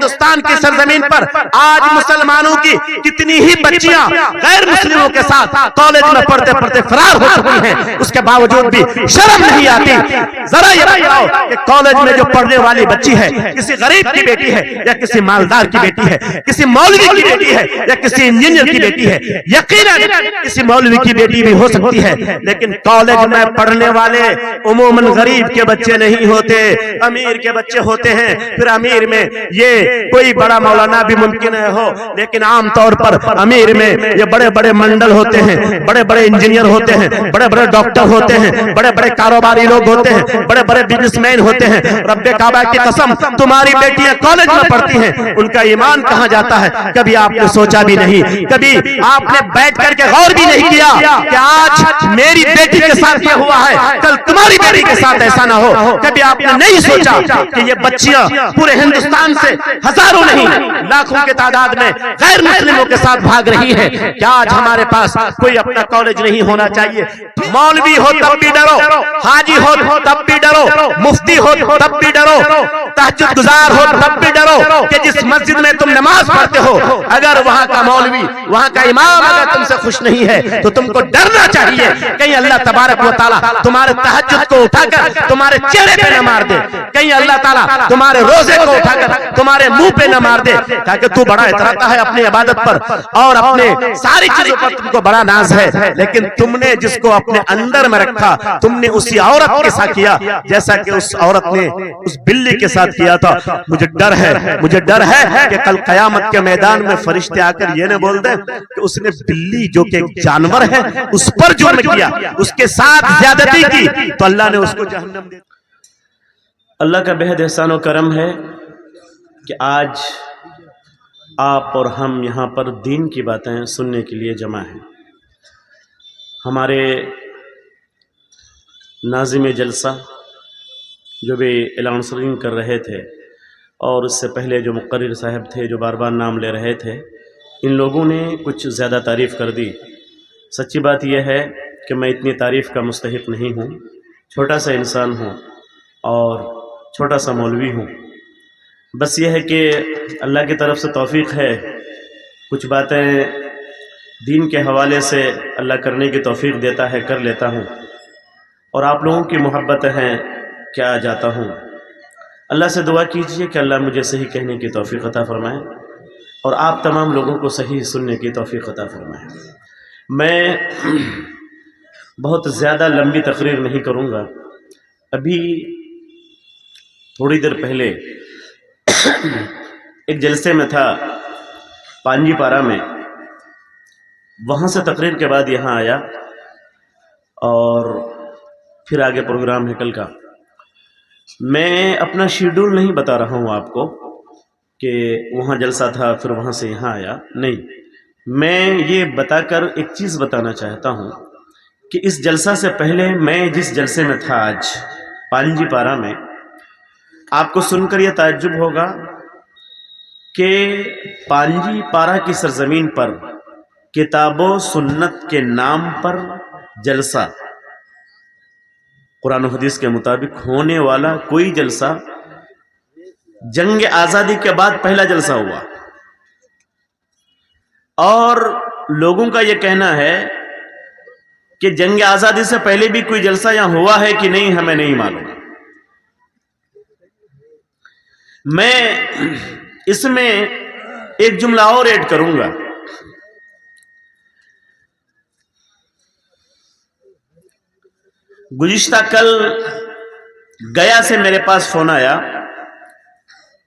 हिंदुस्तान की सरजमीन पर आज मुसलमानों की कितनी ही बच्चियां गैर मुस्लिमों के साथ कॉलेज में पढ़ते पढ़ते फरार हो चुकी हैं, उसके बावजूद भी शर्म नहीं आती। जरा ये बताओ कि कॉलेज में जो पढ़ने वाली बच्ची है किसी गरीब की बेटी है या किसी मालदार की बेटी है, किसी मौलवी की बेटी है या किसी इंजीनियर की बेटी है, यकीनन किसी मौलवी की बेटी भी हो सकती है, लेकिन कॉलेज में पढ़ने वाले उमूमन गरीब के बच्चे नहीं होते, अमीर के बच्चे होते हैं। फिर अमीर में ये कोई बड़ा मौलाना भी मुमकिन हो, लेकिन आमतौर पर अमीर में ये बड़े बड़े मंडल होते हैं, बड़े बड़े इंजीनियर होते हैं, बड़े बड़े डॉक्टर होते हैं, बड़े बड़े कारोबारी लोग होते हैं, बड़े बड़े बिजनेसमैन होते हैं। रब्बे काबा की कसम, तुम्हारी बेटियां कॉलेज में पढ़ती हैं, उनका ईमान कहां जाता है कभी आपने सोचा भी नहीं, कभी आपने बैठ करके गौर भी नहीं किया कि आज मेरी बेटी के साथ ये हुआ है, कल तुम्हारी बेटी के साथ ऐसा ना हो। कभी आपने नहीं सोचा कि ये बच्चियां पूरे हिंदुस्तान से हजारों नहीं लाखों के तादाद में गैर मुस्लिमों के साथ भाग रही है। क्या आज हमारे पास कोई अपना कॉलेज नहीं होना चाहिए? मौलवी हो तब भी डरो, हाजी हो तब भी डरो, मुफ्ती हो तब भी डरो, तहज्जुद गुजार हो तब भी डरो कि जिस मस्जिद में तुम नमाज पढ़ते हो अगर वहां का मौलवी, वहां का इमाम अगर तुमसे खुश नहीं है तो तुमको डरना चाहिए कहीं अल्लाह तबारक व तआला तुम्हारे तहज्जुद को उठाकर तुम्हारे चेहरे पे न मार दे, कहीं अल्लाह ताला तुम्हारे रोजे को उठाकर तुम्हारे मुंह पे न मार दे, ताकि तू बड़ा इतराता है अपनी इबादत पर और अपने सारी चीजों पर तुमको बड़ा नाज है, लेकिन तुमने जिसको अपने अंदर में रखा तुमने उसी औरत के साथ किया जैसा कि उस औरत ने उस बिल्ली के साथ किया था। मुझे डर है कि कल कयामत के मैदान में फरिश्ते आकर ये न बोल दे कि उसने बिल्ली जो कि एक जानवर है उस पर जुर्म किया, उसके साथ ज्यादती की, तो अल्लाह ने उसको जहन्नम दे। अल्लाह का बेहद एहसान और करम है कि आज आप और हम यहाँ पर दीन की बातें सुनने के लिए जमा हैं। हमारे नाज़िम जलसा जो भी अनाउंसरिंग कर रहे थे और उससे पहले जो मुक़र्रिर साहब थे जो बार बार नाम ले रहे थे, इन लोगों ने कुछ ज़्यादा तारीफ़ कर दी। सच्ची बात यह है कि मैं इतनी तारीफ़ का मुस्तहिक़ नहीं हूँ, छोटा सा इंसान हूँ और छोटा सा मौलवी हूँ। बस ये है कि अल्लाह की तरफ से तौफ़ीक़ है, कुछ बातें दीन के हवाले से अल्लाह करने की तौफ़ीक़ देता है, कर लेता हूँ, और आप लोगों की मोहब्बत हैं क्या जाता हूँ। अल्लाह से दुआ कीजिए कि अल्लाह मुझे सही कहने की तौफ़ीक़ अता फ़रमाए और आप तमाम लोगों को सही सुनने की तौफ़ीक़ अता फ़रमाए। मैं बहुत ज़्यादा लंबी तकरीर नहीं करूँगा। अभी थोड़ी देर पहले एक जलसे में था पांजीपारा में, वहाँ से तकरीर के बाद यहाँ आया और फिर आगे प्रोग्राम है कल का। मैं अपना शेड्यूल नहीं बता रहा हूँ आपको कि वहाँ जलसा था फिर वहाँ से यहाँ आया, नहीं, मैं ये बताकर एक चीज़ बताना चाहता हूँ कि इस जलसा से पहले मैं जिस जलसे में था आज पांजीपारा में, आपको सुनकर यह ताज्जुब होगा कि पांजीपारा की सरजमीन पर किताबो सुन्नत के नाम पर जलसा, कुरान और हदीस के मुताबिक होने वाला कोई जलसा जंग आज़ादी के बाद पहला जलसा हुआ। और लोगों का यह कहना है कि जंग आज़ादी से पहले भी कोई जलसा यहां हुआ है कि नहीं हमें नहीं मालूम। मैं इसमें एक जुमला और ऐड करूंगा। गुज़िश्ता कल गया से मेरे पास फोन आया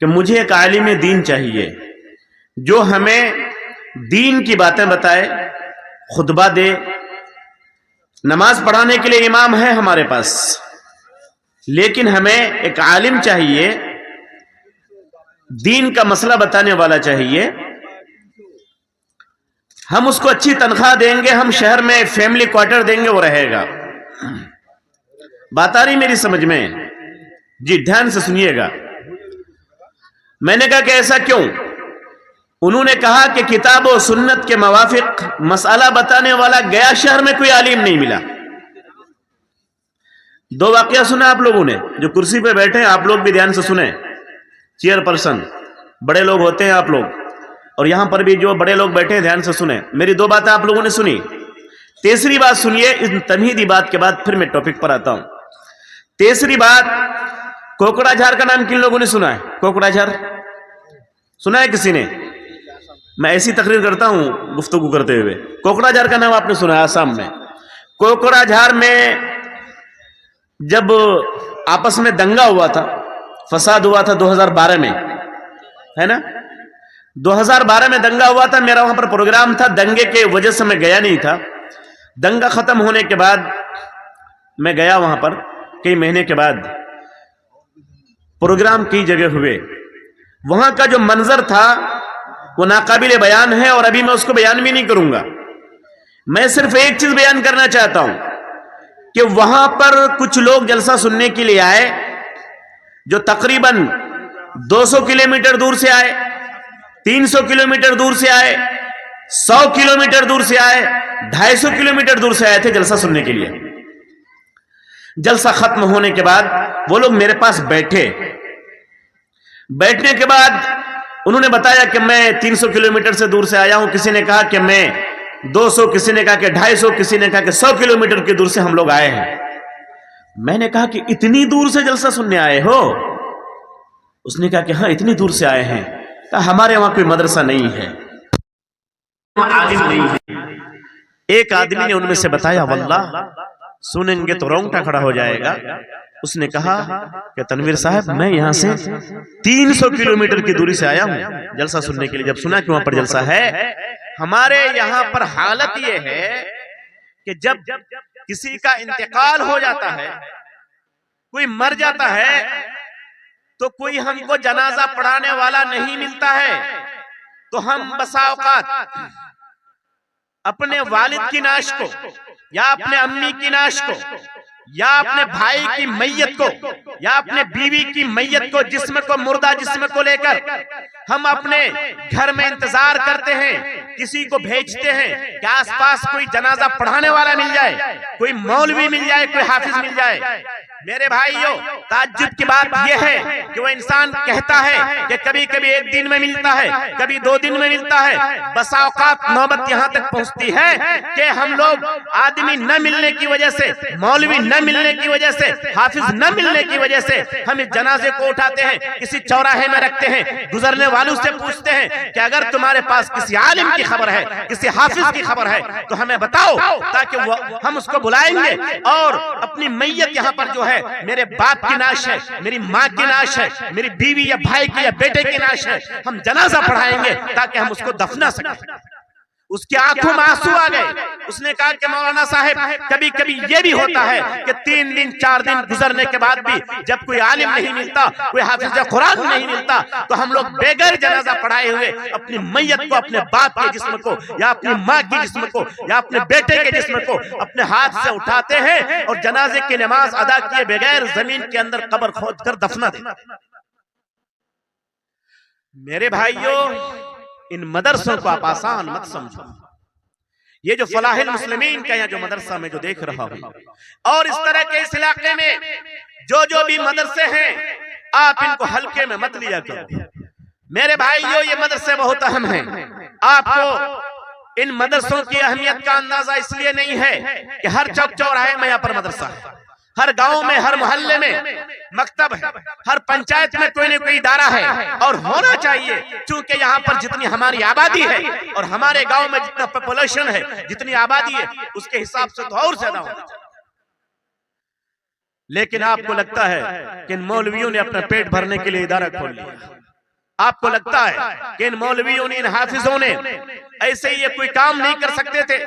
कि मुझे एक आलिम दीन चाहिए जो हमें दीन की बातें बताए, खुतबा दे। नमाज पढ़ाने के लिए इमाम है हमारे पास, लेकिन हमें एक आलिम चाहिए, दीन का मसला बताने वाला चाहिए। हम उसको अच्छी तनख्वाह देंगे, हम शहर में फैमिली क्वार्टर देंगे, वो रहेगा। बात आ रही मेरी समझ में? जी ध्यान से सुनिएगा। मैंने कहा कि ऐसा क्यों? उन्होंने कहा कि किताब और सुन्नत के मवाफिक मसाला बताने वाला गया शहर में कोई आलिम नहीं मिला। दो वाकया सुना आप लोगों ने, जो कुर्सी पे बैठे हैं आप लोग भी ध्यान से सुने, चेयरपर्सन। बड़े लोग होते हैं आप लोग, और यहां पर भी जो बड़े लोग बैठे हैं ध्यान से सुने। मेरी 2 बातें आप लोगों ने सुनी, तीसरी बात सुनिए। इस तमहीदी बात के बाद फिर मैं टॉपिक पर आता हूं। तीसरी बात, कोकड़ाझार का नाम किन लोगों ने सुना है? कोकड़ाझार सुना है किसी ने? मैं ऐसी तकरीर करता हूं गुफ्तगू करते हुए। कोकड़ाझार का नाम आपने सुना है? आसाम में कोकड़ाझार में जब आपस में दंगा हुआ था, फसाद हुआ था 2012 में, है ना? 2012 में दंगा हुआ था। मेरा वहां पर प्रोग्राम था, दंगे के वजह से मैं गया नहीं था। दंगा खत्म होने के बाद मैं गया वहां पर, कई महीने के बाद प्रोग्राम कई जगह हुए। वहां का जो मंजर था वो नाकाबिले बयान है, और अभी मैं उसको बयान भी नहीं करूंगा। मैं सिर्फ एक चीज बयान करना चाहता हूं कि वहां पर कुछ लोग जलसा सुनने के लिए आए, जो तकरीबन 200 किलोमीटर दूर से आए, 300 किलोमीटर दूर से आए, 100 किलोमीटर दूर से आए, 250 किलोमीटर दूर से आए थे जलसा सुनने के लिए। जलसा खत्म होने के बाद वो लोग मेरे पास बैठे। बैठने के बाद उन्होंने बताया कि मैं 300 किलोमीटर से दूर से आया हूं, किसी ने कहा कि मैं 200, किसी ने कहा कि 250, किसी ने कहा कि 100 किलोमीटर की दूर से हम लोग आए हैं। मैंने कहा कि इतनी दूर से जलसा सुनने आए हो? उसने कहा कि हाँ, इतनी दूर से आए हैं। कहा हमारे वहां कोई मदरसा नहीं है, आलिम नहीं है। एक आदमी ने उनमें से बताया, वल्लाह सुनेंगे तो रोंगटा खड़ा हो जाएगा। उसने कहा कि तनवीर साहब, मैं यहां से 300 किलोमीटर की दूरी से आया हूं जलसा सुनने के लिए। जब सुना कि वहां पर जलसा है, हमारे यहां पर हालत यह है कि जब किसी का इंतकाल हो जाता है, कोई मर जाता है, तो कोई हमको जनाजा पढ़ाने वाला नहीं मिलता है, तो हम बसा औकात अपने वालिद की नाश को, या अपने अम्मी की नाश को, या अपने भाई की मैयत को, या अपने बीवी की मैयत को, जिस्म को, मुर्दा जिस्म को लेकर हम अपने घर में इंतजार करते हैं, किसी को भेजते हैं कि आसपास कोई जनाजा पढ़ाने वाला मिल जाए, कोई मौलवी मिल जाए, कोई हाफिज मिल जाए। मेरे भाइयों, ताज्जुब की बात यह है कि वो इंसान कहता है कि कभी कभी 1 दिन में मिलता है, कभी 2 दिन में मिलता है। बसा औकात नौबत यहां तक पहुंचती है कि हम लोग आदमी न मिलने की वजह से, मौलवी न मिलने की वजह से, हाफिज न मिलने की वजह से हम इस जनाजे को उठाते हैं, किसी चौराहे में रखते हैं, गुजरने वालों से पूछते हैं कि अगर तुम्हारे पास किसी आलिम की खबर है, किसी हाफिज की खबर है, तो हमें बताओ, ताकि हम उसको बुलाएंगे और अपनी मैयत यहाँ पर जो है, मेरे बाप की नाश है, मेरी माँ की नाश है, मेरी बीवी या भाई की या बेटे की नाश है, हम जनाजा पढ़ाएंगे ताकि हम उसको दफना सकें। उसकी आंखों में आंसू आ गए। उसने कहा कि मौलाना साहब, कभी कभी ये भी होता है कि 3 दिन 4 दिन गुजरने के बाद भी जब कोई आलिम नहीं मिलता, कोई हाफिज कुरान नहीं मिलता, तो हम लोग बेगर जनाजा पढ़ाए हुए अपनी मैयत को, अपने बाप के जिस्म को, या अपनी माँ की जिस्म को, या अपने बेटे के जिस्म को अपने हाथ से उठाते हैं और जनाजे की नमाज अदा किए बगैर जमीन के अंदर कब्र खोद कर दफना देते। मेरे भाइयों, इन मदरसों को आप आसान मत समझो। ये जो फलाहिल मुस्लिमीन का यहाँ जो मदरसा में जो देख रहा हूं, और इस तरह के इस इलाके में जो भी मदरसे हैं, आप इनको हल्के में मत लिया करो। मेरे भाइयों, ये मदरसे बहुत अहम हैं। आपको इन मदरसों की अहमियत का अंदाजा इसलिए नहीं है कि हर चौक चौराहे में यहाँ पर मदरसा है, हर गांव में, हर मोहल्ले में मकतब है, हर पंचायत में कोई न कोई इदारा है, और होना चाहिए। क्योंकि यहाँ पर जितनी हमारी आबादी है और हमारे गांव में जितना पॉपुलेशन है, जितनी आबादी है, उसके हिसाब से तो और ज्यादा होना चाहिए। लेकिन आपको लगता है कि इन मौलवियों ने अपना पेट भरने के लिए इदारा खोल लिया। आपको लगता है कि इन मौलवियों ने, इन हाफिजों ने ऐसे ही ये कोई काम नहीं कर सकते थे,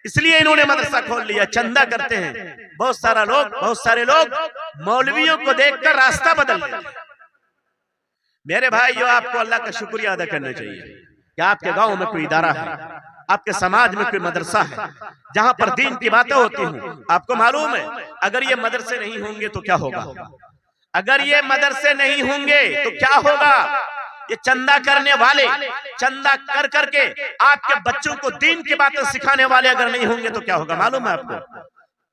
इसलिए इन्होंने मदरसा खोल लिया। चंदा करते हैं बहुत सारे लोग मौलवियों को देखकर रास्ता बदल लेते हैं। मेरे भाइयों, आपको अल्लाह का शुक्रिया अदा करना चाहिए कि आपके गांव में कोई इदारा है, आपके समाज में कोई मदरसा है जहां पर दीन की बातें होती हैं। आपको मालूम है, अगर ये मदरसे नहीं होंगे तो क्या होगा? अगर ये मदरसे नहीं होंगे तो क्या होगा? ये चंदा करने वाले, चंदा कर करके आपके बच्चों को दीन की बातें सिखाने वाले अगर नहीं होंगे तो क्या होगा? मालूम है आपको,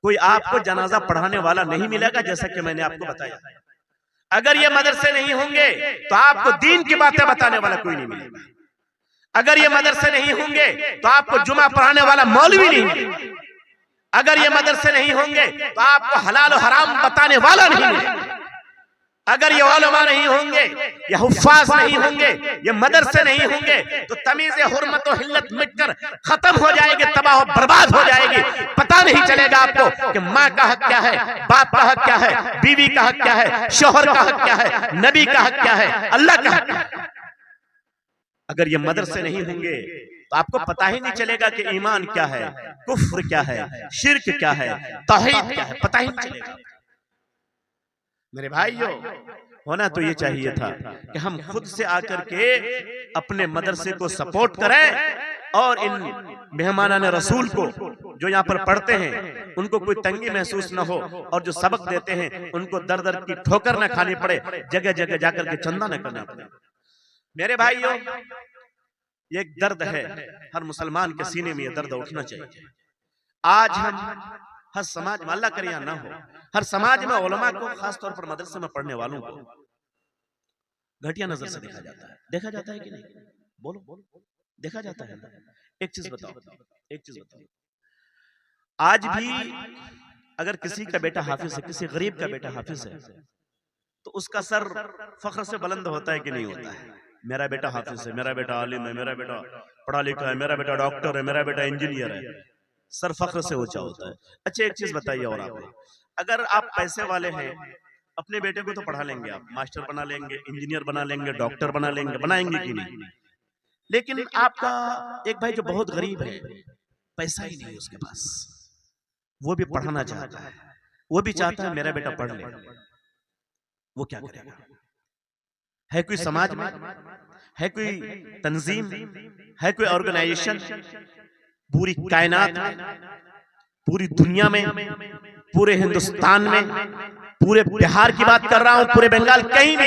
कोई आपको जनाजा पढ़ाने वाला नहीं मिलेगा, जैसा कि मैंने आपको बताया। अगर ये मदरसे नहीं होंगे तो आपको दीन की बातें बताने वाला कोई नहीं मिलेगा। अगर ये मदरसे नहीं होंगे तो आपको जुमा पढ़ाने वाला मौलवी नहीं मिलेगा। अगर ये मदरसे नहीं होंगे तो आपको हलाल और हराम बताने वाला नहीं मिलेगा। अगर ये उलमा नहीं होंगे, ये हुफ्फाज नहीं होंगे, ये मदरसे नहीं होंगे तो तमीज़ हुर्मत और हिल्लत मिटकर खत्म हो जाएगी, तबाह और बर्बाद हो जाएगी। पता नहीं चलेगा आपको कि माँ का हक क्या है, बाप का हक क्या है, बीवी का हक क्या है, शोहर का हक क्या है, नबी का हक क्या है, अल्लाह का हक क्या है। अगर ये मदरसे नहीं होंगे तो आपको पता ही नहीं चलेगा कि ईमान क्या है, कुफ्र क्या है, शिर्क क्या है, तौहीद क्या है, पता ही नहीं चलेगा। मेरे भाइयों, होना तो ये चाहिए था कि हम खुद से आकर के अपने मदरसे को सपोर्ट करें और इन मेहमानाने रसूल को जो यहाँ पर पढ़ते हैं उनको कोई तंगी महसूस न हो, और जो सबक देते हैं उनको दर दर की ठोकर न खानी पड़े, जगह जगह जाकर के चंदा न करना पड़े। मेरे भाइयों, ये एक दर्द है, हर मुसलमान के सीने में ये दर्द उठना चाहिए। आज हम हर समाज में, अल्लाह करे या ना हो, हर समाज में उलमा को, खास तौर पर मदरसे में पढ़ने वालों को घटिया नजर से देखा जाता है। देखा जाता है कि नहीं? बोलो, देखा जाता है। एक चीज बताओ, आज भी अगर किसी का बेटा हाफिज है, किसी गरीब का बेटा हाफिज है, तो उसका सर फख्र से बुलंद होता है कि नहीं होता है? मेरा बेटा हाफिज है, मेरा बेटा आलिम है, मेरा बेटा पढ़ा लिखा है, मेरा बेटा डॉक्टर है, मेरा बेटा इंजीनियर है, सर फख्र से ऊंचा होता है। अच्छा, एक चीज बताइए, और आप अगर आप पैसे वाले हैं, अपने बेटे को तो पढ़ा लेंगे, आप मास्टर बना लेंगे, इंजीनियर बना लेंगे, डॉक्टर बना लेंगे, बनाएंगे कि नहीं? लेकिन आपका एक भाई जो बहुत गरीब है, पैसा ही नहीं उसके पास, वो भी पढ़ाना चाहता है, वो भी चाहता है मेरा बेटा पढ़ ले, वो क्या करेगा? है कोई समाज में, है कोई तंजीम, है कोई ऑर्गेनाइजेशन पूरी कायनात में, पूरी दुनिया में, पूरे हिंदुस्तान में, पूरे बिहार की बात कर रहा हूं, पूरे बंगाल, कहीं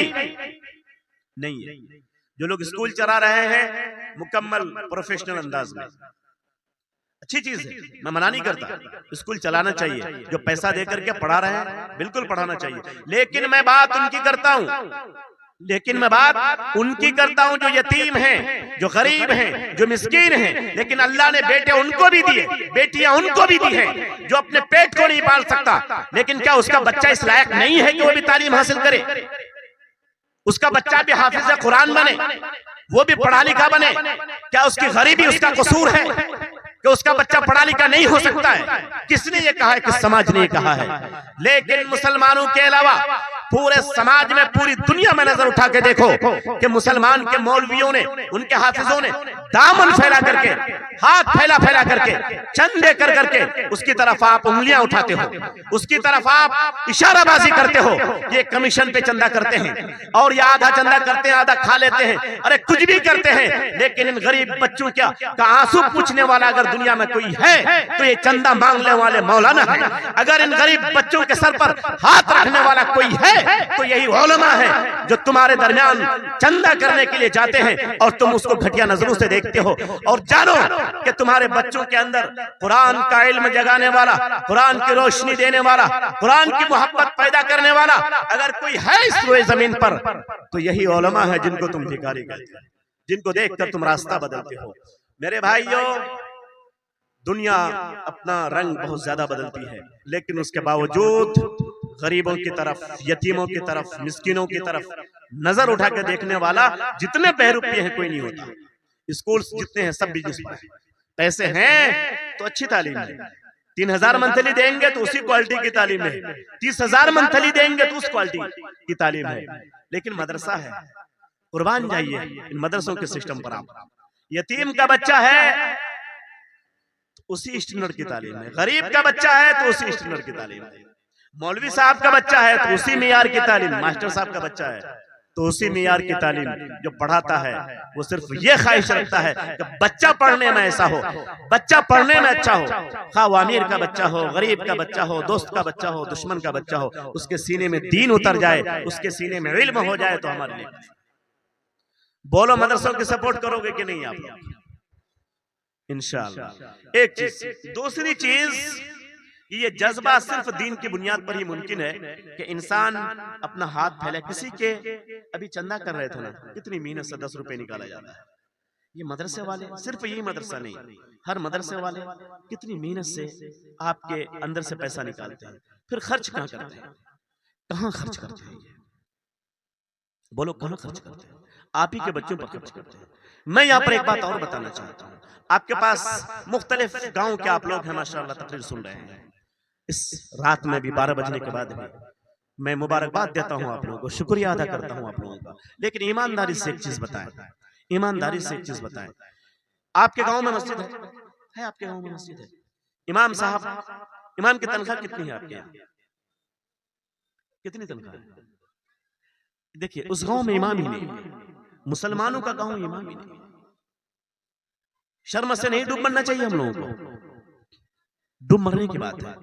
नहीं है जो लोग स्कूल चला रहे हैं मुकम्मल प्रोफेशनल अंदाज में? अच्छी चीज है, मैं मना नहीं करता, स्कूल चलाना चाहिए, जो पैसा देकर के पढ़ा रहे हैं बिल्कुल पढ़ाना चाहिए। लेकिन मैं बात उनकी करता हूं जो यतीम हैं, जो गरीब हैं, जो मिस्कीन हैं, लेकिन अल्लाह ने बेटे उनको भी दिए, बेटियां उनको भी दी हैं, जो अपने पेट को नहीं पाल सकता, लेकिन क्या उसका बच्चा इस लायक नहीं है कि वो भी तालीम हासिल करे? उसका बच्चा भी हाफिज कुरान बने, वो भी पढ़ा लिखा बने? क्या उसकी गरीबी उसका कसूर है कि उसका बच्चा पढ़ा लिखा नहीं हो सकता है? किसने ये कहा है? किस समाज ने ये कहा है? लेकिन मुसलमानों के अलावा पूरे समाज में, पूरी दुनिया में नजर उठा के देखो कि मुसलमान के मौलवियों ने, उनके हाफिजों ने दामन फैला करके, हाथ फैला करके, चंदे कर करके उसकी तरफ आप उंगलियां उठाते हो, उसकी तरफ आप इशाराबाजी करते हो, ये कमीशन पे चंदा करते हैं और ये आधा चंदा करते हैं, आधा खा लेते हैं, अरे कुछ भी करते हैं। लेकिन इन गरीब बच्चों का आंसू पूछने वाला अगर दुनिया में कोई है तो ये चंदा मांगने वाले मौलाना है। अगर इन गरीब बच्चों के सर पर हाथ रखने वाला कोई है तो यही उलमा है जो तुम्हारे दरमियान चंदा करने के लिए जाते हैं और तुम उसको घटिया नजरों से देखते हो। और जानो कि तुम्हारे बच्चों के अंदर कुरान का इल्म जगाने वाला, कुरान की रोशनी देने वाला, कुरान की मोहब्बत पैदा करने वाला अगर कोई है इस रोए जमीन पर तो यही उलमा है जिनको तुम भिखारी कहते हो, जिनको देखकर तुम रास्ता बदलते हो। मेरे भाइयों, दुनिया अपना रंग बहुत ज्यादा बदलती है, लेकिन उसके बावजूद गरीबों की तरफ, यतीमों की तरफ, मिस्किनों की तरफ नजर उठा के देखने वाला जितने बहरूपे हैं कोई नहीं होता। स्कूल जितने हैं सब बिजनेस पर है, पैसे हैं तो अच्छी तालीम है, 3000 मंथली देंगे तो उसी क्वालिटी की तालीम है, 30,000 मंथली देंगे तो उस क्वालिटी की तालीम है। लेकिन मदरसा है, कुर्बान जाइए इन मदरसों के सिस्टम पर। आप यतीम का बच्चा है तो उसी स्टैंडर्ड की तालीम है, गरीब का बच्चा है तो उसी स्टैंडर्ड की तालीम है, मौलवी साहब का बच्चा है तो उसी मियार की तालीम, मास्टर साहब का बच्चा है तो उसी मियार की तालीम। जो पढ़ाता है वो सिर्फ ये ख्वाहिश रखता है कि बच्चा पढ़ने में ऐसा हो, बच्चा पढ़ने में अच्छा हो, खा वो अमीर का बच्चा हो, गरीब का बच्चा हो, दोस्त का बच्चा हो, दुश्मन का बच्चा हो, उसके सीने में दीन उतर जाए, उसके सीने में इल्म हो जाए तो हमारे लिए। बोलो, मदरसों की सपोर्ट करोगे कि नहीं आप? इंशाअल्लाह। एक चीज, दूसरी चीज, कि ये जज्बा सिर्फ दीन की बुनियाद पर ही मुमकिन है कि इंसान अपना हाथ फैले। किसी के अभी चंदा कर रहे थे ना, कितनी मेहनत से 10 रुपए निकाला जाता है। ये मदरसे वाले, सिर्फ यही मदरसा नहीं, हर मदरसे वाले कितनी मेहनत से आपके अंदर से पैसा निकालते हैं, फिर खर्च कहाँ करते हैं? कहाँ खर्च करते हैं? बोलो कहाँ खर्च करते हैं? आप ही के बच्चों पर खर्च करते हैं। मैं यहाँ पर एक बात और बताना चाहता हूँ। आपके पास मुख्तलिफ गांव के आप लोग हैं, माशाअल्लाह तकरीर सुन रहे हैं। इस रात में भी 12 बजने के बाद भी मैं मुबारकबाद देता हूँ आप लोगों को, शुक्रिया अदा करता हूँ आप लोगों का। लेकिन ईमानदारी से एक चीज बताएं, ईमानदारी से एक चीज बताएं, आपके गांव में मस्जिद है? आपके गांव में मस्जिद है? इमाम साहब, इमाम की तनख्वाह कितनी है आपके यहाँ? कितनी तनख्वाह है? देखिए उस गांव में इमाम ही नहीं, मुसलमानों का गांव इमाम ही नहीं। शर्म से नहीं डूब मरना चाहिए हम लोगों को, डूब मरने की बात है।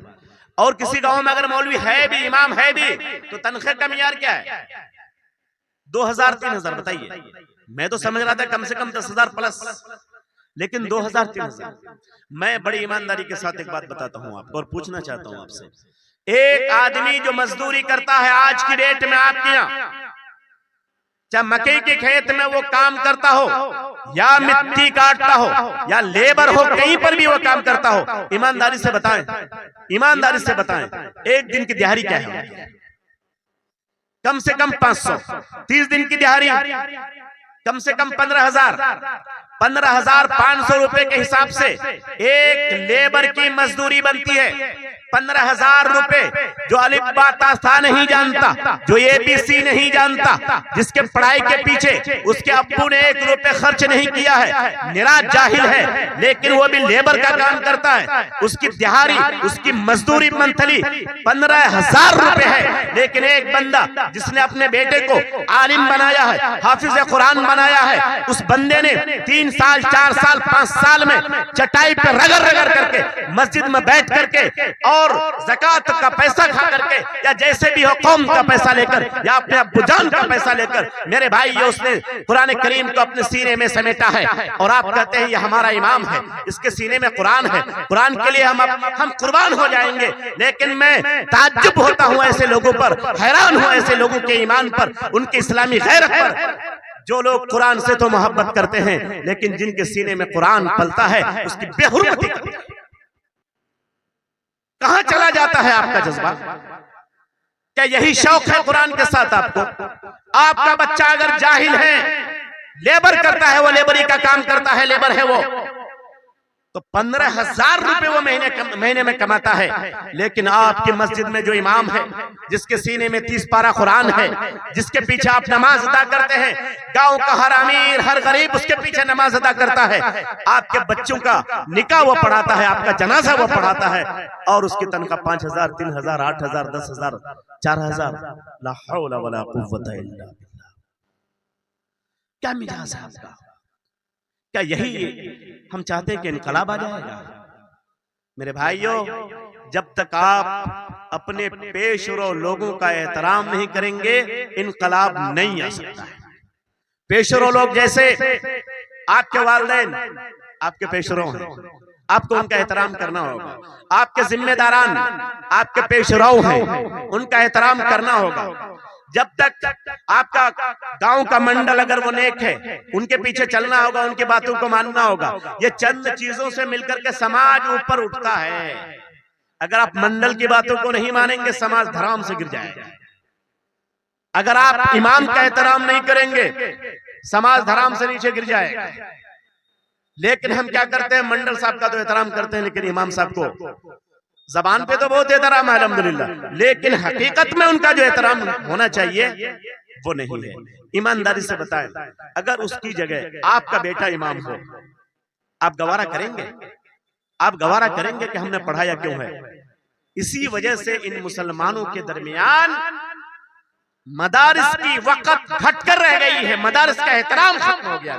और किसी गांव में अगर मौलवी है भी, इमाम है भी, तो तनख्वाह का मियार क्या है? 2000-3000 बताइए। मैं तो समझ रहा था कम से कम 10,000 प्लस, लेकिन 2000-3000। मैं बड़ी ईमानदारी के साथ एक बात बताता हूं आपको और पूछना चाहता हूं आपसे, एक आदमी जो मजदूरी करता है आज की डेट में आपके यहाँ, चाहे मकई के खेत में वो काम करता हो या मिट्टी काटता हो या लेबर हो, कहीं पर भी वो काम करता हो, ईमानदारी से बताएं, ईमानदारी से बताएं, एक दिन की दिहाड़ी क्या है? कम से कम 500। 30 दिन की दिहाड़ी कम से कम 15,000। 15,500 रुपए के हिसाब से एक लेबर की मजदूरी बनती है 15,000 रुपए। जो अलिफ बा ता था नहीं जानता, जो ABC नहीं जानता, जिसके पढ़ाई के पीछे उसके अब्बू ने 1 रुपए खर्च नहीं किया है, निरा जाहिल है, लेकिन वो भी लेबर का काम करता है। उसकी दिहाड़ी, उसकी मजदूरी मंथली 15,000 रुपए है। लेकिन एक बंदा जिसने अपने बेटे को आलिम बनाया है, हाफिज कुरान बनाया है, उस बंदे ने 3 साल 4 साल 5 साल में चटाई पे रगड़ रगड़ करके मस्जिद में बैठ करके और ज़कात का पैसा खा करके या जैसे भी हो कौम का पैसा लेकर या अपने अब्बूजान का पैसा लेकर, मेरे भाई ये उसने कुरान करीम को अपने सीने में समेटा है। और आप कहते हैं ये हमारा इमाम है, इसके सीने में कुरान है, कुरान के लिए हम कुर्बान हो जाएंगे। लेकिन मैं ताज्जुब होता हूँ ऐसे लोगों पर, हैरान हूँ ऐसे लोगों के ईमान पर, उनके इस्लामी गैरत पर, जो लोग कुरान से तो मोहब्बत करते हैं लेकिन जिनके सीने में कुरान पलता है उसकी बेहुरमती करते हैं। कहां चला जाता है आपका जज्बा? क्या यही शौक है कुरान के साथ आपको? आपका बच्चा अगर जाहिल है, लेबर करता है, वो लेबरी का काम करता है, लेबर है वो, तो 15,000 रुपए वो महीने में कमाता है। लेकिन आपकी मस्जिद में जो इमाम है, जिसके सीने में 30 पारा कुरान है, जिसके पीछे आप नमाज अदा करते हैं, गांव का हर अमीर हर गरीब उसके पीछे नमाज अदा करता है, आपके बच्चों का निकाह वो पढ़ाता है, आपका जनाजा वो पढ़ाता है, और उसकी तनख्वाह 5,000 3,000 8,000 10,000 4,000। ला हौला वला कुव्वता इल्ला बिल्लाह। क्या मिजाज है आपका? क्या यही हम चाहते हैं कि इनकलाब आ जाएगा? मेरे भाइयों, जब तक आप अपने पेशरो लोगों का एहतराम नहीं करेंगे, इनकलाब नहीं आ सकता है। पेशरो लोग जैसे आपके वालिदैन आपके पेशरो हैं, आपको उनका एहतराम करना होगा। आपके जिम्मेदारान आपके पेशरो हैं, उनका एहतराम करना होगा। जब तक आपका गांव का मंडल अगर वो नेक है, उनके पीछे चलना होगा, उनकी बातों को मानना होगा। ये चंद चीजों से मिलकर के समाज ऊपर उठता है। अगर आप मंडल की बातों को नहीं मानेंगे, समाज धराम से गिर जाएगा। अगर आप इमाम का एहतराम नहीं करेंगे, समाज धराम से नीचे गिर जाएगा। लेकिन हम क्या करते हैं? मंडल साहब का तो एहतराम करते हैं, लेकिन इमाम साहब को जबान पे तो बहुत एहतराम है अल्हम्दुलिल्लाह, लेकिन हकीकत में उनका जो एहतराम होना चाहिए वो नहीं है। ईमानदारी से बताएं, अगर उसकी जगह आपका बेटा इमाम हो, आप गवारा करेंगे? आप गवारा करेंगे कि हमने पढ़ाया क्यों है? इसी वजह से इन मुसलमानों के दरमियान मदारिस की वक़्त घटकर रह गई है, मदारिस का एहतराम खत्म हो गया।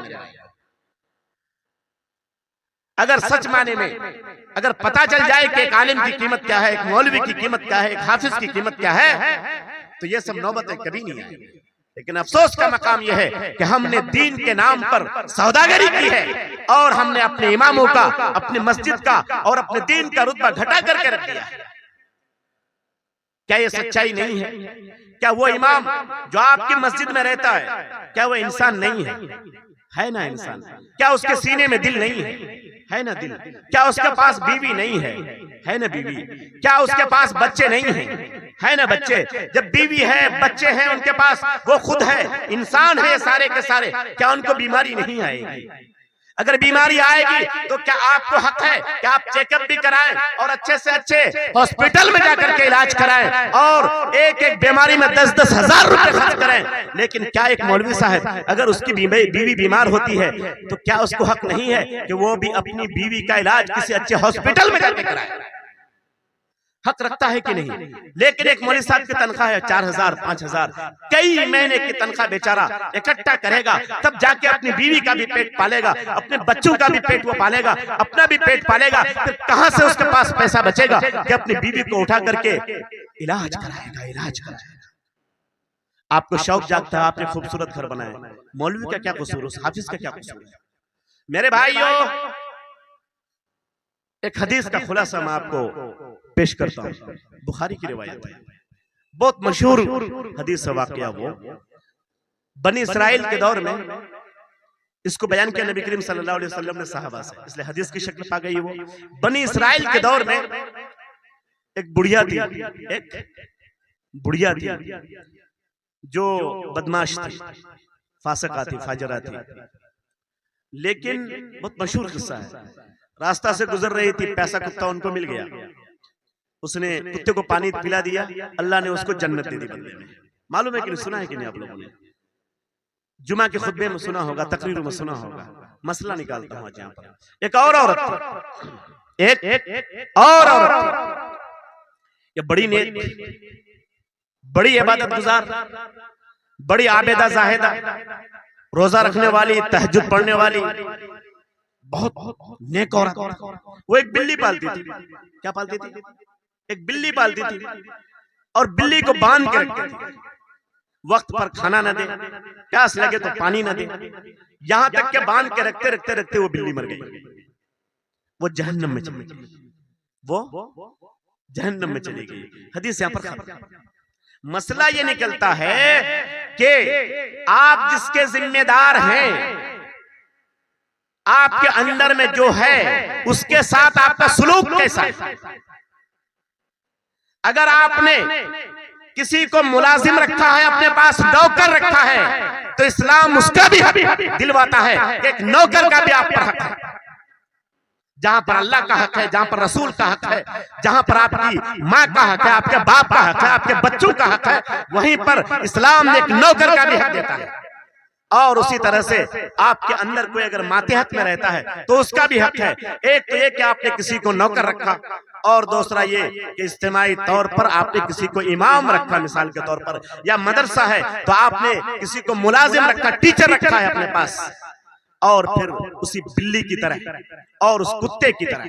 अगर सच माने में अगर पता चल जाए कि एक आलिम की कीमत क्या है, एक मौलवी की कीमत क्या है, एक हाफिज की कीमत क्या है, तो ये सब नौबतें कभी नहीं आएंगी। लेकिन अफसोस का मकाम यह है कि हमने दीन के नाम पर सौदागरी की है और हमने अपने इमामों का, अपने मस्जिद का और अपने दीन का रुतबा घटा करके रख दिया है। क्या ये सच्चाई नहीं है? क्या वो इमाम जो आपकी मस्जिद में रहता है, क्या वो इंसान नहीं है ना इंसान? क्या उसके सीने में दिल नहीं है ना दिल? क्या उसके पास बीवी नहीं है ना बीवी? क्या उसके पास बच्चे नहीं है ना बच्चे? जब बीवी है, बच्चे हैं उनके पास, वो खुद है, इंसान है सारे के सारे, क्या उनको बीमारी नहीं आएगी? अगर बीमारी आएगी तो क्या आपको हक है कि आप चेकअप भी कराएं और अच्छे से अच्छे हॉस्पिटल में जाकर के इलाज कराएं और एक एक बीमारी में 10-10 हजार रुपए खर्च करें? लेकिन क्या एक मौलवी साहब अगर उसकी बीवी बीमार होती है तो क्या उसको हक नहीं है कि वो भी अपनी बीवी का इलाज किसी अच्छे हॉस्पिटल में जाकर कराए? हक रखता है कि नहीं? लेकिन एक मौलवी साहब की तनख्वाह है 4,000 5,000, कई महीने की तनख्वाह बेचारा इकट्ठा करेगा, तब जाके अपनी बीवी का भी पेट पालेगा, अपने बच्चों का भी पेट वो पालेगा, अपना भी पेट पालेगा। फिर कहां से उसके पास पैसा बचेगा कि अपनी बीवी को उठा करके इलाज कराएगा? आपको शौक जागता है, आपने खूबसूरत घर बनाया, मौलवी का क्या कसूर, उस हाफिज का क्या कसूर है? मेरे भाइयों, एक हदीस का खुलासा मैं आपको पेश करता हूं, बुखारी की रिवायत है, बहुत मशहूर हदीस वाकया। वो बनी इसराइल के दौर में इसको बयान किया नबी करीम सल्लल्लाहु अलैहि वसल्लम ने सहाबा से, इसलिए हदीस की शक्ल पा गई। वो बनी इसराइल के दौर में एक बुढ़िया थी जो बदमाश थी, फासिका थी, फाजरा थी, लेकिन बहुत मशहूर किस्सा है। रास्ता से गुजर रही थी, पैसा कुत्ता उनको मिल गया, उसने कुत्ते को पानी पिला दिया, अल्लाह ने उसको जन्नत दे दी बंदे में। मालूम है कि नहीं? सुना है कि नहीं आप लोगों ने? जुमा के खुतबे में सुना होगा, तकरीरों में सुना होगा। मसला निकालता हूं यहाँ पर। एक और औरत थी, एक और औरत, ये बड़ी नेक, बड़ी इबादत गुजार, बड़ी आबेदा जाहिदा, रोजा रखने वाली, तहज्जुद पढ़ने वाली, बहुत नेक औरत। वो एक बिल्ली पालती थी। क्या पालती थी? एक बिल्ली पालती थी, और बिल्ली को बांध के रखती थी। वक्त पर खाना न दे, प्यास लगे तो पानी न दे, यहां तक के बांध के रखते रखते रखते वो बिल्ली मर गई। वो जहन्नम में चली गई, वो जहन्नम में चली गई। हदीस यहां पर खबर। मसला ये निकलता है कि आप जिसके जिम्मेदार हैं, आपके अंदर में जो है उसके साथ आपका सुलूक कैसा है? अगर आपने किसी को मुलाजिम रखा है, अपने पास नौकर रखा है, तो इस्लाम उसका भी हक दिलवाता है कि एक नौकर का भी आप पर हक है। जहां पर अल्लाह का हक है, जहां पर रसूल का हक है, जहां पर आपकी माँ का हक है, आपके बाप का हक है, आपके बच्चों का हक है, वहीं पर इस्लाम ने एक नौकर का भी हक देता है। और उसी तरह से आपके अंदर कोई अगर मातहत में रहता है तो उसका भी हक है। एक तो ये कि आपने किसी को नौकर रखा, और दूसरा ये कि इज्तिमाई तौर पर आपने किसी को इमाम रखा, मिसाल के तौर पर, या मदरसा है तो आपने किसी को मुलाजिम रखा, टीचर रखा है अपने पास। और फिर उसी बिल्ली की तरह और उस कुत्ते की तरह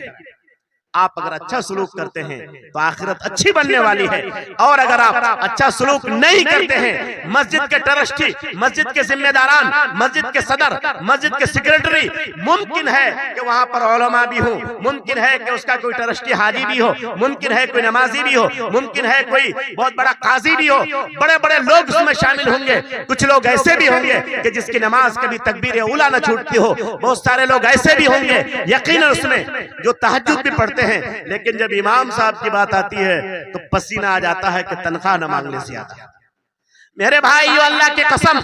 आप अगर अच्छा सलूक करते हैं तो आखिरत अच्छी बनने वाली है, और अगर आप अच्छा सलूक नहीं करते हैं, मस्जिद के ट्रस्टी, मस्जिद के जिम्मेदारान, मस्जिद के सदर, मस्जिद के सेक्रेटरी, मुमकिन है कि वहां पर उलमा भी हो, मुमकिन है कि उसका कोई ट्रस्टी हाजी भी हो, मुमकिन है कोई नमाजी भी हो, मुमकिन है कोई बहुत बड़ा काजी भी हो, बड़े बड़े लोग उसमें शामिल होंगे। कुछ लोग ऐसे भी होंगे कि जिसकी नमाज कभी तकबीर उला न छूटती हो, बहुत सारे लोग ऐसे भी होंगे यकीनन उसमें जो तहज्जुद भी पढ़ते हैं, लेकिन जब इमाम साहब की बात आती है तो पसीना आ जाता है कि तनख्वाह न मांगने से आता है। मेरे भाइयों, अल्लाह की कसम,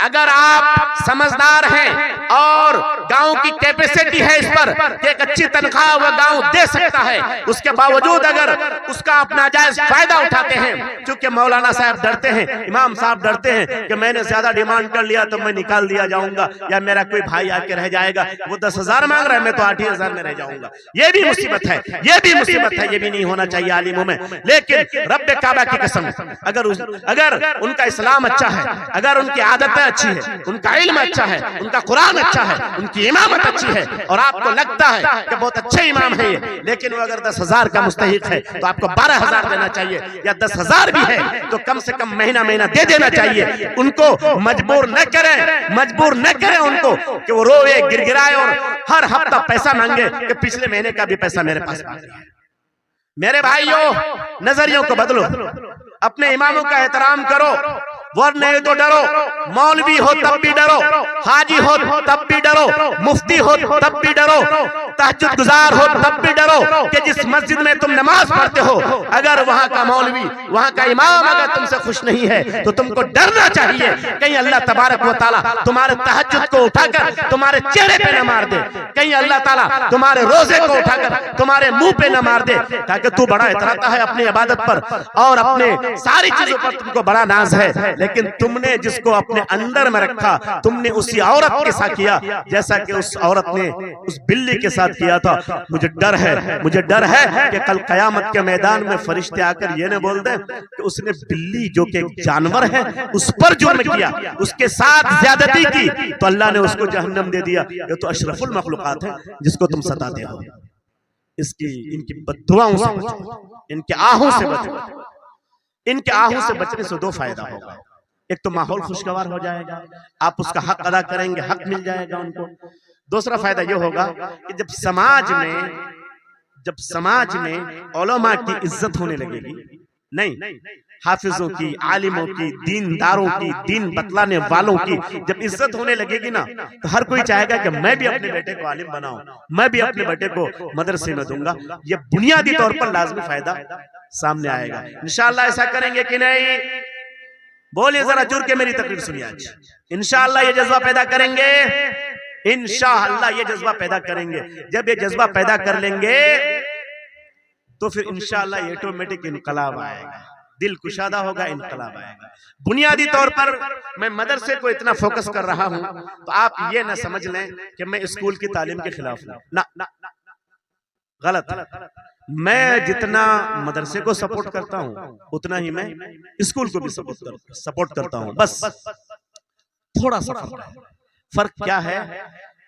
अगर आप समझदार हैं और गांव की कैपेसिटी है इस पर कि एक अच्छी तनख्वाह वह गांव दे सकता है, उसके बावजूद अगर उसका अपना जायज फायदा उठाते हैं, क्योंकि मौलाना साहब डरते हैं, इमाम साहब डरते हैं कि मैंने ज्यादा डिमांड कर लिया तो मैं निकाल दिया जाऊंगा, या मेरा कोई भाई आके रह जाएगा, वो 10,000 मांग रहा है, मैं तो 8,000 में रह जाऊंगा। ये भी मुसीबत है, ये भी मुसीबत है, ये भी नहीं होना चाहिए आलिमों में। लेकिन रब्बे काबा की कसम, अगर उनका इस्लाम अच्छा है, अगर उनकी आदतें अच्छी है, उनका इल्म अच्छा है, उनका कुरान अच्छा है, उनकी इमामत अच्छी है, और आपको लगता है कि बहुत अच्छे इमाम है ये, लेकिन वो अगर 10,000 का मुस्तहिक है तो आपको 12,000 देना चाहिए, या 10,000 भी है तो कम से कम महीना महीना दे देना चाहिए। उनको मजबूर न करें उनको कि वो रोए गिड़गिड़ाए और हर हफ्ता पैसा मांगे कि पिछले महीने का भी पैसा मेरे पास है। मेरे भाइयों, नजरियों को बदलो, अपने इमामों का एहतराम करो, वरना तो डरो, मौलवी हो तब भी डरो, हाजी हो तब भी डरो, मुफ्ती हो तब भी डरो, तहज्जुद गुजार हो तब भी डरो कि जिस मस्जिद में तुम नमाज पढ़ते हो, अगर वहां का मौलवी, वहां का इमाम अगर तुमसे खुश नहीं है तो तुमको डरना चाहिए कहीं अल्लाह तबारक व तआला तुम्हारे तहज्जुद को उठाकर तुम्हारे चेहरे पे न मार दे, कहीं अल्लाह ताला तुम्हारे रोजे को उठाकर तुम्हारे मुंह पे न मार दे, ताकि तू बड़ा इतराता है अपनी इबादत पर और अपने सारी चीजों पर तुमको बड़ा नाज है, लेकिन तुमने जिसको अपने अंदर में रखा तुमने उसी औरत के साथ किया जैसा कि उस औरत ने उस बिल्ली के साथ किया था। मुझे डर है कि कल कयामत के मैदान में फरिश्ते आकर ये न बोल दें कि उसने बिल्ली जो कि एक जानवर है उस पर जुर्म किया, उसके साथ ज्यादती की, तो अल्लाह ने उसको जहन्नम दे दिया। ये तो अशरफुल मखलूकात है जिसको तुम सताते हो। इनकी बद्दुआओं से बचो, इनके आहों से बचो। इनके आहों से बचने से दो फायदा होगा, एक तो माहौल खुशगवार हो जाएगा, आप उसका हक अदा करेंगे, हक मिल जाएगा उनको। दूसरा फायदा ये होगा कि जब समाज में उलमा की इज्जत होने लगेगी, नहीं हाफिजों की, आलिमों की, दीनदारों की, दीन बतलाने वालों की जब इज्जत होने लगेगी ना, तो हर कोई चाहेगा कि मैं भी अपने बेटे को आलिम बनाऊं, मैं भी अपने बेटे को मदरसे में दूंगा। ये बुनियादी तौर पर लाजमी फायदा सामने आएगा। इंशाअल्लाह ऐसा करेंगे कि नहीं? बोलिए जरा जुड़ के मेरी तकरीर सुनिए आज। इंशाअल्लाह ये जज्बा पैदा करेंगे, इंशाअल्लाह ये जज्बा पैदा करेंगे। जब ये जज्बा पैदा कर लेंगे तो फिर इंशाअल्लाह ये ऑटोमेटिक इनकलाब आएगा, दिल कुशादा होगा, इनकलाब आएगा। बुनियादी तौर पर मैं मदरसे को इतना फोकस कर रहा हूं तो आप ये ना समझ लें कि मैं स्कूल की तालीम के खिलाफ हूं, ना, गलत। मैं जितना मदरसे को सपोर्ट करता हूं उतना ही मैं स्कूल को भी सपोर्ट करता हूं। बस थोड़ा सा फर्क क्या है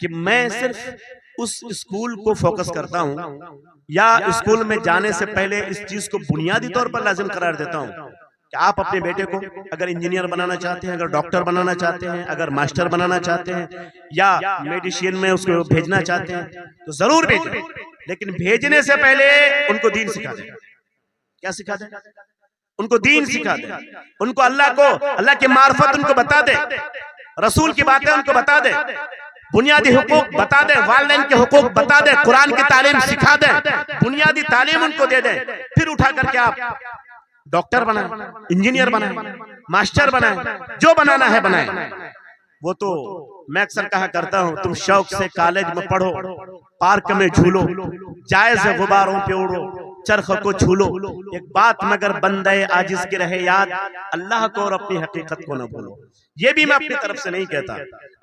कि मैं सिर्फ उस स्कूल को फोकस करता हूं या स्कूल में जाने से पहले इस चीज को बुनियादी तौर पर लाजिम करार देता हूं कि आप अपने बेटे को अगर इंजीनियर बनाना चाहते हैं, अगर डॉक्टर बनाना चाहते हैं, अगर मास्टर बनाना चाहते हैं या मेडिसिन में उसको भेजना चाहते हैं तो जरूर भेजें, लेकिन भेजने से पहले उनको दीन सिखा दें। क्या सिखा दें? उनको दीन सिखा दें, उनको अल्लाह की मार्फत उनको बता दे, रसूल की बातें उनको बता दे, बुनियादी हुकूक बता दे, वालिदैन के हुकूक बता दे, कुरान की तालीम सिखा दे, बुनियादी तालीम उनको दे दे। फिर उठा करके आप डॉक्टर बनाए, इंजीनियर बनाए, मास्टर बनाए, जो बनाना है बनाए। वो तो मैं अक्सर कहा करता हूं, तुम शौक से कॉलेज में पढ़ो, पार्क में झूलो, जायज गुबारों पे उड़ो, चरख को छूलो, एक बात मगर बंदे आजिज के रहे याद, अल्लाह को और अपनी हकीकत को न भूलो। ये भी मैं अपनी तरफ से नहीं कहता,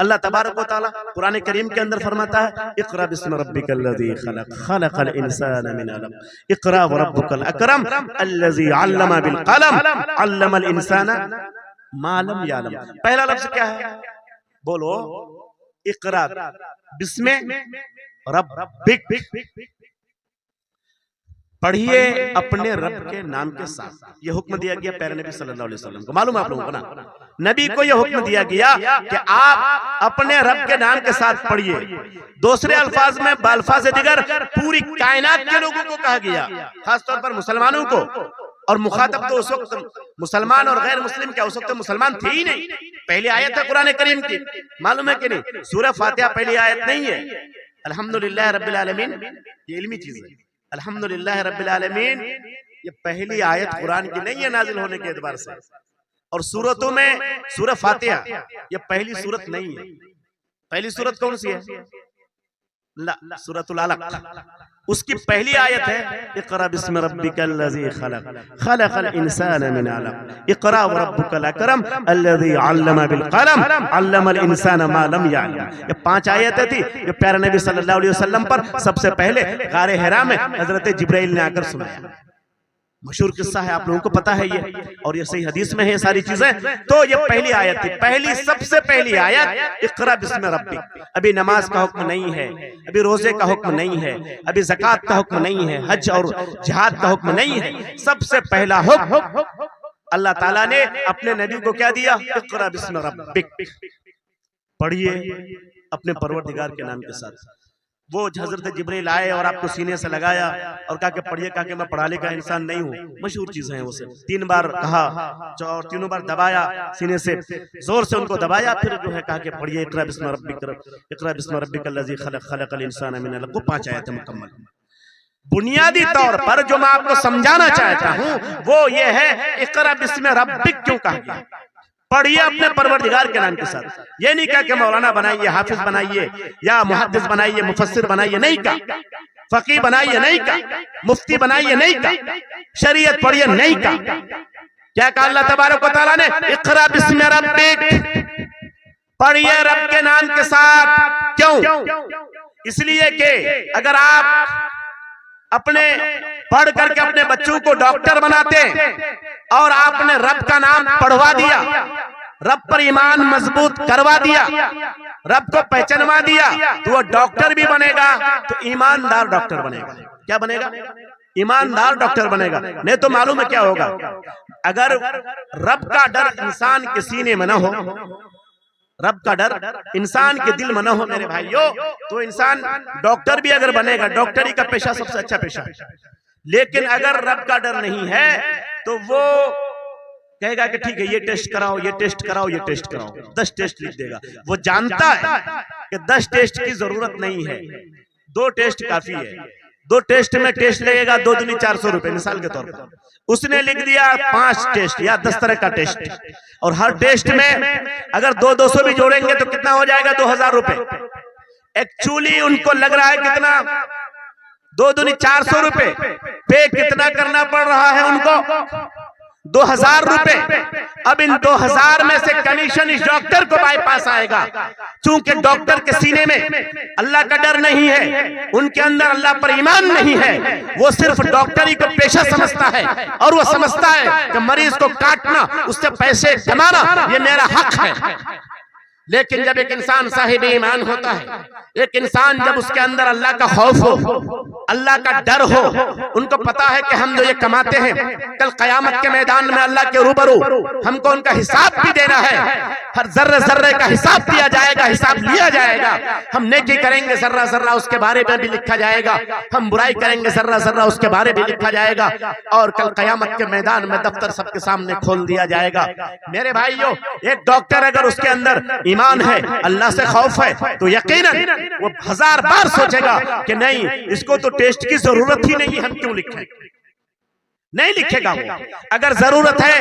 अल्लाह तबारक व तआला कुरान करीम के अंदर फरमाता है, इक़रा बिस्मि रब्बिकल लज़ी खलक़, खलक़ल इंसाना मिन अलक़, इक़रा व रब्बुकल अकरम अल्लज़ी अल्लमा बिल क़लम, अल्लमल इंसाना मा लम यअलम। पहला लफ्ज़ क्या है? बोलो, इक़रा बिस्मि रब्बिक, पढ़िए अपने रब के नाम के साथ। ये हुक्म दिया गया प्यारे नबी सल्लल्लाहु अलैहि वसल्लम को। मालूम है आप लोगों को ना, नबी को यह हुक्म दिया गया कि आप अपने रब के नाम के साथ पढ़िए। दूसरे अल्फाज में अल्फाज दिगर पूरी कायनात के लोगों को कहा गया, खासतौर पर मुसलमानों को। और मुखातब तो उस वक्त मुसलमान और गैर मुस्लिम क्या, उस वक्त मुसलमान थे ही नहीं। पहली आयत है कुरान करीम की, मालूम है कि नहीं? सूरह फातिहा पहली आयत नहीं है। अल्हम्दुलिल्लाह रब्बिल आलमीन, ये इल्मी चीज है। अल्हम्दुलिल्लाह रब्बिल आलमीन ये पहली आयत कुरान की नहीं है नाजिल होने के एतबार से। और सूरतों में सूरह फातिहा ये पहली सूरत नहीं है। पहली सूरत कौन सी है? सूरतुल अलक, उसकी पहली आयत है, इक़रा बिस्मि रब्बिकल लज़ी खलक़, खलक़ल इंसाना मिन अलक़, इक़रा व रब्बुकल अकरम अल्लज़ी अल्लमा बिल क़लम, अल्लमल इंसाना मा लम यअलम। ये 5 आयतें थी जो प्यारे नबी सल्लल्लाहु अलैहि वसल्लम पर सबसे पहले गारे हिरा में हज़रत जिब्राइल ने आकर सुनाया। मशहूर किस्सा है, आप लोगों को पता है ये, और ये सही हदीस में है सारी चीजें। तो ये पहली आयत थी, पहली सबसे पहली आयत, इक़रा बिस्मि रब्बिक। अभी नमाज का हुक्म नहीं है, अभी रोजे का हुक्म नहीं है, अभी ज़कात का हुक्म नहीं है, हज और जिहाद का हुक्म नहीं है। सबसे पहला हुक्म अल्लाह ताला ने अपने नबी को क्या दिया? इक़रा बिस्मि रब्बिक, पढ़िए अपने परवरदिगार के नाम के साथ। वो हजरत जिब्रील आए और आपको सीने से लगाया और कहा कि पढ़िए, कहा कि मैं पढ़ा लिखा इंसान नहीं हूँ। मशहूर चीजें हैं उसे। 3 बार कहा और तीनों बार दबाया, सीने से जोर से उनको दबाया, फिर जो है कहा कि पढ़िए इक़रा बिस्म रब्बिकल्लज़ी खलक़ खलक़ल इंसान मिन अलक़। 5 आयतें मुकम्मल। बुनियादी तौर पर जो मैं आपको समझाना चाहता हूँ वो ये है, इक़रा बिस्म रब्बिक क्यों कहा गया? पढ़िए अपने परवरदिगार के नाम के साथ। ये नहीं कहा कि मौलाना बनाइए, हाफिज बनाइए, या मुहद्दिस बनाइए, मुफस्सिर बनाइए, नहीं कहा। फकीह बनाइए, नहीं कहा। मुफ्ती बनाइए, नहीं कहा। शरीयत पढ़िए, नहीं कहा। क्या कहा अल्लाह तबारक व तआला ने? इक़रा बिस्म रब्बिक, पढ़िए रब के नाम के साथ। क्यों? इसलिए कि अगर आप अपने पढ़ करके अपने बच्चों को डॉक्टर बनाते और आपने रब का नाम पढ़वा दिया, रब पर ईमान मजबूत करवा दिया, रब को पहचानवा दिया, तो वो डॉक्टर भी बनेगा तो ईमानदार डॉक्टर बनेगा। क्या बनेगा? ईमानदार डॉक्टर बनेगा। नहीं तो मालूम है क्या होगा? अगर रब का डर इंसान के सीने में न हो, रब का डर इंसान के दिल में न हो मेरे भाइयों, तो इंसान डॉक्टर भी अगर बनेगा, डॉक्टरी का पेशा सबसे अच्छा पेशा है, लेकिन अगर रब का डर नहीं है तो वो कहेगा कि ठीक है ये टेस्ट कराओ, ये टेस्ट कराओ, ये टेस्ट कराओ, 10 टेस्ट लिख देगा। वो जानता है कि 10 टेस्ट की जरूरत नहीं है, 2 टेस्ट काफी है। 2 टेस्ट में टेस्ट लगेगा 2 दूनी 400 रुपए मिसाल के तौर पर। उसने लिख दिया 5 टेस्ट या 10 तरह का टेस्ट, और हर टेस्ट में अगर 200 भी जोड़ेंगे तो कितना हो जाएगा? 2000 रुपए। एक्चुअली उनको लग रहा है कितना? 2 दूनी 400 रुपए। पे कितना करना पड़ रहा है उनको? 2000 रुपए। अब इन 2000 में से कमीशन इस डॉक्टर को बाईपास आएगा, क्योंकि डॉक्टर के सीने में अल्लाह का डर नहीं है, उनके अंदर अल्लाह पर ईमान नहीं है। वो सिर्फ डॉक्टरी को पेशा समझता है और वो समझता है कि मरीज को काटना, उससे पैसे कमाना ये मेरा हक है। लेकिन जब एक इंसान साहिब ईमान होता है, एक इंसान जब उसके अंदर अल्लाह का खौफ हो, अल्लाह का डर हो, उनको पता है कि हम जो ये कमाते हैं कल कयामत के मैदान में अल्लाह के रूबरू हमको उनका हिसाब भी देना है। हर जर्रे जर्रे का हिसाब दिया जाएगा, हिसाब लिया जाएगा। हम नेकी करेंगे जर्रा जर्रा उसके बारे में भी लिखा जाएगा, हम बुराई करेंगे जर्रा जर्रा उसके बारे में लिखा जाएगा, और कल कयामत के मैदान में दफ्तर सबके सामने खोल दिया जाएगा। मेरे भाइयों, एक डॉक्टर अगर उसके अंदर ईमान है, अल्लाह से खौफ है, तो यकीनन वो 1000 बार सोचेगा कि नहीं, इसको तो टेस्ट की जरूरत ही नहीं, हम क्यों लिखें? नहीं लिखेगा वो। अगर जरूरत है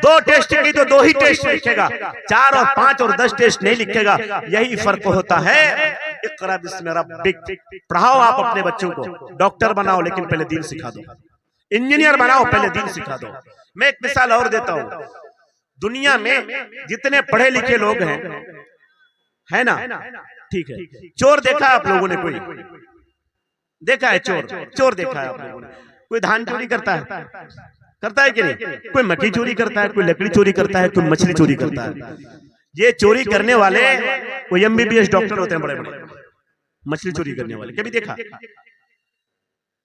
2 टेस्ट की तो 2 ही टेस्ट लिखेगा, 4 और 5 और 10 टेस्ट नहीं लिखेगा। यही फर्क होता है। इक़रा बिस्म रब्बिक। पढ़ाओ आप अपने बच्चों को, डॉक्टर बनाओ लेकिन पहले दीन सिखा दो, इंजीनियर बनाओ पहले दीन सिखा दो। मैं एक मिसाल और देता हूं। दुनिया में जितने पढ़े लिखे लोग हैं, है ना, ठीक है, चोर देखा है आप लोगों ने? कोई देखा है चोर देखा है आप लोगों ने? कोई धान चोरी करता है कि नहीं? कोई मक्की चोरी करता है, कोई लकड़ी चोरी करता है, कोई मछली चोरी करता है। ये चोरी करने वाले कोई MBBS डॉक्टर होते हैं, बड़े बड़े। मछली चोरी करने वाले कभी देखा?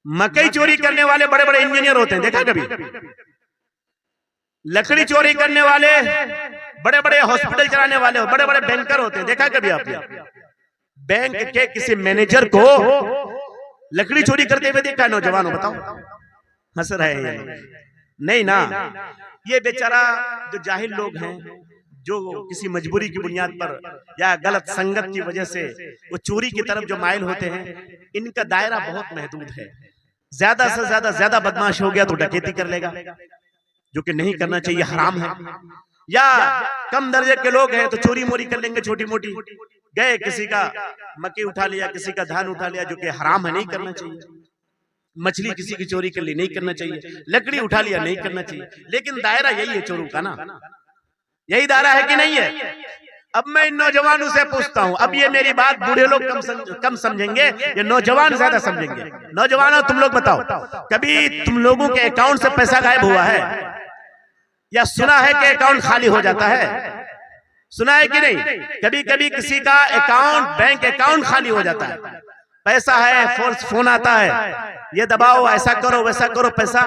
मकई चोरी करने वाले बड़े बड़े इंजीनियर होते हैं, देखा कभी? लकड़ी चोरी करने वाले बड़े बड़े हॉस्पिटल चलाने वाले बड़े बड़े बैंकर होते हैं, देखा कभी आपने? बैंक के किसी मैनेजर को लकड़ी चोरी करते हुए देखा? नौजवानों बताओ, हंस रहे हैं? नहीं ना। ये बेचारा जो जाहिल लोग हैं, जो किसी मजबूरी की बुनियाद पर या गलत संगत की वजह से वो चोरी की तरफ जो माइल होते हैं, इनका दायरा बहुत महदूद है। ज्यादा से ज्यादा बदमाश हो गया तो डकैती कर लेगा, जो कि नहीं करना चाहिए, हराम है। या कम दर्जे के लोग हैं तो चोरी मोरी कर लेंगे छोटी मोटी, गए किसी का मक्की उठा लिया, किसी का धान उठा लिया, जो कि हराम है, नहीं करना चाहिए। मछली किसी की चोरी कर ली, नहीं करना चाहिए। लकड़ी उठा लिया, नहीं करना चाहिए। लेकिन दायरा यही है चोरों का ना, यही दायरा है कि नहीं है? अब मैं इन नौजवानों से पूछता हूं, अब ये मेरी बात बूढ़े लोग कम समझेंगे, ये नौजवान ज्यादा समझेंगे। नौजवानों तुम लोग बताओ, कभी तुम लोगों के अकाउंट से पैसा गायब हुआ है? या सुना है कि अकाउंट खाली हो जाता है? सुना है कि नहीं? कभी कभी किसी का अकाउंट, बैंक अकाउंट खाली हो जाता है, पैसा है, फोन आता है, ये दबाओ, ऐसा करो, वैसा करो, पैसा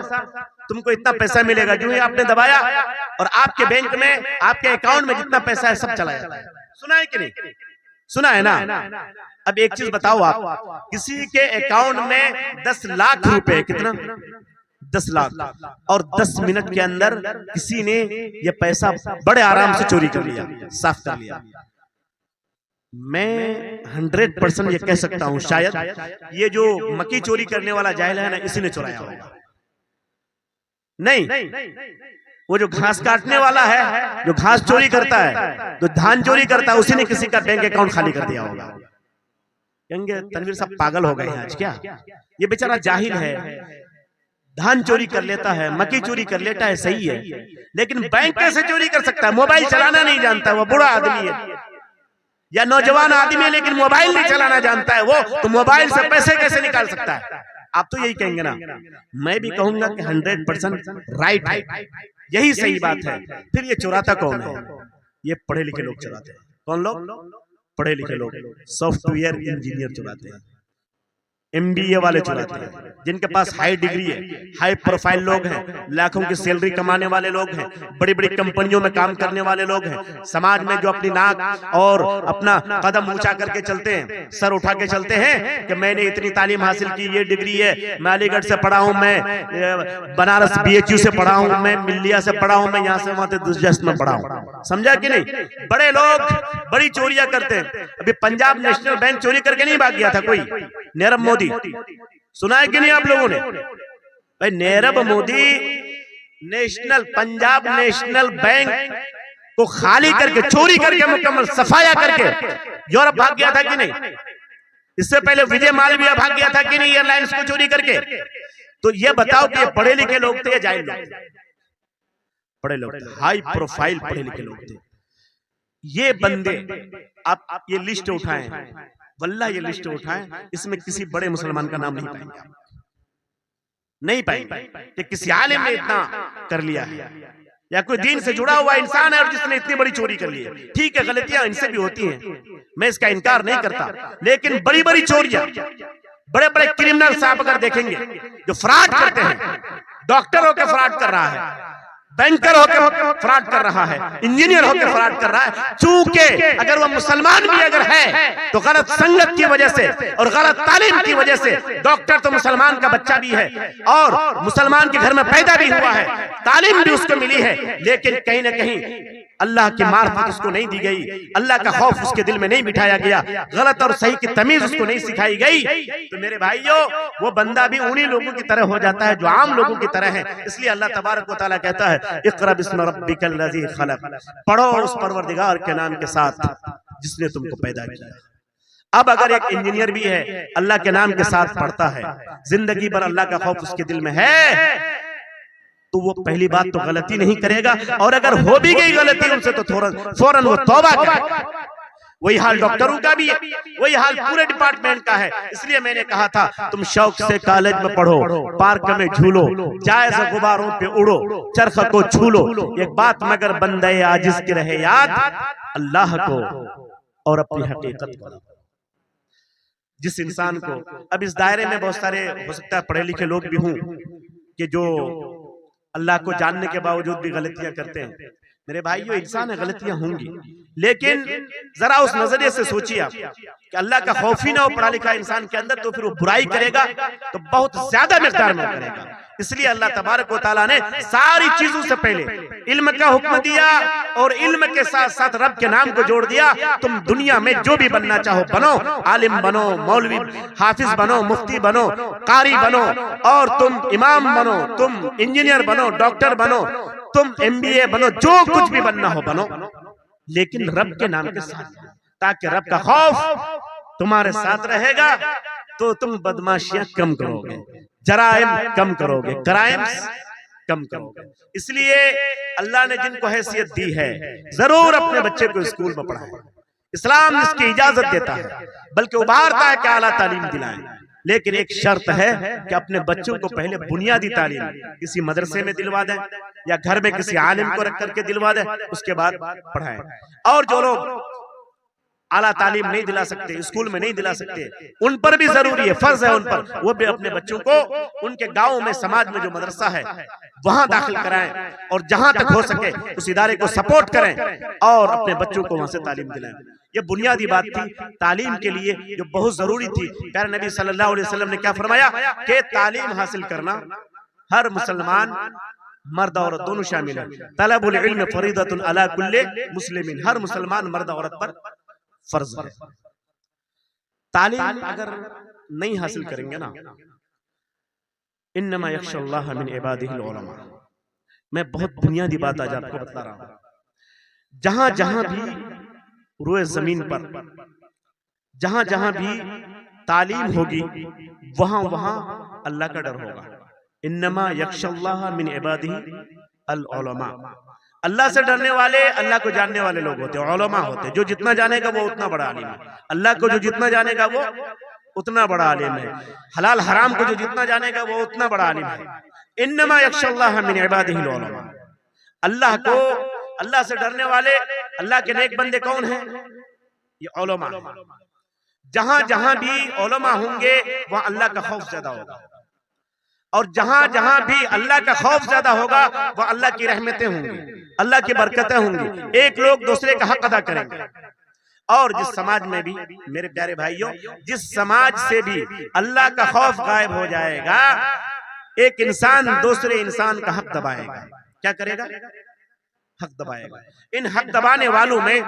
तुमको इतना पैसा मिलेगा। जो ही आपने दबाया और आपके बैंक में, आपके अकाउंट में जितना पैसा है सब चला जाता है। सुना है कि नहीं? सुना है ना। अब एक चीज बताओ, आप किसी के अकाउंट में 10 लाख रुपए, कितना 10 लाख, और 10 मिनट के अंदर किसी ने ये पैसा बड़े आराम से चोरी कर लिया, साफ कर लिया। मैं 100% ये कह सकता हूं, शायद ये जो मक्की चोरी करने वाला जाहिल है ना, इसी ने चुराया होगा। नहीं, वो जो घास काटने वाला है, जो घास चोरी करता है, जो धान चोरी करता है, उसी ने किसी का बैंक अकाउंट खाली कर दिया होगा। कहेंगे तनवीर साहब पागल हो गए हैं आज क्या? ये बेचारा जाहिल है, धान चोरी कर लेता है, मक्की चोरी कर लेता है, सही है, लेकिन बैंक कैसे चोरी कर सकता है? मोबाइल चलाना नहीं जानता, वो बूढ़ा आदमी है या नौजवान आदमी है, लेकिन मोबाइल नहीं चलाना जानता है वो, तो मोबाइल से पैसे कैसे निकाल सकता है? आप तो यही कहेंगे ना। मैं भी कहूंगा कि 100% राइट है, यही सही बात है। फिर ये चुराता कौन है? ये पढ़े लिखे लोग चुराते हैं। कौन लोग? पढ़े लिखे लोग, सॉफ्टवेयर इंजीनियर चुराते हैं, MBA वाले चुराते हैं, जिनके पास हाई डिग्री है, हाई प्रोफाइल लोग हैं, लाखों की सैलरी कमाने वाले लोग हैं, बड़ी बड़ी कंपनियों में काम करने वाले लोग हैं, समाज में जो अपनी नाक और अपना कदम ऊंचा करके चलते हैं, सर उठा के चलते हैं कि मैंने इतनी तालीम हासिल की, ये डिग्री है, मैं अलीगढ़ से पढ़ा हूं, मैं बनारस BHU से पढ़ा हूं, मैं मिल्लिया से पढ़ा हूं, मैं यहाँ से वहां जस्ट में पढ़ा हूं। समझा कि नहीं? बड़े लोग बड़ी चोरियां करते हैं। अभी पंजाब नेशनल बैंक चोरी करके नहीं भाग गया था कोई, नीरव मोदी, सुना है कि नहीं आप लोगों ने? भाई नीरव मोदी पंजाब नेशनल बैंक को खाली करके, चोरी करके, मुकम्मल सफाया करके यूरोप भाग गया था कि नहीं? इससे पहले विजय मालविया भाग गया था कि नहीं एयरलाइंस को चोरी करके? तो ये बताओ कि ये पढ़े लिखे लोग थे या जाहिल लोग थे? पढ़े लोग थे, हाई प्रोफाइल पढ़े लिखे लोग थे। ये बंदे, आप ये लिस्ट उठाएं, वल्ला ये लिस्ट उठाएं, इसमें किसी बड़े मुसलमान का नाम नहीं पाएंगे आप, नहीं पाएंगे कि किसी आलिम ने इतना कर लिया है या कोई दीन से जुड़ा हुआ इंसान है और जिसने इतनी बड़ी चोरी कर ली है। ठीक है, गलतियां इनसे भी होती हैं, मैं इसका इनकार नहीं करता, लेकिन बड़ी बड़ी चोरियां, बड़े बड़े क्रिमिनल साहब अगर देखेंगे जो फ्रॉड करते हैं, डॉक्टर होकर फ्रॉड कर रहा है, बैंकर होकर फ्रॉड कर रहा है, इंजीनियर होकर फ्रॉड कर रहा है, चूंकि अगर वो मुसलमान भी अगर है तो गलत संगत की वजह से और गलत तालीम की वजह से, डॉक्टर तो मुसलमान का बच्चा भी है और मुसलमान के घर में पैदा भी हुआ है, तालीम भी उसको मिली है, लेकिन कहीं ना कहीं अल्लाह की मार्फत उसको नहीं दी गई, अल्लाह का खौफ उसके दिल में नहीं बिठाया गया, गलत और सही की तमीज उसको नहीं सिखाई गई, तो मेरे भाइयों वो बंदा भी उन्हीं लोगों की तरह हो जाता है जो आम लोगों की तरह है। इसलिए अल्लाह तबारक व तआला कहता है, इक़रा बिस्मि रब्बिकल लज़ी खलक़, पढ़ो उस परवरदिगार के नाम के साथ जिसने तुमको पैदा किया। अब अगर एक इंजीनियर भी है, अल्लाह के नाम के साथ पढ़ता है, जिंदगी भर अल्लाह का खौफ उसके दिल में है, तो वो पहली बात तो गलती नहीं करेगा, और अगर हो भी गई गलती उनसे तो फौरन वो तौबा करेगा। वही हाल डॉक्टरों का भी है, वही हाल पूरे डिपार्टमेंट का है। इसलिए मैंने कहा था तुम शौक से कॉलेज में पढ़ो, पार्क में झूलो, जायज गुबारों पे उड़ो, चरख को छू लो, एक बात मगर बंदे आजिज की रहे याद, अल्लाह को और अपनी हकीकत को। जिस इंसान को, अब इस दायरे में बहुत सारे हो सकता है पढ़े लिखे लोग भी हों कि जो अल्लाह को जानने के बावजूद भी गलतियां करते हैं। मेरे भाइयों, इंसान है, गलतियां होंगी, लेकिन जरा उस नजरिए से सोचिए आप कि अल्लाह का खौफ ही ना हो पढ़ा लिखा इंसान के अंदर, तो फिर वो बुराई करेगा तो बहुत ज्यादा मिकदार में करेगा। इसलिए अल्लाह तबारक व तआला ने सारी चीजों से पहले इल्म का हुक्म दिया और इल्म के साथ साथ रब के नाम को जोड़ दिया। तुम दुनिया में जो भी बनना चाहो बनो, आलिम बनो, मौलवी हाफिज बनो, मुफ्ती बनो, कारी बनो, और तुम इमाम बनो, तुम इंजीनियर बनो, डॉक्टर बनो, तुम MBA बनो, जो कुछ भी बनना हो बनो, लेकिन रब के नाम के साथ, ताकि रब का खौफ तुम्हारे साथ रहेगा तो तुम बदमाशियां कम करोगे, जराइम कम करोगे, क्राइम कम करोगे। इसलिए अल्लाह ने जिनको हैसियत दी है जरूर अपने बच्चे को स्कूल में पढ़ाएं। इस्लाम इसकी इजाजत देता है, बल्कि उभारता है कि आला तालीम दिलाएं, लेकिन एक शर्त है कि अपने बच्चों को पहले बुनियादी तालीम किसी मदरसे में दिलवा दें या घर में किसी आलिम को रख करके दिलवा दें, उसके बाद पढ़ाएं। और जो लोग आला तालीम नहीं दिला सकते, स्कूल में नहीं दिला सकते, उन पर भी जरूरी है, फर्ज है उन पर, वो भी अपने बच्चों को उनके गांव में, समाज में जो मदरसा है वहां दाखिल कराएं और जहां तक हो सके उस इदारे को सपोर्ट करें और अपने बच्चों को वहां से तालीम दिलाएं। ये बुनियादी बात थी तालीम के लिए जो बहुत जरूरी थी। प्यारे नबी सल्लल्लाहु अलैहि वसल्लम ने क्या फरमाया कि तालीम हासिल करना हर मुसलमान मर्द औरत दोनों शामिल है। तलबुल इल्म फरीदतुन अला कुल्ले मुस्लिमीन, हर मुसलमान मर्द औरत पर फर्ज है। तालीम अगर नहीं हासिल करेंगे ना, इन्नमा यख्शल्लाह मिन इबादिहिल उलमा, मैं बहुत बुनियादी बात आज आपको बता रहा हूं। जहां जहां भी रोए जमीन पर जहां जहां भी तालीम होगी वहां वहां अल्लाह का डर होगा। इन्नमा यख्शल्लाह मिन इबादिही अल उलमा, अल्लाह से डरने वाले अल्लाह को जानने वाले लोग होते हैं, उलमा होते हैं। जो जितना जानेगा वो उतना बड़ा आलिम है। अल्लाह को जो जितना जानेगा वो उतना बड़ा आलिम है। हलाल हराम को जो जितना जानेगा वो उतना बड़ा आलिम है। इन्नमा यख्शल्लाह मिन इबादिहिल उलमा, अल्लाह को, अल्लाह से डरने वाले अल्लाह के नेक बंदे कौन हैं? ये उलमा है। जहां जहां भी उलमा होंगे वहां अल्लाह का खौफ ज्यादा होगा, और जहां जहां भी अल्लाह का खौफ ज्यादा होगा वह अल्लाह की रहमतें होंगी, अल्लाह की बरकतें होंगी। एक लोग दूसरे का हक अदा करेंगे। और जिस समाज में भी, मेरे प्यारे भाइयों, जिस समाज से भी अल्लाह का खौफ गायब हो जाएगा, एक इंसान दूसरे इंसान का हक दबाएगा। क्या करेगा? हक दबाएगा। इन हक दबाने वालों में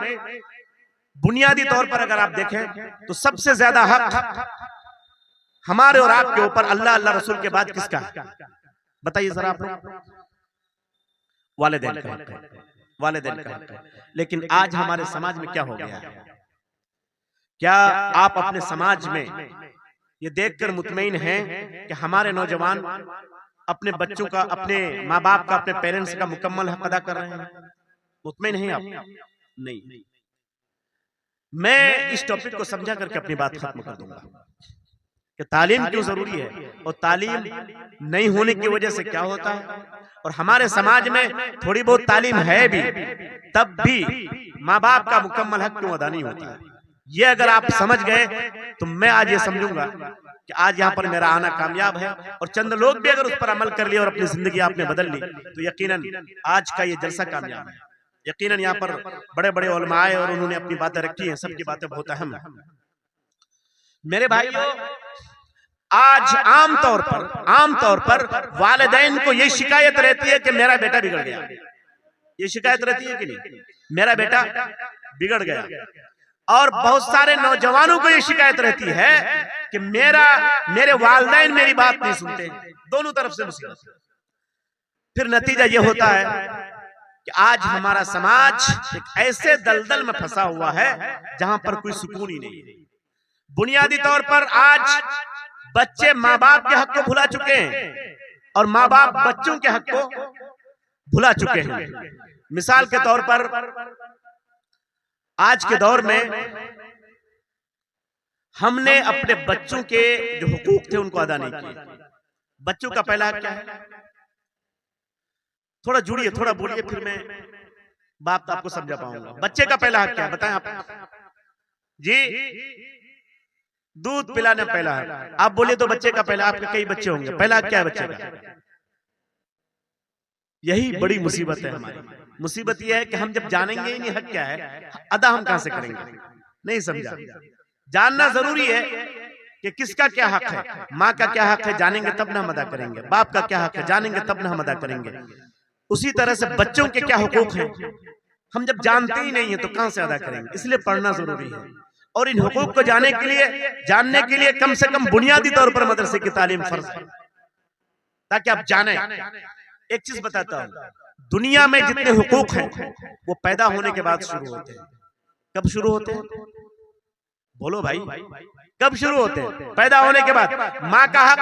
बुनियादी तौर पर अगर आप देखें तो सबसे ज्यादा हक हमारे और आपके ऊपर अल्लाह अल्लाह रसूल के बाद किसका है? बताइए जरा आप लोग। वालिदैन का हक है, वालिदैन का हक है। लेकिन आज हमारे समाज में क्या हो गया है? क्या आप अपने समाज में ये देखकर मुतमईन हैं कि हमारे नौजवान अपने बच्चों का, अपने माँ बाप का, अपने पेरेंट्स का मुकम्मल हक अदा कर रहे हैं? मुतमईन हैं आप? नहीं। मैं इस टॉपिक को समझा करके अपनी बात खत्म कर दूंगा कि तालीम क्यों जरूरी है और तालीम नहीं होने की वजह से क्या होता है, और हमारे समाज में थोड़ी बहुत तालीम है भी, तब भी माँ बाप का मुकम्मल हक क्यों अदा नहीं होता है। ये अगर आप समझ गए तो मैं आज ये समझूंगा कि आज यहाँ पर मेरा आना कामयाब है, और चंद लोग भी अगर उस पर अमल कर लिए और अपनी जिंदगी आपने बदल ली तो यकीनन आज का ये जलसा कामयाब है। यकीनन यहाँ पर बड़े बड़े उलमा आए और उन्होंने अपनी बातें रखी हैं, सबकी बातें बहुत अहम है। मेरे भाइयों, आज आमतौर पर वालिदैन को ये शिकायत रहती है कि मेरा बेटा बिगड़ गया। ये शिकायत रहती है कि नहीं? मेरा बेटा बिगड़ गया। और बहुत सारे नौजवानों को ये शिकायत रहती है कि मेरे वालिदैन मेरी बात नहीं सुनते। दोनों तरफ से मुसीबत। फिर नतीजा ये होता है कि आज हमारा समाज एक ऐसे दलदल में फंसा हुआ है जहां पर कोई सुकून ही नहीं है। बुनियादी तौर पर आज बच्चे माँ बाप के हक को भुला चुके हैं और माँ बाप बच्चों के हक को भुला चुके हैं। मिसाल के तौर पर आज के दौर में हमने अपने बच्चों के जो हुकूक थे उनको अदा नहीं किए। बच्चों का पहला हक क्या है? थोड़ा जुड़िए, थोड़ा बोलिए, फिर मैं बात आपको समझा पाऊंगा। बच्चे का पहला हक क्या है बताएं आप जी? दूध पिलाना पहला हक। आप बोलिए तो बच्चे का पहला, आपके कई बच्चे होंगे, पहला हक क्या है बच्चे का? यही बड़ी मुसीबत है हमारी। मुसीबत यह है कि हम जब जानेंगे ही नहीं हक क्या है, अदा हम कहां से करेंगे? नहीं समझा। जानना जरूरी है कि किसका क्या हक है। माँ का क्या हक है जानेंगे तब ना हम अदा करेंगे। बाप का क्या हक है जानेंगे तब ना हम अदा करेंगे। उसी तरह से बच्चों के क्या हुकूक हैं हम जब जानते ही नहीं है तो कहां से अदा करेंगे? इसलिए पढ़ना जरूरी है। और इन हुकूक को जानने के लिए कम से कम बुनियादी तौर पर मदरसे की तालीम फर्ज है, ताकि आप जाने। एक चीज बताता हूं, दुनिया में जितने हुकूक हैं वो पैदा होने के बाद शुरू होते हैं। कब शुरू होते हैं? बोलो भाई, कब शुरू होते हैं? पैदा होने के बाद। माँ का हक,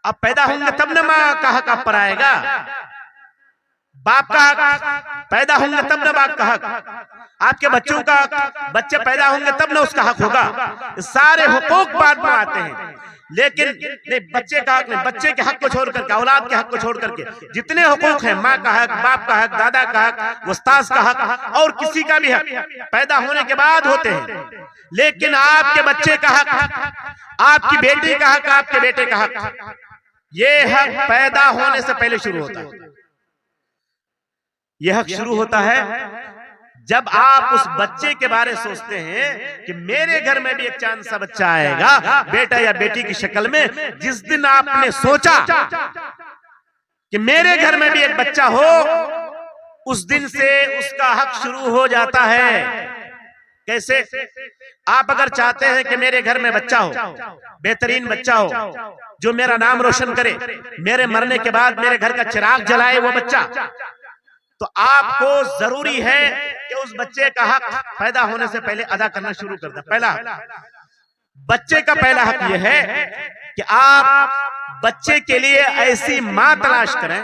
अब पैदा होंगे तब ना माँ का हक आप पर आएगा। बाप का हक, पैदा होंगे तब ना बाप का हक। आपके बच्चों का हक, बच्चे पैदा होंगे तब ना उसका हक होगा। सारे हुकूक बाद में आते हैं, लेकिन नहीं, बच्चे का हक नहीं। बच्चे के हक को छोड़ करके, औलाद के हक को छोड़ करके जितने हुकूक हैं, माँ का हक, बाप का हक, दादा का हक, उस्ताद का हक, और किसी का भी हक पैदा होने के बाद होते हैं। लेकिन आपके बच्चे का हक, आपकी बेटी का हक, आपके बेटे का हक, ये हक पैदा होने से पहले शुरू होता है। यह हक शुरू होता है जब आप उस बच्चे के बारे में सोचते हैं कि मेरे घर में भी एक चांद सा बच्चा आएगा, बेटा या बेटी की शक्ल में, जिस दिन आपने सोचा कि मेरे घर में भी एक बच्चा हो, उस दिन से उसका हक शुरू हो जाता है। कैसे? आप अगर चाहते हैं कि मेरे घर में बच्चा हो, बेहतरीन बच्चा हो, जो मेरा नाम रोशन करे, मेरे मरने के बाद मेरे घर का चिराग जलाए वो बच्चा, तो आपको जरूरी है कि उस बच्चे का हक पैदा होने से पहले अदा करना शुरू कर दें। पहला बच्चे का पहला हक यह है कि आप बच्चे के लिए ऐसी मां तलाश करें।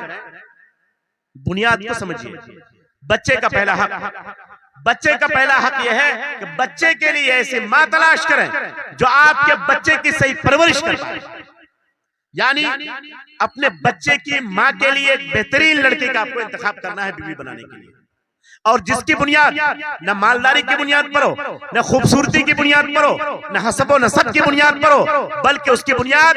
बुनियाद को समझिए। बच्चे का पहला हक यह है कि बच्चे के लिए ऐसी मां तलाश करें जो आपके बच्चे की सही परवरिश कर पाए। यानी अपने बच्चे की मां के लिए एक बेहतरीन लड़के का आपको इंतखाब करना है बीवी बनाने के लिए, और जिसकी बुनियाद न मालदारी की बुनियाद पर हो, न खूबसूरती की बुनियाद पर हो, न हसब व नसब की बुनियाद पर हो, बल्कि उसकी बुनियाद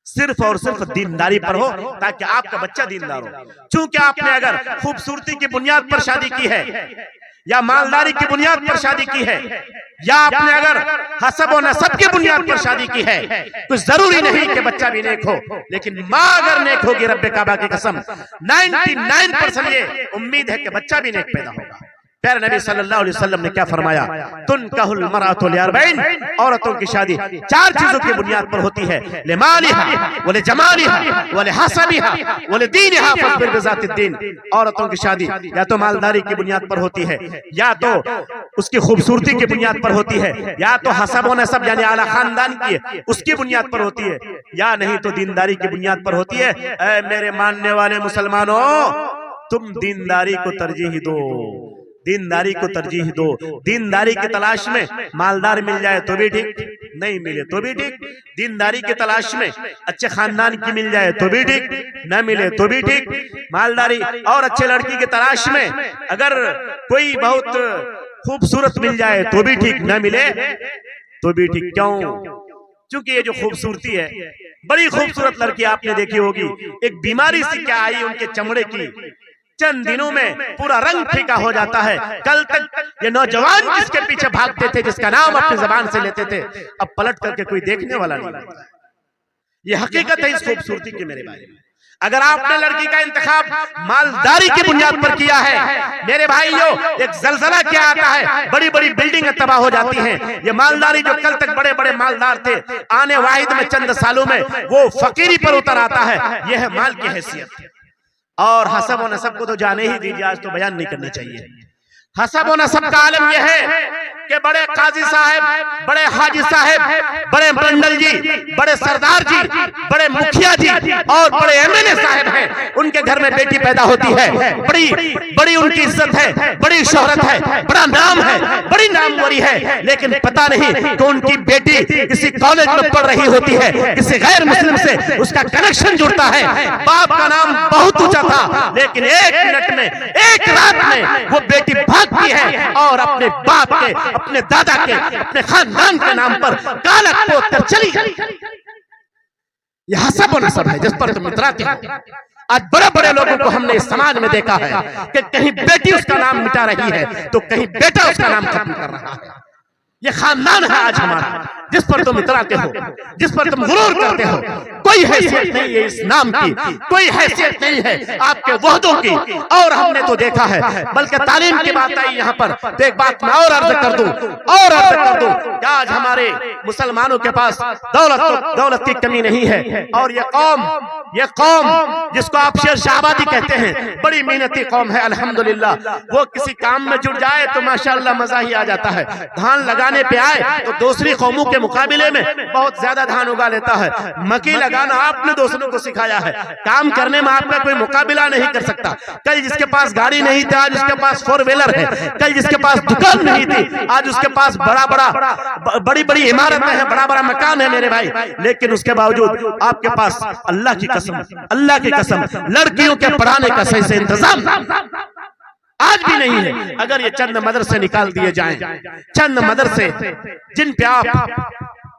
सिर्फ और सिर्फ दीनदारी पर हो, ताकि आपका बच्चा दीनदार हो। चूंकि आपने अगर खूबसूरती की बुनियाद पर शादी की है, या मालदारी की बुनियाद पर शादी की है, या आपने अगर हसब व नसब की बुनियाद पर शादी की है, तो जरूरी नहीं कि बच्चा भी नेक हो, लेकिन माँ अगर नेक होगी, रब्बे काबा की कसम 99% ये उम्मीद है कि बच्चा भी नेक पैदा होगा। प्यारे नबी सल्लल्लाहु अलैहि वसल्लम ने क्या फरमाया? तुनकाहुल मरअतु लिअरबईन, औरतों की शादी 4 चीजों की बुनियाद पर होती है, लिमालिहा व लिजमालिहा व लिहसबिहा व लिदीनिहा फस्बिर बिज़ातिद्दीन। औरतों की शादी या तो मालदारी की बुनियाद पर होती है, या तो उसकी खूबसूरती की बुनियाद पर होती है, या तो हसब व नसब यानी आला खानदान की उसकी बुनियाद पर होती है, या नहीं तो दीनदारी की बुनियाद पर होती है। ऐ मेरे मानने वाले मुसलमानों, तुम दीनदारी को तरजीह दो, दीनदारी को तरजीह दो। दीनदारी की तलाश में मालदार मिल जाए तो भी ठीक, नहीं मिले तो भी ठीक। दीनदारी की तलाश में अच्छे खानदान की मिल जाए तो भी ठीक, न मिले तो भी ठीक। मालदारी और अच्छे लड़की की तलाश में अगर कोई बहुत खूबसूरत मिल जाए तो भी ठीक, न मिले तो भी ठीक। क्यों? क्योंकि ये जो खूबसूरती है, बड़ी खूबसूरत लड़की आपने देखी होगी, एक बीमारी सी क्या आई उनके चमड़े की, चंद दिनों में पूरा रंग फीका हो जाता है। कल तक ये नौजवान जिसके पीछे भागते थे, जिसका नाम अपनी जबान से लेते थे, अब पलट करके कोई देखने वाला नहीं रहता। ये हकीकत है इस खूबसूरती की मेरे भाई। अगर आपने लड़की का इंतखाब मालदारी की बुनियाद पर किया है, मेरे भाइयों, एक जलजला क्या आता है, बड़ी बड़ी बिल्डिंगें तबाह हो जाती हैं। ये मालदारी जो कल तक बड़े बड़े मालदार थे, आने वाहिद में चंद सालों में वो फकीरी पर उतर आता है। यह है माल की हैसियत। और हसब व नसब को तो जाने ही दीजिए, आज तो बयान नहीं करना चाहिए। हसब व नसब का आलम यह है कि बड़े काजी साहब, बड़े हाजी साहब, बड़े मंडल जी, बड़े सरदार जी, बड़े मुखिया जी और बड़े एमएलए साहब हैं, उनके घर में बेटी पैदा होती है, बड़ी बड़ी उनकी इज्जत है, बड़ी शोहरत है, बड़ा नाम है, बड़ी नामवरी है, लेकिन पता नहीं कि उनकी बेटी किसी कॉलेज में पढ़ रही होती है, किसी गैर मुस्लिम से उसका कनेक्शन जुड़ता है। बाप का नाम बहुत ऊंचा था, लेकिन 1 मिनट में, 1 रात में वो बेटी भागती है और अपने बाप के, अपने दादा के, अपने खानदान के नाम पर कालक पोत कर चली गई। यह हसब व नसब है जिस पर तुम इतराते हो। आज बड़े बड़े लोगों को हमने इस समाज में देखा है कि कहीं बेटी उसका नाम मिटा रही है तो कहीं बेटा उसका नाम खत्म कर रहा है। ये खानदान है आज हमारा, जिस पर तुम इतराते हो, जिस पर तुम गुरूर करते हो। कोई हैसियत नहीं है इस नाम की, कोई हैसियत नहीं है आपके वहदों की। और हमने तो देखा है, बल्कि तालीम की बात आई यहाँ पर, तो एक बात मैं और अर्ज कर दूं, कि आज हमारे मुसलमानों के पास दौलत की कमी नहीं है। और ये कौम जिसको आप शेर शाहबादी कहते हैं, बड़ी मेहनती कौम है अल्हम्दुलिल्लाह। वो किसी काम में जुट जाए तो माशाअल्लाह मजा ही आ जाता है। धान लगाने पे आए तो दूसरी कौमों के मुकाबले में बहुत ज्यादा धान उगा लेता है। मक्की लगाना आपने दूसरों को सिखाया है, काम करने में आपका कोई मुकाबला नहीं कर सकता। कल जिसके पास गाड़ी नहीं थी आज उसके पास 4 व्हीलर है, कल जिसके पास दुकान नहीं थी आज उसके पास बड़ी बड़ी इमारतें हैं, बड़ा बड़ा मकान है मेरे भाई। लेकिन उसके बावजूद आपके पास अल्लाह की कसम लड़कियों के पढ़ाने का सही से इंतजाम आज भी नहीं है। अगर ये चंद मदरसे निकाल दिए जाएं, चंद मदरसे जिन पे आप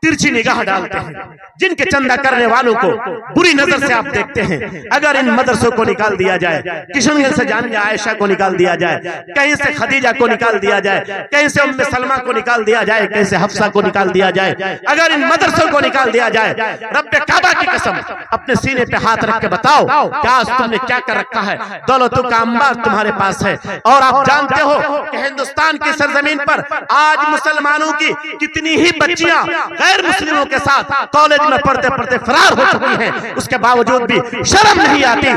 तिरछी निगाह डालते हैं, जिनके चंदा करने वालों को बुरी नजर से आप देखते हैं। अगर इन मदरसों को निकाल दिया जाए, किशनगंज से जामिया आयशा को निकाल दिया जाए, कहीं से खदीजा को निकाल दिया जाए, कहीं से उम्मे सलमा को निकाल दिया जाए, कहीं से हफ्सा को निकाल दिया जाए, अगर इन मदरसों को निकाल दिया जाए, रब्बे काबा की कसम अपने सीने पे हाथ रख के बताओ कि आज तुमने क्या कर रखा है। दौलतों का अंबार तुम्हारे पास है और आप जानते हो कि हिंदुस्तान की सरजमीन पर आज मुसलमानों की कितनी ही बच्चियां गैर मुस्लिमों के साथ कॉलेज में पढ़ते पढ़ते फरार हो चुकी हैं, उसके बावजूद भी शर्म नहीं आती।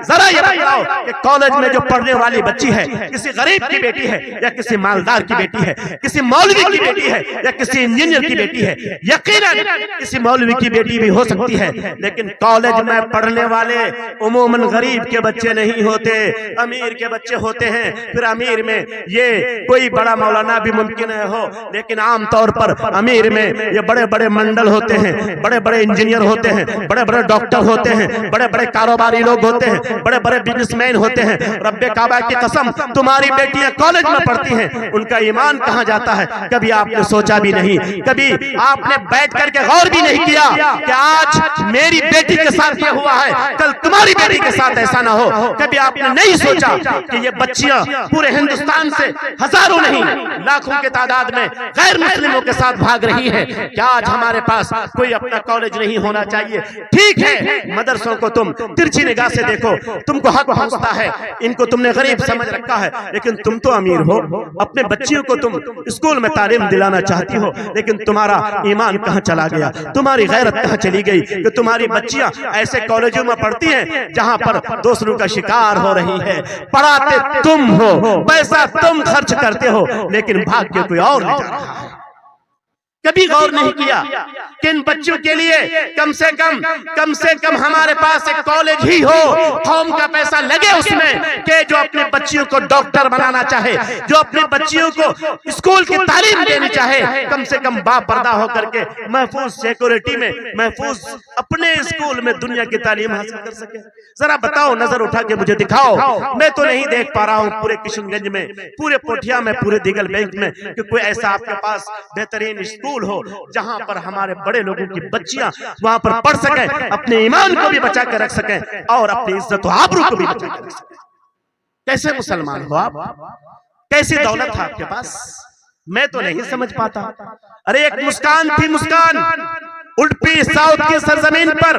जरा ये बताओ कि कॉलेज में जो पढ़ने वाली बच्ची है किसी गरीब की बेटी है या किसी मालदार की बेटी है, किसी मौलवी की बेटी है या किसी इंजीनियर की बेटी है, यकीनन किसी मौलवी की बेटी भी हो सकती है, लेकिन कॉलेज में पढ़ने वाले उमूमन गरीब के बच्चे नहीं होते, अमीर के बच्चे होते हैं। फिर अमीर में ये कोई बड़ा मौलाना भी मुमकिन है हो, लेकिन आमतौर पर अमीर में ये बड़े बड़े मंडल होते हैं, बड़े बड़े इंजीनियर होते हैं, बड़े बड़े डॉक्टर होते हैं, बड़े बड़े कारोबारी लोग होते हैं, बड़े बड़े बिजनेसमैन होते हैं। रब्बे काबा की कसम तुम्हारी बेटियां कॉलेज में पढ़ती हैं, उनका ईमान कहां जाता है कभी आपने सोचा भी नहीं, कभी आपने बैठ करके गौर भी नहीं किया कि आज मेरी बेटी के साथ ये हुआ है, कल तुम्हारी बेटी के साथ ऐसा ना हो। कभी आपने नहीं सोचा कि ये बच्चियां पूरे हिंदुस्तान से हजारों नहीं लाखों के तादाद में गैर मुस्लिमों के साथ भाग रही है। क्या आज हमारे पास कोई अपना कॉलेज नहीं होना चाहिए? ठीक है, मदरसों को तुम तिरछी निगाह से देखो, तुमको हक पहुंचता है, इनको तुमने गरीब समझ रखा है, लेकिन तुम तो अमीर हो। अपने बच्चियों को तुम स्कूल में तालीम दिलाना चाहती हो, लेकिन तुम्हारा ईमान कहां चला गया, तुम्हारी गैरत कहां चली गई कि तुम्हारी बच्चियां ऐसे कॉलेजों में पढ़ती हैं जहां पर दूसरों का शिकार हो रही है। पढ़ाते तुम हो, पैसा तुम खर्च करते हो, लेकिन भाग्य कोई और ले जा रहा है। कभी गौर नहीं किया कि इन बच्चों के लिए कम से कम हमारे पास एक कॉलेज ही हो, कौम का पैसा लगे उसमें, कि जो अपने बच्चियों को डॉक्टर बनाना चाहे, जो अपने बच्चियों को स्कूल की तालीम देनी चाहे, कम से कम बाप पर्दा होकर के महफूज सिक्योरिटी में महफूज अपने स्कूल में दुनिया की तालीम हासिल कर सके। जरा बताओ, नजर उठा के मुझे दिखाओ। मैं तो नहीं देख पा रहा हूँ पूरे किशनगंज में, पूरे पोठिया में, पूरे दिगल बैंक में कि कोई ऐसा आपके पास बेहतरीन स्कूल हो जहां पर हमारे बड़े लोगों की बच्चियां वहां पर पढ़ सके, अपने ईमान को भी बचा कर रख सके और अपनी इज्जत और आबरू को भी बचा कर रख सके। कैसे मुसलमान हो आप? कैसी दौलत है आपके पास? मैं तो नहीं समझ पाता। अरे एक मुस्कान थी, मुस्कान उड़पी साउथ की सरजमीन पर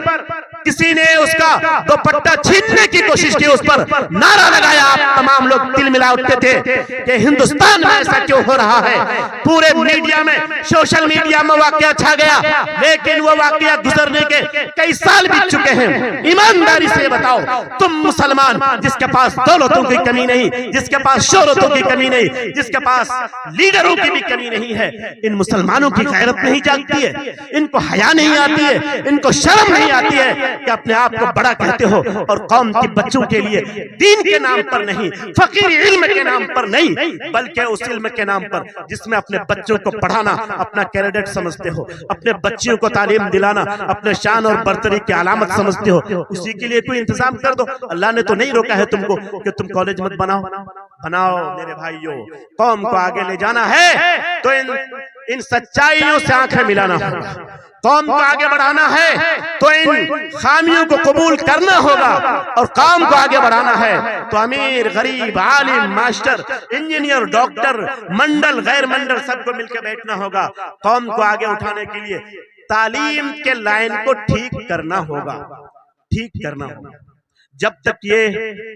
किसी ने उसका दुपट्टा छीनने की कोशिश की, उस पर नारा लगाया। आप तमाम लोग तिल मिला उठते थे कि हिंदुस्तान में ऐसा क्यों हो रहा है। पूरे मीडिया में, सोशल मीडिया में वाकया छा गया, लेकिन वो वाकया गुजरने के कई साल बीत चुके हैं। ईमानदारी से बताओ, तुम मुसलमान जिसके पास दौलतों की कमी नहीं, जिसके पास शोहरतों की कमी नहीं, जिसके पास लीडरों की भी कमी नहीं है, इन मुसलमानों की गैरत नहीं जागती है, इनको हया नहीं आती है, इनको शर्म नहीं आती है कि अपने आप को बड़ा कहते हो और कौम के बच्चों के लिए दीन के नाम पर नहीं, फकीर इल्म के नाम पर नहीं, बल्कि उस इल्म के नाम पर जिसमें अपने बच्चों को पढ़ाना अपना कैरेडिट समझते हो, अपने बच्चियों को तालीम दिलाना अपने शान और बर्तरी की अलामत समझते हो, उसी के लिए कोई इंतजाम कर दो। अल्लाह ने तो नहीं रोका है तुमको कि तुम कॉलेज मत बनाओ मेरे भाइयों। कौम को आगे ले जाना है तो इन सच्चाइयों से आंखें मिलाना होगा। कौम को आगे बढ़ाना है तो इन खामियों को कबूल करना होगा, और कौम को आगे बढ़ाना है तो अमीर, गरीब, आलिम, मास्टर, इंजीनियर, डॉक्टर, मंडल, गैर मंडल सबको मिलकर बैठना होगा। कौम को आगे उठाने के लिए तालीम के लाइन को ठीक करना होगा। जब तक ये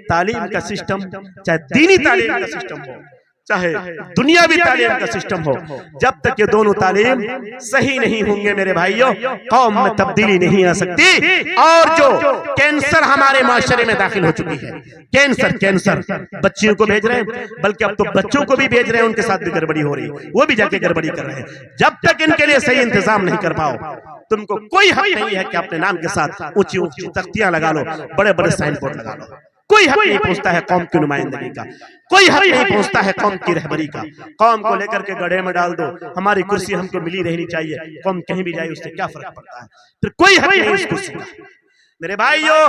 तालीम का सिस्टम, चाहे दीनी तालीम का सिस्टम हो, चाहे दुनियावी तालीम का सिस्टम हो, जब तक ये दोनों तालीम सही नहीं होंगे मेरे भाइयों, कौम में तब्दीली नहीं आ सकती। और जो कैंसर हमारे माशरे में दाखिल हो चुकी है, कैंसर बच्चियों को भेज रहे हैं, बल्कि अब तो बच्चों को भी भेज रहे हैं, उनके साथ भी गड़बड़ी हो रही है, वो भी जाके गड़बड़ी कर रहे हैं। जब तक इनके लिए सही इंतजाम नहीं कर पाओ, तुमको कोई हक नहीं है कि अपने नाम के साथ ऊंची ऊंची तख्तियां लगा लो, बड़े बड़े साइन बोर्ड लगा लो। कोई हक नहीं पहुंचता है कौम की नुमाइंदगी का, कोई हक नहीं पहुंचता है कौम की रहबरी का। कौम को लेकर के गड्ढे में डाल दो, हमारी कुर्सी हमको मिली रहनी चाहिए, कौम कहीं भी जाए उससे क्या फर्क पड़ता है, फिर कोई हक नहीं उस कुर्सी का। मेरे भाइयों,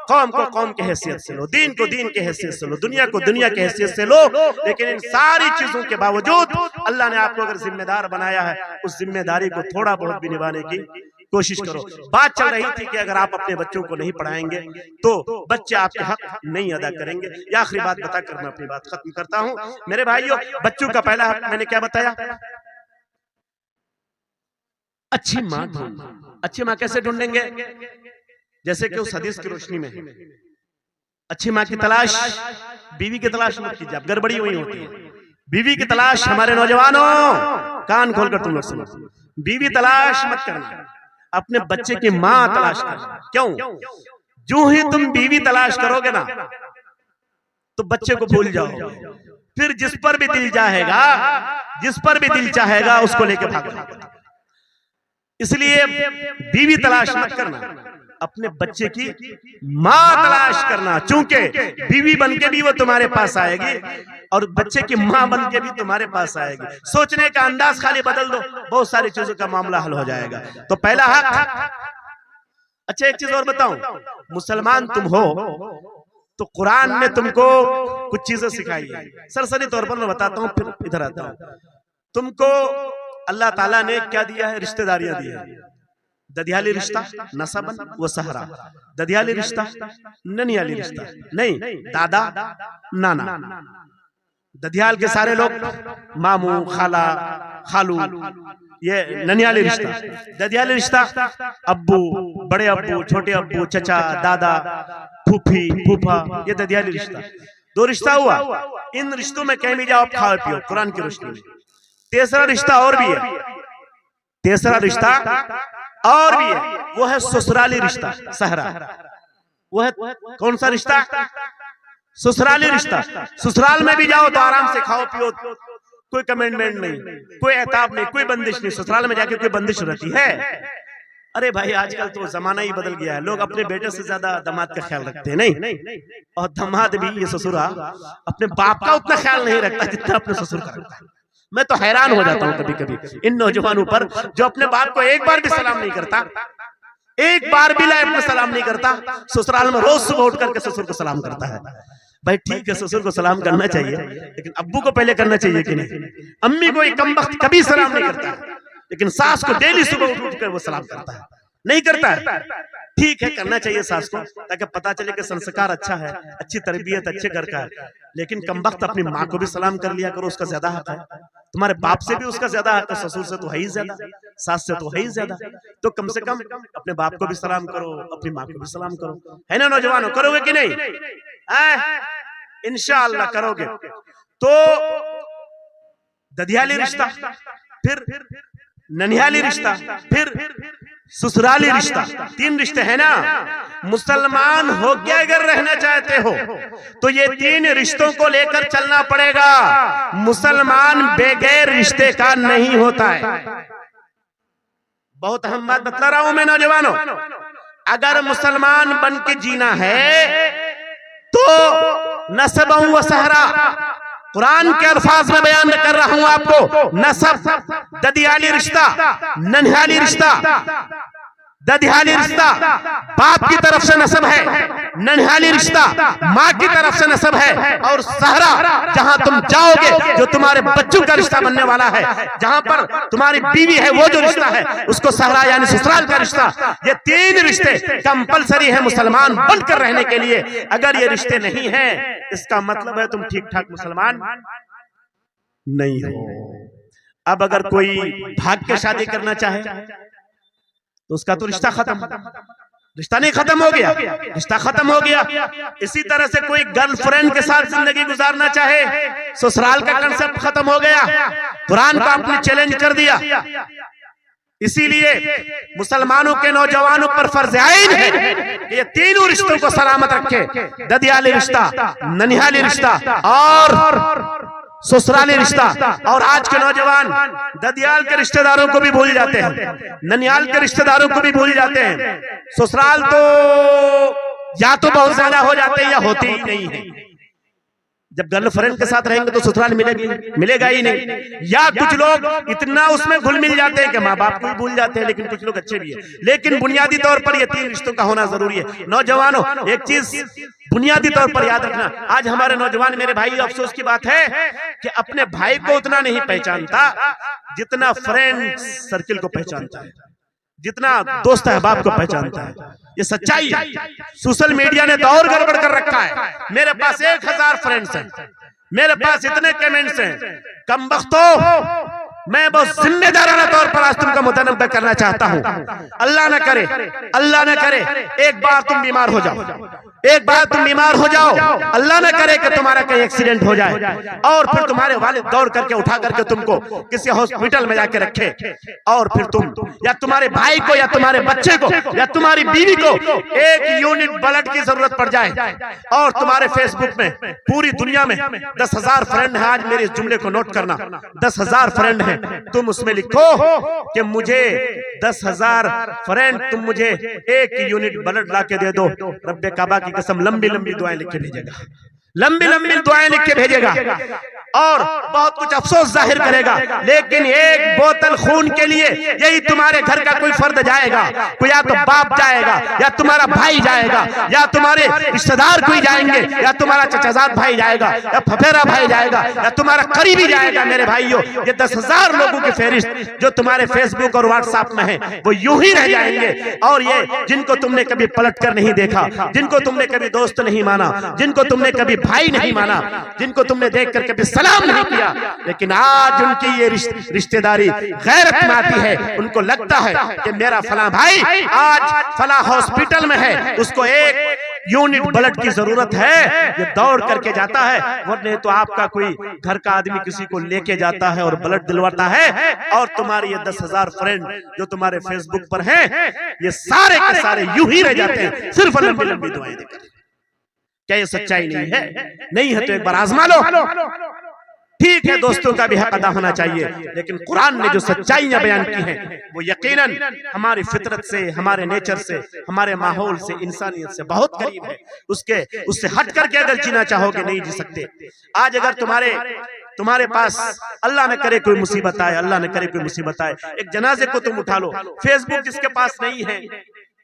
कौम को कौम के हैसियत से लो, दीन को दीन के हैसियत से लो, दुनिया को दुनिया के हैसियत से लो। लेकिन इन सारी चीजों के बावजूद अल्लाह ने आपको अगर जिम्मेदार बनाया है, उस जिम्मेदारी को थोड़ा बहुत भी निभाने की कोशिश करो। बात चल रही थी कि अगर आप अपने बच्चों को नहीं पढ़ाएंगे तो बच्चे आपके हक नहीं अदा करेंगे। या आखिरी बात बताकर मैं अपनी बात खत्म करता हूं। मेरे भाइयों, बच्चों का पहला हक मैंने क्या बताया? अच्छी माँ ढूंढना। अच्छी माँ कैसे ढूंढेंगे? जैसे कि उस हदीस की रोशनी में अच्छी माँ की तलाश बीवी की तलाश मत कीजिए, अब गड़बड़ी हुई होती है। बीवी की तलाश, हमारे नौजवानों कान खोलकर तुम लोग सुनो, बीवी तलाश मत करना, अपने बच्चे की माँ तलाश करना। क्यों? जो ही तुम बीवी तलाश करोगे ना तो बच्चे को भूल जाओगे, फिर जिस पर भी दिल चाहेगा, जिस पर भी दिल चाहेगा उसको लेके भागना। इसलिए बीवी तलाश मत करना, अपने बच्चे की माँ तलाश करना। चूंकि बीवी बनके भी वो तुम्हारे पास आएगी और बच्चे की माँ बनके भी तुम्हारे पास आएगी। सोचने का अंदाज खाली बदल दो, बहुत सारी चीजों का मामला हल हो जाएगा। तो पहला हक। अच्छा, एक चीज और बताऊं, मुसलमान तुम हो तो कुरान ने तुमको कुछ चीजें सिखाई है। सरसरी तौर पर मैं बताता हूं, फिर इधर आता हूं। तुमको अल्लाह ताला ने क्या दिया है? रिश्तेदारियां दी है। ददियाली रिश्ता, नसबन व सहरा। ददियाली रिश्ता, ननियाली रिश्ता नहीं, दादा नाना। ददियाल के सारे लोग मामू, खाला, खालू, ये ननियाली रिश्ता। ददियाली रिश्ता अब्बू, बड़े अब्बू, छोटे अब्बू, चचा, दादा, फूफी, फूफा, ये ददियाली रिश्ता। दो रिश्ता हुआ। इन रिश्तों में कहीं भी जाओ आप खाओ पियो, कुरान की रोशनी में। तीसरा रिश्ता और भी है, तीसरा रिश्ता और भी है, वो है ससुराली रिश्ता, सहरा। वो है कौन सा रिश्ता? ससुराली रिश्ता। ससुराल में भी जाओ तो आराम से खाओ पियो, कोई कमेंटमेंट नहीं, कोई एहताब नहीं, कोई बंदिश नहीं। ससुराल में जाके कोई बंदिश रहती है? अरे भाई, आजकल तो जमाना ही बदल गया है, लोग अपने बेटे से ज्यादा दामाद का ख्याल रखते हैं। नहीं, और दामाद भी, ये ससुरा अपने बाप का उतना ख्याल नहीं रखता जितना अपने ससुर का रखता है। मैं तो हैरान हो जाता हूं कभी कभी इन नौजवानों पर जो अपने बाप को एक बार भी सलाम नहीं करता, एक बार भी लाइफ में सलाम नहीं करता, ससुराल में रोज सुबह उठ करके ससुर को सलाम करता है। भाई ठीक है, ससुर को सलाम करना चाहिए, लेकिन अब्बू को पहले करना चाहिए कि नहीं? अम्मी को एक कमबख्त कभी सलाम नहीं करता, लेकिन सास को डेली सुबह उठ कर वो सलाम करता है। नहीं करता है? ठीक है, करना चाहिए सास को, ताकि पता चले कि संस्कार अच्छा है, अच्छी तरबियत अच्छे घर का है। लेकिन कमबख्त अपनी माँ को भी सलाम कर लिया करो, उसका ज्यादा हक है। तुम्हारे बाप से भी उसका ज्यादा हक है, ससुर से तो है ही ज्यादा, सास से तो है ही ज्यादा। तो कम से कम अपने बाप को भी सलाम करो, अपनी माँ को भी सलाम करो, है ना नौजवानों? करोगे कि नहीं? इंशाअल्लाह करोगे। तो ददियाली रिश्ता, फिर ननिहाली रिश्ता, फिर ससुराली रिश्ता, तीन रिश्ते हैं ना। मुसलमान हो के अगर रहना चाहते हो तो ये तीन रिश्तों को लेकर चलना पड़ेगा। मुसलमान बगैर रिश्ते का नहीं होता है। बहुत अहम बात बता रहा हूं मैं नौजवानों, अगर मुसलमान बन के जीना है तो नसब व सहरा, कुरान के अल्फाज में बयान कर रहा हूं आपको। नसब, ददियाली रिश्ता, ननिहाली रिश्ता। ददियाली रिश्ता बाप की तरफ से नसब है, ननिहाली रिश्ता माँ की तरफ से नसब है, और सहरा जहां तुम जाओगे, जो तुम्हारे बच्चों का रिश्ता बनने वाला है, जहां पर तुम्हारी बीवी है, वो जो रिश्ता है उसको सहरा यानी ससुराल का रिश्ता। ये तीन रिश्ते कंपलसरी है मुसलमान बनकर रहने के लिए। अगर ये रिश्ते नहीं है, इसका मतलब है तुम ठीक ठाक मुसलमान नहीं हो। अब अगर कोई भाग के शादी करना चाहे तो उसका तो रिश्ता खत्म, रिश्ता नहीं खत्म हो गया, रिश्ता खत्म हो गया। इसी तरह से कोई गर्लफ्रेंड के साथ जिंदगी गुजारना चाहे, ससुराल का कंसेप्ट खत्म हो गया, कुरान को आपने चैलेंज कर दिया। इसीलिए मुसलमानों के नौजवानों पर फर्ज आइन है कि ये तीनों रिश्तों को सलामत रखे। ददियाली रिश्ता, ननिहाली रिश्ता और ससुराली रिश्ता। और आज के नौजवान ददियाल के रिश्तेदारों को भी भूल जाते हैं, ननिहाल के रिश्तेदारों को भी भूल जाते हैं। ससुराल तो या तो बहुत ज्यादा हो जाते हैं या होते ही नहीं है। जब गर्लफ्रेंड के साथ रहेंगे तो ससुराल मिलेगा ही नहीं। या कुछ लोग इतना उसमें घुल मिल जाते हैं कि माँ बाप को भी भूल जाते हैं, लेकिन कुछ लोग अच्छे भी है। लेकिन बुनियादी तौर पर ये तीन रिश्तों का होना जरूरी है। नौजवानों, एक चीज बुनियादी तौर पर याद रखना, आज हमारे नौजवान, मेरे भाई, अफसोस की बात है कि अपने भाई को उतना नहीं पहचानता जितना फ्रेंड सर्किल को पहचानता है। जितना दोस्त अहबाब को पहचानता है। ये सच्चाई है। सोशल मीडिया ने दौर गड़बड़ कर रखा है। मेरे पास 1000 फ्रेंड्स हैं, मेरे पास इतने कमेंट्स हैं। कम वक्तों, मैं बहुत जिम्मेदाराना तौर पर आज तुमको मुतनब्बह करना चाहता हूं। अल्लाह न करे, अल्लाह न करे एक बार तुम बीमार हो जाओ, एक बार तुम बीमार हो जाओ, अल्लाह न करे कि तुम्हारा कहीं एक्सीडेंट हो जाए और फिर तुम्हारे वालिद दौड़ करके उठा करके तुमको किसी हॉस्पिटल में जाके रखे, और फिर तुम या तुम्हारे भाई को या तुम्हारे बच्चे को या तुम्हारी बीवी को 1 यूनिट ब्लड की जरूरत पड़ जाए और तुम्हारे फेसबुक में पूरी दुनिया में 10,000 फ्रेंड है। आज मेरे इस जुमले को नोट करना, 10,000 फ्रेंड है। तुम उसमें लिखो कि मुझे 10,000 फ्रेंड, तुम मुझे 1 यूनिट ब्लड ला के दे दो। रब्बे काबा की कसम लंबी लंबी दुआएं लिख के भेजेगा, लंबी लंबी दुआएं लिख के भेजेगा और बहुत कुछ अफसोस जाहिर करेगा। लेकिन 1 बोतल खून के लिए यही तुम्हारे घर का कोई फर्द जाएगा, कोई या तो बाप जाएगा या तुम्हारा भाई जाएगा या तुम्हारे रिश्तेदार कोई जाएंगे या तुम्हारा चचाजाद भाई जाएगा या फफेरा भाई जाएगा या तुम्हारा करीबी जाएगा। मेरे भाइयों, ये 10,000 लोगों की फहरिस्त जो तुम्हारे फेसबुक और व्हाट्सएप में है वो यूं ही रह जाएंगे। और ये जिनको तुमने कभी पलट कर नहीं देखा, जिनको तुमने कभी दोस्त नहीं माना, जिनको तुमने कभी भाई नहीं माना, जिनको तुमने देख कर कभी सलाम नहीं किया, लेकिन आज उनकी ये रिश्तेदारी गैरत में आती है। उनको लगता है कि मेरा फला भाई आज फला हॉस्पिटल में है, उसको 1 यूनिट ब्लड की जरूरत है, ये दौड़ करके जाता है। वरना तो आपका कोई घर का आदमी किसी को लेके जाता है और ब्लड दिलवाता है, और तुम्हारी ये 10,000 फ्रेंड जो तुम्हारे फेसबुक पर हैं, ये सारे के सारे यूं ही रह जाते हैं सिर्फ लंबी लंबी दुआएं देकर। क्या ये सच्चाई नहीं है? नहीं है तो एक बार आजमा लो। ठीक है, दोस्तों का भी हक अदा होना चाहिए, लेकिन कुरान ने जो सच्चाइयां बयान की हैं वो यकीनन हमारी फितरत से, हमारे नेचर से, हमारे माहौल से, इंसानियत से बहुत करीब है। उससे हट करके अगर जीना चाहोगे नहीं जी सकते। आज अगर तुम्हारे पास अल्लाह न करे कोई मुसीबत आए, अल्लाह न करे कोई मुसीबत आए, एक जनाजे को तुम उठा लो, फेसबुक जिसके पास नहीं है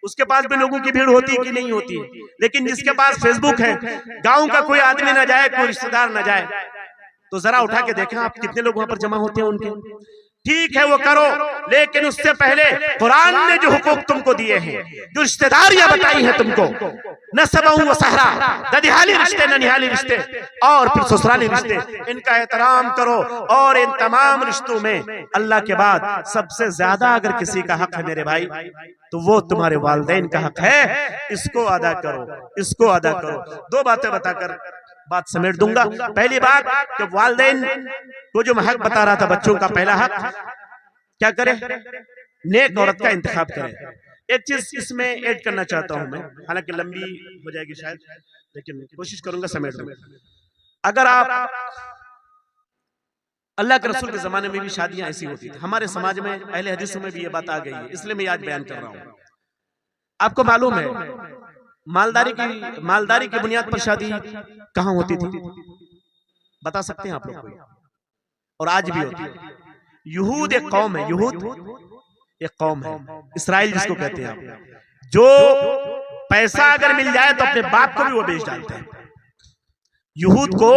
उसके पास भी लोगों की भीड़ होती है कि नहीं होती है, लेकिन जिसके पास फेसबुक है, गांव का कोई आदमी ना जाए, कोई रिश्तेदार ना जाए, तो जरा उठा के देखें आप कितने लोग वहां पर जमा होते हैं उनके। ठीक है वो करो, लेकिन उससे पहले कुरान ने जो हुकूक तुमको दिए हैं, जो रिश्तेदारियां बताई हैं तुमको, नसबहू व सहरा, ददिहाली रिश्ते, ननिहाली रिश्ते और फिर ससुराली रिश्ते, इनका एहतराम करो। और इन तमाम रिश्तों में अल्लाह के बाद सबसे ज्यादा अगर किसी का हक है मेरे भाई, तो वो तुम्हारे वालिदैन का हक है। इसको अदा करो, इसको अदा करो। 2 बातें बताकर बात समेट दूंगा। पहली बात कि वालिदैन को जो मैं हक बता रहा था, बच्चों का पहला हक क्या करें? नेक औरत का इंतखाब करें। एक चीज इसमें ऐड करना चाहता हूं मैं, हालांकि लंबी हो जाएगी शायद, लेकिन कोशिश करूंगा समेट दूंगा। अगर आप अल्लाह के रसूल के जमाने में भी शादियां ऐसी होती थी, हमारे समाज में अहले हदीसों में भी ये बात आ गई है, इसलिए मैं आज बयान कर रहा हूं। आपको मालूम है मालदारी की बुनियाद पर शादी कहां होती थी? बता सकते हैं आप लोग कोई? और आज भी होती है। यहूद एक कौम है, यहूद एक कौम है, इसराइल जिसको कहते हैं आप, जो पैसा अगर मिल जाए तो अपने बाप को भी वो बेच डालते हैं। यहूद को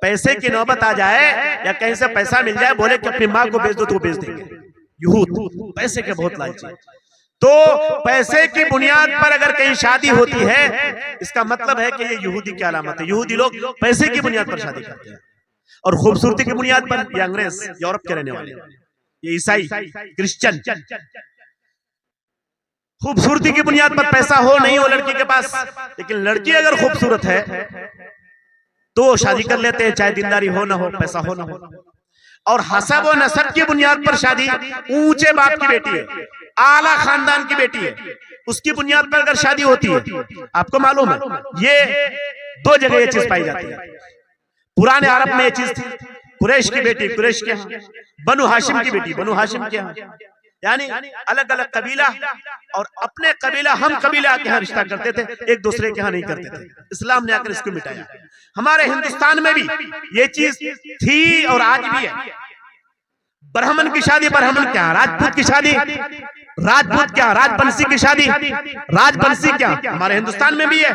पैसे की नौबत आ जाए या कहीं से पैसा मिल जाए, बोले कि अपनी माँ को बेच दो तो वो बेच देंगे। यहूद पैसे के बहुत लालची। तो पैसे की बुनियाद पर अगर कहीं शादी होती है, इसका मतलब है कि ये यहूदी की अलामत है। यहूदी लोग पैसे की बुनियाद पर शादी करते हैं, और खूबसूरती की बुनियाद पर ये अंग्रेज, यूरोप के रहने वाले, ये ईसाई, क्रिश्चियन, खूबसूरती की बुनियाद पर पैसा हो नहीं हो लड़की के पास, लेकिन लड़की अगर खूबसूरत है तो वो शादी कर लेते हैं, चाहे दीनदारी हो ना हो, पैसा हो ना हो। और हसब और नसब की बुनियाद पर शादी, ऊंचे बाप की बेटी है, आला खानदान की बेटी है, उसकी बुनियाद पर अगर शादी होती है, आपको मालूम है ये 2 जगह ये चीज पाई जाती है। पुराने अरब में ये चीज थी, कुरैश की बेटी कुरैश के यहाँ, बनु हाशिम की बेटी बनु हाशिम के यहाँ, यानी अलग अलग कबीला और अपने कबीला हम कबीला के यहाँ रिश्ता करते थे, एक दूसरे के यहाँ नहीं करते थे। इस्लाम ने आकर इसको मिटाया। हमारे हिंदुस्तान में भी ये चीज थी और आज भी है। ब्राह्मण की शादी ब्राह्मण क्या, राजपूत की शादी राजपूत क्या, राजवंशी की शादी राजवंशी क्या, हमारे हिंदुस्तान में भी है।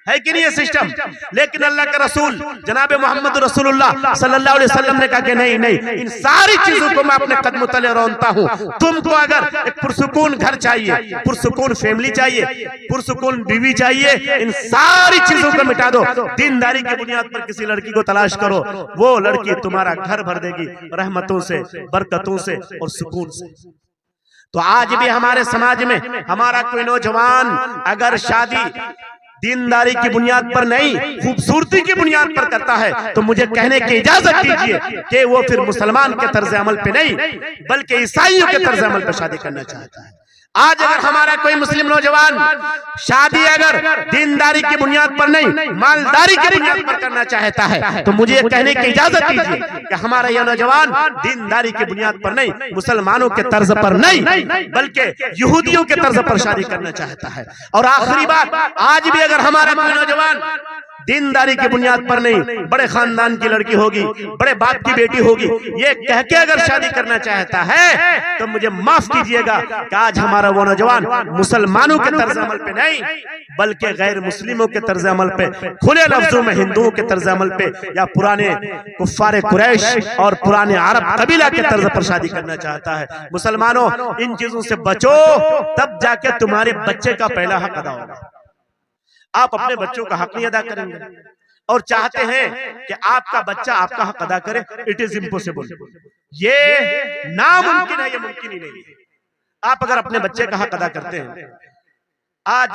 है कि नहीं ये सिस्टम? लेकिन अल्लाह के रसूल जनाब मोहम्मद रसूलुल्लाह सल्लल्लाहु अलैहि वसल्लम ने कहा कि नहीं नहीं, इन सारी चीजों को मैं अपने कदमों तले रौंदता हूँ। तुमको अगर एक पुरसुकून घर चाहिए, पुरसुकून फैमिली चाहिए, पुरसुकून बीवी चाहिए, इन सारी चीजों को मिटा दो, दीनदारी की बुनियाद पर किसी लड़की को तलाश करो, वो लड़की तुम्हारा घर भर देगी रहमतों से, बरकतों से और सुकून से। तो आज भी हमारे समाज में हमारा कोई नौजवान अगर शादी दीनदारी की बुनियाद पर नहीं, खूबसूरती की बुनियाद पर करता है, तो मुझे कहने की इजाजत दीजिए कि वो फिर मुसलमान के तर्ज अमल पे नहीं बल्कि ईसाइयों के तर्ज अमल पे शादी करना चाहता है। आज अगर हमारा कोई मुस्लिम नौजवान शादी अगर दीनदारी की बुनियाद पर नहीं, मालदारी की बुनियाद पर करना चाहता है, तो मुझे कहने की इजाजत दीजिए कि हमारा यह नौजवान दीनदारी की बुनियाद पर नहीं, मुसलमानों के तर्ज पर नहीं बल्कि यहूदियों के तर्ज पर शादी करना चाहता है। और आखिरी बात, आज भी अगर हमारा कोई नौजवान दीनदारी की बुनियाद पर नहीं, बड़े खानदान की लड़की होगी, बड़े बाप की बेटी होगी, ये कह के अगर शादी करना चाहता है, तो मुझे माफ कीजिएगा कि आज हमारा वो नौजवान मुसलमानों के तर्ज अमल पे नहीं बल्कि गैर मुस्लिमों के तर्ज अमल पे, खुले लफ्जों में हिंदुओं के तर्ज अमल पे या पुराने कुफ्फारे कुरैश और पुराने अरब कबीला के तर्ज पर शादी करना चाहता है। मुसलमानों, इन चीजों से बचो, तब जाके तुम्हारे बच्चे का पहला हक अदा होगा। आप अपने बच्चों का हक नहीं अदा करेंगे और चाहते हैं कि आपका बच्चा आपका हक अदा करे, इट इज इम्पॉसिबल, ये नामुमकिन है, ये मुमकिन ही नहीं है। आप अगर अपने बच्चे का हक अदा करते हैं, आज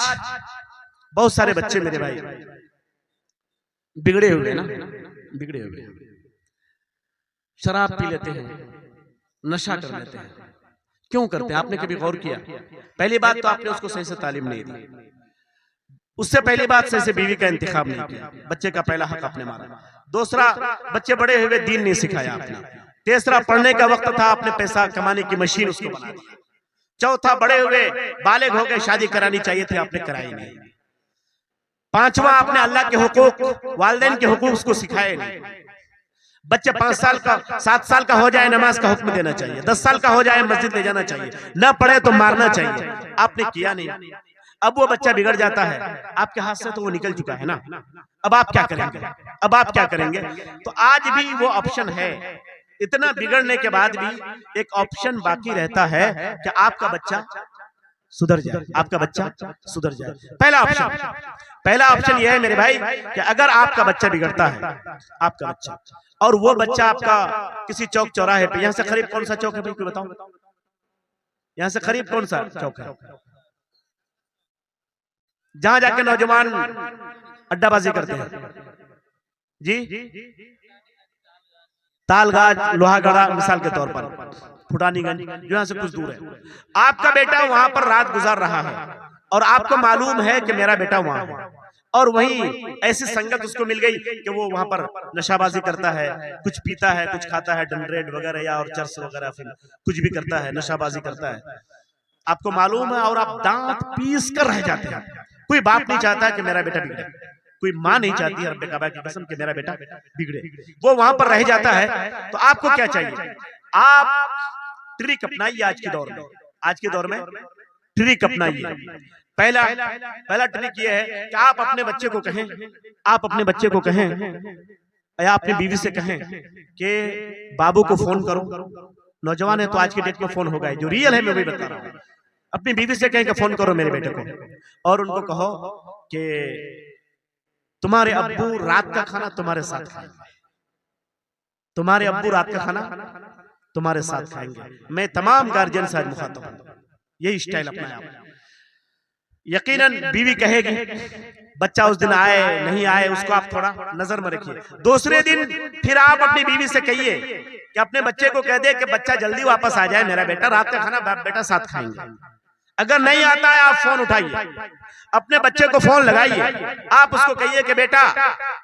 बहुत सारे बच्चे मेरे भाई बिगड़े हुए ना, बिगड़े हुए शराब पी लेते हैं, नशा कर लेते हैं। क्यों करते हैं? आपने कभी गौर किया? पहली बात तो आपने उसको सही से तालीम नहीं दी, उससे पहली बात सही से बीवी का इंतखाब नहीं किया, बच्चे का पहला हक आपने मारा। दूसरा, बच्चे बड़े हुए दीन नहीं सिखाया आपने। तीसरा, पढ़ने का वक्त था, आपने पैसा कमाने की मशीन उसको बना दी। चौथा, बड़े हुए बालिग हो गए, शादी करानी चाहिए थी, आपने कराई नहीं। पांचवा, आपने अल्लाह के हुकूक, वालिदैन के हुकूक उसको सिखाए नहीं। बच्चे 5 साल का 7 साल का हो जाए नमाज का हुक्म देना चाहिए, 10 साल का हो जाए मस्जिद ले जाना चाहिए, न पढ़े तो मारना चाहिए, आपने किया नहीं। अब वो बच्चा बिगड़ जाता है, आपके हाथ से तो वो निकल चुका है ना, अब आप क्या करेंगे? अब आप क्या करेंगे? तो आज भी वो ऑप्शन है, इतना बिगड़ने के बाद भी एक ऑप्शन बाकी रहता है कि आपका बच्चा सुधर जाए, आपका बच्चा सुधर जाए। पहला ऑप्शन यह है मेरे भाई कि अगर आपका बच्चा बिगड़ता है, आपका बच्चा, और वो बच्चा आपका किसी चौक चौराहे पे, यहां से करीब कौन सा चौक है भाई, कोई बताओ? यहां से करीब कौन सा चौक है जहां जाके नौजवान अड्डाबाजी करते हैं? जी, तालगाज, लोहागढ़ा मिसाल के तौर पर, फुटानीगंज, जो यहाँ से कुछ दूर है। आपका बेटा वहां पर रात गुजार रहा है और आपको मालूम है कि मेरा बेटा वहां है, और वहीं ऐसी संगत उसको मिल गई कि वो वहां पर नशाबाजी करता है, कुछ पीता है, कुछ खाता है, डंडरेड वगैरह या और चर्स वगैरह, फिर कुछ भी करता है, नशाबाजी करता है, आपको मालूम है, और आप दांत पीस कर रह जाते हैं। कोई बाप नहीं चाहता कि मेरा बेटा बिगड़े, कोई माँ नहीं चाहती है रब्बे काबा की कसम कि मेरा बेटा बिगड़े, वो वहां पर रह जाता है। तो आपको क्या चाहिए? आप ट्रिक अपनाइए आज के दौर में, आज के दौर में ट्रिक अपनाइए। पहला ट्रिक ये है कि आप अपने बच्चे को कहें, आप अपने बच्चे को कहें या अपनी बीवी से कहें कि बाबू को फोन करो। नौजवान है तो आज की डेट में फोन होगा, जो रियल है मैं वही बता रहा हूँ। अपनी बीवी से कहें कि फोन करो मेरे बेटे को, और उनको कहो कि तुम्हारे अब्बू रात का खाना तुम्हारे साथ खाएंगे, तुम्हारे अब्बू रात का खाना तुम्हारे साथ खाएंगे। मैं तमाम गार्जियन से आज मुखातब हूं, यही स्टाइल अपनाया। यकीनन बीवी कहेगी, बच्चा उस दिन आए नहीं आए उसको आप थोड़ा नजर में रखिए। दूसरे दिन फिर आप अपनी बीवी से कहिए कि अपने बच्चे को कह दे कि बच्चा जल्दी वापस आ जाए, मेरा बेटा रात का खाना बाप बेटा साथ खाएंगे। अगर नहीं आता है आप फोन उठाइए, अपने बच्चे को फोन लगाइए, आप उसको कहिए कि बेटा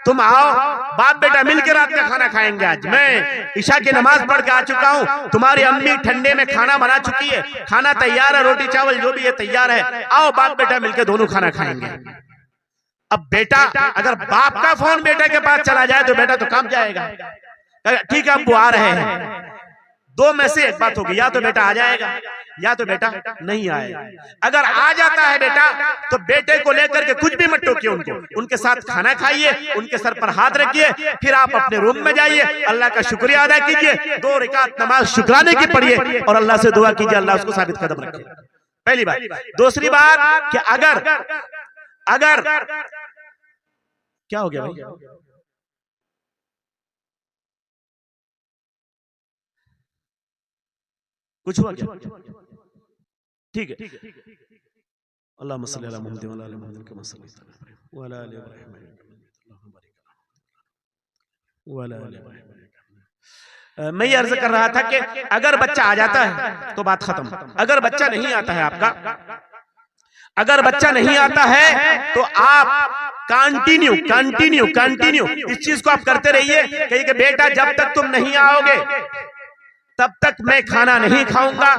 तुम आओ, बाप बेटा मिलकर रात का खाना खाएंगे। आज मैं ईशा की नमाज पढ़ के आ चुका हूँ, तुम्हारी अम्मी ठंडे में खाना बना चुकी है, खाना तैयार है, रोटी चावल जो भी है तैयार है, आओ बाप बेटा मिलकर दोनों खाना खाएंगे। अब बेटा अगर बाप का फोन बेटे के पास चला जाए तो बेटा तो काम जाएगा, ठीक है अब वो आ रहे हैं, दो में से एक बात होगी, या तो बेटा आ जाएगा या तो बेटा नहीं आएगा। अगर आ जाता है बेटा तो बेटे को लेकर के कुछ भी मत टोकिए, उनके साथ खाना खाइए, उनके सर पर हाथ रखिए, फिर आप अपने रूम में जाइए, अल्लाह का शुक्रिया अदा कीजिए, 2 रकात नमाज शुक्राने की पढ़िए और अल्लाह से दुआ कीजिए अल्लाह उसको साबित कदम रखे। पहली बात। दूसरी बात कि अगर क्या हो गया भाई? कुछ हुआ क्या? ठीक है। अल्लाहुम्मा सल्ली अला मुहम्मद व अला आलि मुहम्मद कमा सल्लैता व अला आलि इब्राहीम व अला आलि इब्राहीम। मैं ये अर्ज कर रहा था कि अगर बच्चा आ जाता है तो बात खत्म। अगर बच्चा नहीं आता है आपका, अगर बच्चा नहीं आता है तो आप कंटिन्यू इस चीज को आप करते रहिए कि बेटा जब तक तुम नहीं आओगे तब तक मैं खाना नहीं खाऊंगा,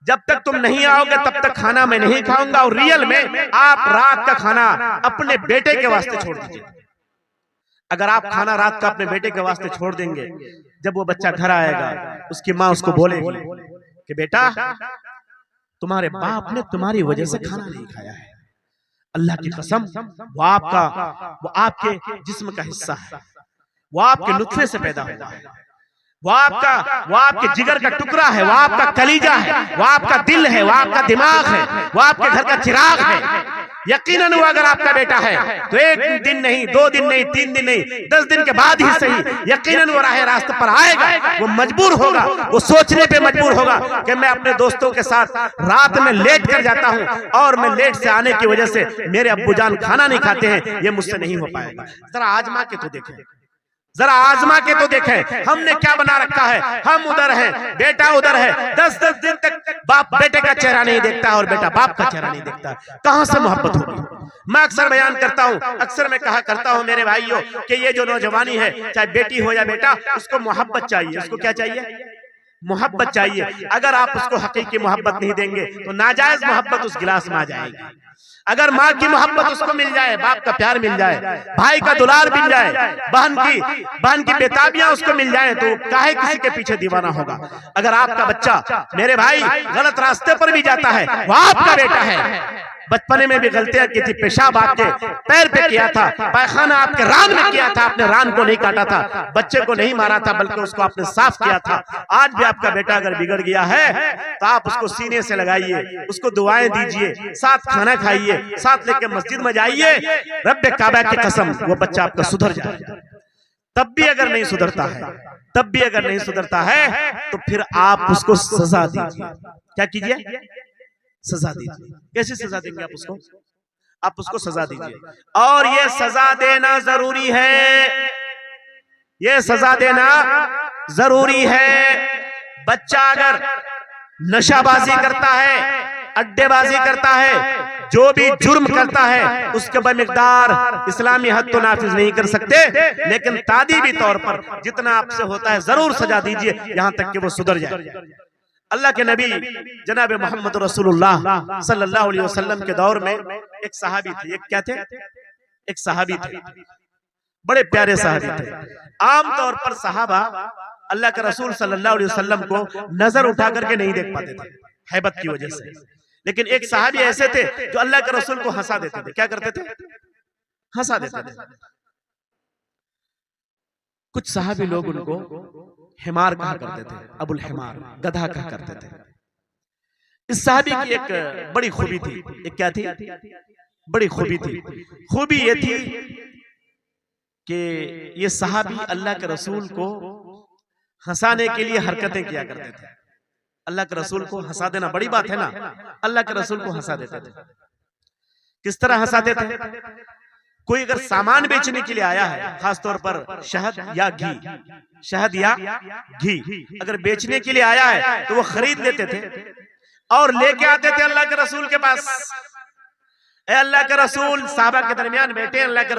जब तक तुम नहीं आओगे तब तक खाना मैं नहीं खाऊंगा। और रियल में आप रात का खाना अपने बेटे के वास्ते छोड़ दीजिए। अगर आप खाना रात का अपने बेटे के वास्ते छोड़ देंगे, जब वो बच्चा घर आएगा उसकी माँ उसको बोलेगी कि बेटा तुम्हारे बाप ने तुम्हारी वजह से खाना नहीं खाया है, अल्लाह की कसम वो आपके जिस्म का हिस्सा है, वो आपके नुत्फे से पैदा हुआ है, वो आपके जिगर का टुकड़ा है, वो आपका कलीजा है, वो आपका दिल है, वो आपका दिमाग है, वो आपके घर का चिराग है। यकीनन वो अगर आपका बेटा है तो 1 दिन नहीं, 2 दिन नहीं, 3 दिन नहीं, 10 दिन के बाद ही सही यकीनन वो राह रास्ते पर आएगा। वो मजबूर होगा, वो सोचने पे मजबूर होगा कि मैं अपने दोस्तों के साथ रात में लेट कर जाता हूं और मैं लेट से आने की वजह से मेरे अब्बूजान खाना नहीं खाते हैं, ये मुझसे नहीं हो पाएगा। जरा आजमा के तो देखें, जरा आजमा के तो देखें हमने क्या बना रखा है। हम उधर हैं, बेटा उधर है, 10-10 दिन तक बाप बेटे का चेहरा नहीं देखता और बेटा बाप का चेहरा नहीं देखता। कहां से मोहब्बत होगी? मैं अक्सर बयान करता हूं, अक्सर मैं कहा करता हूं मेरे भाइयों कि ये जो नौजवानी है, चाहे बेटी हो या बेटा, उसको मोहब्बत चाहिए। उसको क्या चाहिए? मोहब्बत चाहिए। अगर आप उसको हकीकी मोहब्बत नहीं देंगे तो नाजायज मोहब्बत उस गिलास में आ जाएगी। अगर माँ की मोहब्बत उसको मिल जाए, बाप का प्यार मिल जाए, भाई का दुलार मिल जाए, बहन की बेताबियां उसको मिल जाए तो काहे किसी के पीछे दीवाना होगा। अगर आपका बच्चा मेरे भाई गलत रास्ते पर भी जाता है, वो आपका बेटा है। बचपने में भी गलतियां की थी, पेशाब आपके पैर पे किया था, पैखाना आपके रान में किया था, आपने रान को नहीं काटा था, बच्चे को नहीं मारा था बल्कि उसको आपने साफ किया था। आज भी आपका बेटा अगर बिगड़ गया है तो आप उसको सीने से लगाइए, उसको दुआएं दीजिए, साथ खाना खाइए, साथ लेके मस्जिद में जाइए। रब्बे काबा की कसम वो बच्चा आपका सुधर जाए। तब भी अगर नहीं सुधरता है तो फिर आप उसको सजा दीजिए। क्या कीजिए? सजा दीजिए। कैसी सजा देंगे आप उसको? आप उसको सजा दीजिए। और ये सजा देना जरूरी है, ये सजा देना जरूरी है। बच्चा अगर नशाबाजी करता है, अड्डेबाजी करता है, जो भी जुर्म करता है, उसके बमिकदार इस्लामी हद तो नाफिज नहीं कर सकते, लेकिन तादीबी तौर पर जितना आपसे होता है जरूर सजा दीजिए, यहां तक कि वो सुधर जाए। अल्लाह के नबी जनाब मोहम्मद रसूलुल्लाह सल्लल्लाहु अलैहि वसल्लम के दौर में एक सहाबी थे। एक क्या थे? एक सहाबी थे, बड़े प्यारे सहाबी थे। आमतौर पर सहाबा अल्लाह के रसूल सल्लल्लाहु अलैहि वसल्लम को नजर उठा करके नहीं देख पाते थे हैबत की वजह से, लेकिन एक सहाबी ऐसे थे जो अल्लाह के रसूल को हंसा देते थे। क्या करते थे? हंसा देते थे। कुछ सहाबी लोग उनको हिमार कहा करते थे, अबुल हिमार, गधा कहा करते थे। इस सहाबी की एक बड़ी खूबी थी। एक क्या थी? बड़ी खूबी थी। खूबी ये थी कि ये सहाबी अल्लाह के रसूल को हंसाने के लिए हरकतें किया करते थे। अल्लाह के रसूल को हंसा देना बड़ी बात है ना। अल्लाह के रसूल को हंसा देते थे। किस तरह हंसाते थे? कोई अगर सामान बेचने के लिए आया है, खासतौर पर शहद या घी अगर बेचने के लिए आया है तो वो खरीद लेते थे और लेके आते थे अल्लाह के रसूल के पास। ए अल्लाह के रसूल, साहबा के दरमियान बैठे अल्लाह के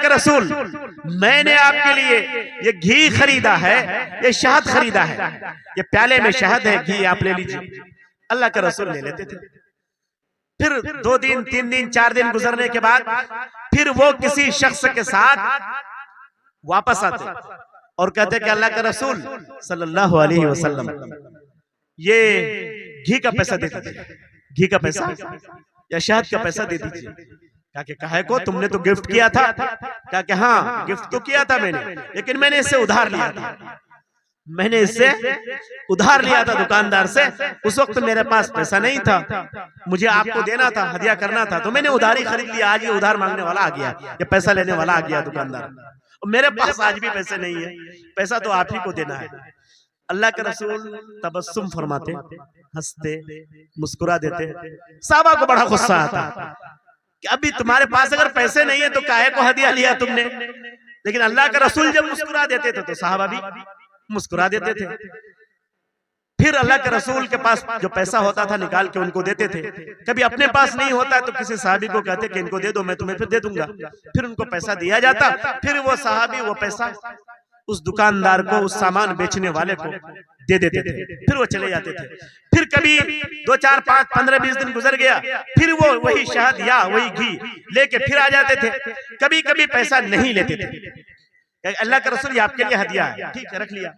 रसूल, मैंने आपके लिए ये घी खरीदा है, ये शहद खरीदा है, ये प्याले में शहद है, घी आप ले लीजिए। अल्लाह के रसूल ले लेते थे। फिर 2 दिन 3 दिन 4 दिन गुजरने के बाद फिर वो किसी शख्स के साथ वापस आते और कहते कि अल्लाह के रसूल सल्लल्लाहु अलैहि वसल्लम, ये घी का पैसा दे दीजिए, घी का पैसा या शहद का पैसा दे दीजिए। कहा कि काहे को, तुमने तो गिफ्ट किया था। कहा कि हाँ गिफ्ट तो किया था मैंने, लेकिन मैंने इससे उधार लिया था, मैंने इससे उधार लिया था दुकानदार से। उस वक्त मेरे पास पैसा नहीं था, मुझे आपको देना था, हदिया करना था, तो मैंने उधारी खरीद लिया। आज ये उधार मांगने वाला आ गया, ये पैसा लेने वाला आ गया दुकानदार, और मेरे पास आज भी पैसे नहीं है, पैसा तो आप ही को देना है। अल्लाह के रसूल तबस्सुम फरमाते, हंसते, मुस्कुरा देते। साहबा को बड़ा गुस्सा आता कि अभी तुम्हारे पास अगर पैसे नहीं है तो काहे को हदिया लिया तुमने। लेकिन अल्लाह के रसूल जब मुस्कुरा देते थे तो साहबा भी मुस्कुरा देते थे। फिर अल्लाह के रसूल के पास जो पैसा होता था निकाल के उनको देते थे। कभी अपने पास नहीं होता तो किसी साहबी को कहते कि इनको दे दो, मैं तुम्हें फिर दे दूंगा। फिर उनको पैसा दिया जाता, फिर वो साहबी वो पैसा उस दुकानदार को, उस सामान बेचने वाले को दे देते थे, फिर वो चले जाते थे। फिर कभी 2, 4, 5, 15, 20 दिन गुजर गया, फिर वो वही शहद या वही घी लेके फिर आ जाते थे। कभी कभी पैसा नहीं लेते थे। अल्लाह का रसूल ये आपके लिए हदिया है, ठीक है रख लिया।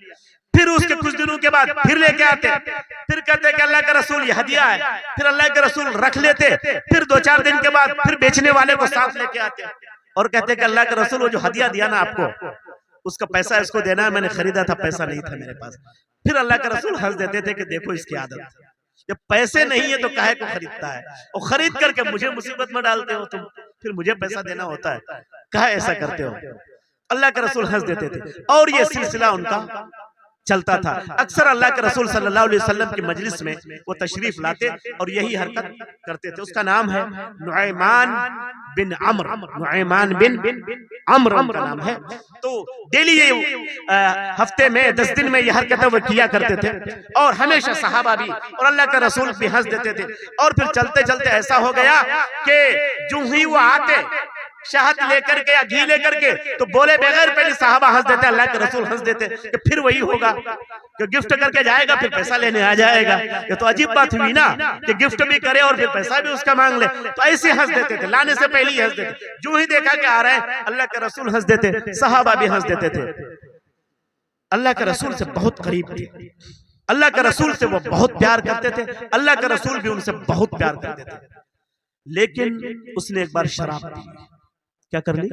फिर उसके कुछ दिनों के बाद फिर लेके आते, फिर कहते कि अल्लाह का रसूल ये हदिया है, फिर अल्लाह के रसूल रख लेते। फिर 2, 4 दिन के बाद फिर बेचने वाले को साथ लेके आते और कहते कि अल्लाह का रसूल वो जो हदिया दिया ना आपको, उसका पैसा इसको देना है, मैंने खरीदा था, पैसा नहीं था मेरे पास। फिर अल्लाह का रसूल हंस देते थे कि देखो इसकी आदत, जब पैसे नहीं है तो काहे को खरीदता है, और खरीद करके मुझे मुसीबत में डालते हो तुम, फिर मुझे पैसा देना होता है, काहे ऐसा करते हो। अल्लाह के रसूल हंस देते थे और ये सिलसिला उनका चलता था। अक्सर अल्लाह के रसूल सल्लल्लाहु अलैहि वसल्लम की मजलिस में वो तशरीफ लाते और यही हरकत करते थे। उसका नाम है नुअयमान बिन अम्र, नुअयमान बिन अम्र उनका नाम है। तो डेली ये हफ्ते में 10 दिन में ये हरकतें वो किया करते थे और हमेशा सहाबा भी और अल्लाह के रसूल भी हंस देते थे। और फिर चलते चलते ऐसा हो गया कि जो ही वो आते शहद लेकर के या घी लेकर के तो बोले बगैर पहले साहबा हंस देते, अल्लाह के रसूल हंस देते कि फिर वही होगा कि गिफ्ट करके जाएगा फिर पैसा लेने आ जाएगा। ये तो अजीब बात हुई ना कि गिफ्ट भी करे और फिर पैसा भी उसका मांग ले। तो ऐसे हंस देते थे, लाने से पहले ही हंस देते। जो ही देखा कि आ रहा है अल्लाह के रसूल हंस देते, साहबा भी हंस देते थे। अल्लाह के रसूल से बहुत करीब थे, अल्लाह के रसूल से वो बहुत प्यार करते थे, अल्लाह के रसूल भी उनसे बहुत प्यार करते थे। लेकिन उसने एक बार शराब पी। क्या कर ली?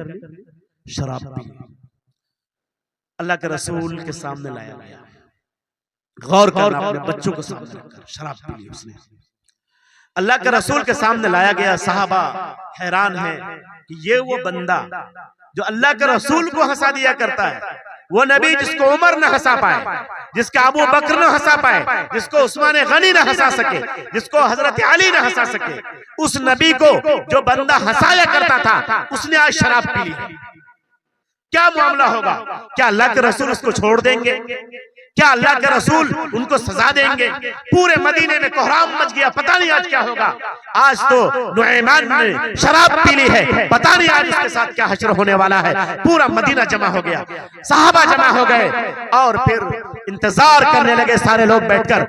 शराब पी। अल्लाह के रसूल के सामने लाया गया, गौर करना अपने बच्चों को सामने रखकर, शराब पी ली उसने। अल्लाह के रसूल के सामने लाया गया। साहबा हैरान है कि ये वो बंदा जो अल्लाह के रसूल को हंसा दिया करता है, वो नबी जिसको उमर न हंसा पाए, जिसका अबू बकर न हंसा पाए, जिसको उस्मान गनी न हंसा सके, जिसको हजरत अली न हंसा सके, उस नबी को जो बंदा हंसाया करता था उसने आज शराब पी ली। क्या मामला होगा? क्या अल्लाह के रसूल उसको छोड़ देंगे? क्या अल्लाह के रसूल उनको सजा देंगे? पूरे मदीने में कोहराम मच गया, पता नहीं आज क्या होगा। आज तो नुअयमान ने शराब पी ली है, पता नहीं आज इसके साथ क्या हश्र होने वाला है। पूरा मदीना जमा हो गया, सहाबा जमा हो गए और फिर इंतजार करने लगे सारे लोग बैठकर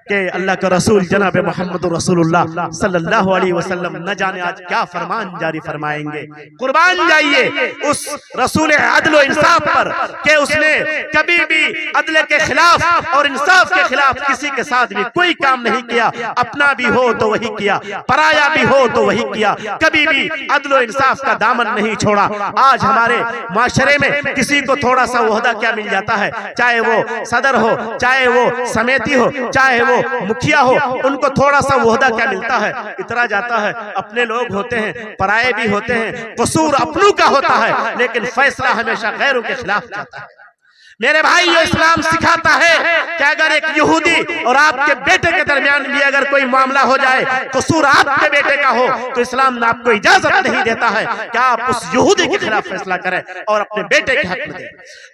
कि अल्लाह के रसूल जनाब मोहम्मद रसूलुल्लाह सल्लल्लाहु अलैहि वसल्लम न जाने आज क्या फरमान जारी फरमाएंगे। कुर्बान जाइए उस रसूल अदल इंसाफ पर कि उसने कभी भी अदल के खिलाफ और इंसाफ के खिलाफ किसी के साथ भी कोई काम नहीं किया। अपना भी हो तो वही किया, पराया भी हो तो वही किया, कभी भी अदल इंसाफ का दामन नहीं छोड़ा। आज हमारे माशरे में किसी को थोड़ा सा ओहदा क्या मिल जाता है, चाहे वो सदर हो, चाहे वो समिति हो, चाहे वो मुखिया हो, उनको थोड़ा सा ओहदा क्या मिलता है, इतना जाता है। अपने लोग होते हैं, पराये भी होते हैं, कसूर अपनों का होता है, लेकिन फैसला हमेशा गैरों के खिलाफ जाता है। मेरे भाई ये इस्लाम सिखाता है कि अगर एक यहूदी और आपके बेटे के दरमियान भी अगर कोई मामला हो जाए, कसूर आपके बेटे का हो, तो इस्लाम आपको कोई इजाजत नहीं देता है कि आप उस यहूदी के खिलाफ फैसला करें और अपने बेटे के हक में दें।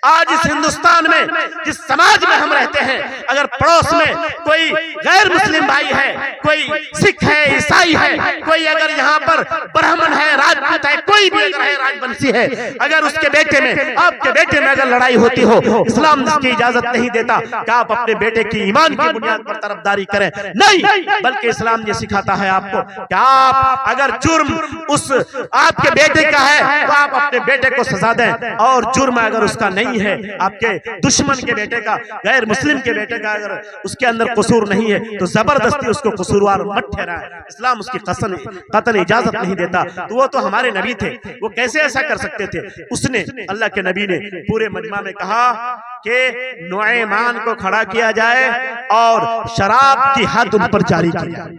आज इस हिंदुस्तान में जिस समाज में हम रहते हैं, अगर पड़ोस में कोई गैर मुस्लिम भाई भाई है, कोई सिख है, ईसाई है, कोई अगर यहाँ पर ब्राह्मण है, राजपूत है, कोई भी अगर है, राजवंशी है, अगर उसके बेटे में, आपके बेटे में अगर लड़ाई होती हो, इस्लाम इसकी इजाजत नहीं देता कि आप अपने बेटे की ईमान की बुनियाद पर तरफदारी करें। नहीं, बल्कि इस्लाम ये सिखाता है आपको कि आप अगर जुर्म उस आपके बेटे का है तो आप अपने बेटे को सजा दें, और जुर्म अगर उसका नहीं है, आपके दुश्मन के बेटे का, गैर मुस्लिम के बेटे का अगर उसके अंदर कसूर नहीं है तो जबरदस्ती उसको कसूरवार मत ठहराए। इस्लाम उसकी कतन इजाजत नहीं देता। तो वो तो हमारे नबी थे, वो कैसे ऐसा कर सकते थे? उसने, अल्लाह के नबी ने पूरे मजमा में कहा कि नुएमान को खड़ा किया जाए और शराब की हद उन पर जारी की जाए,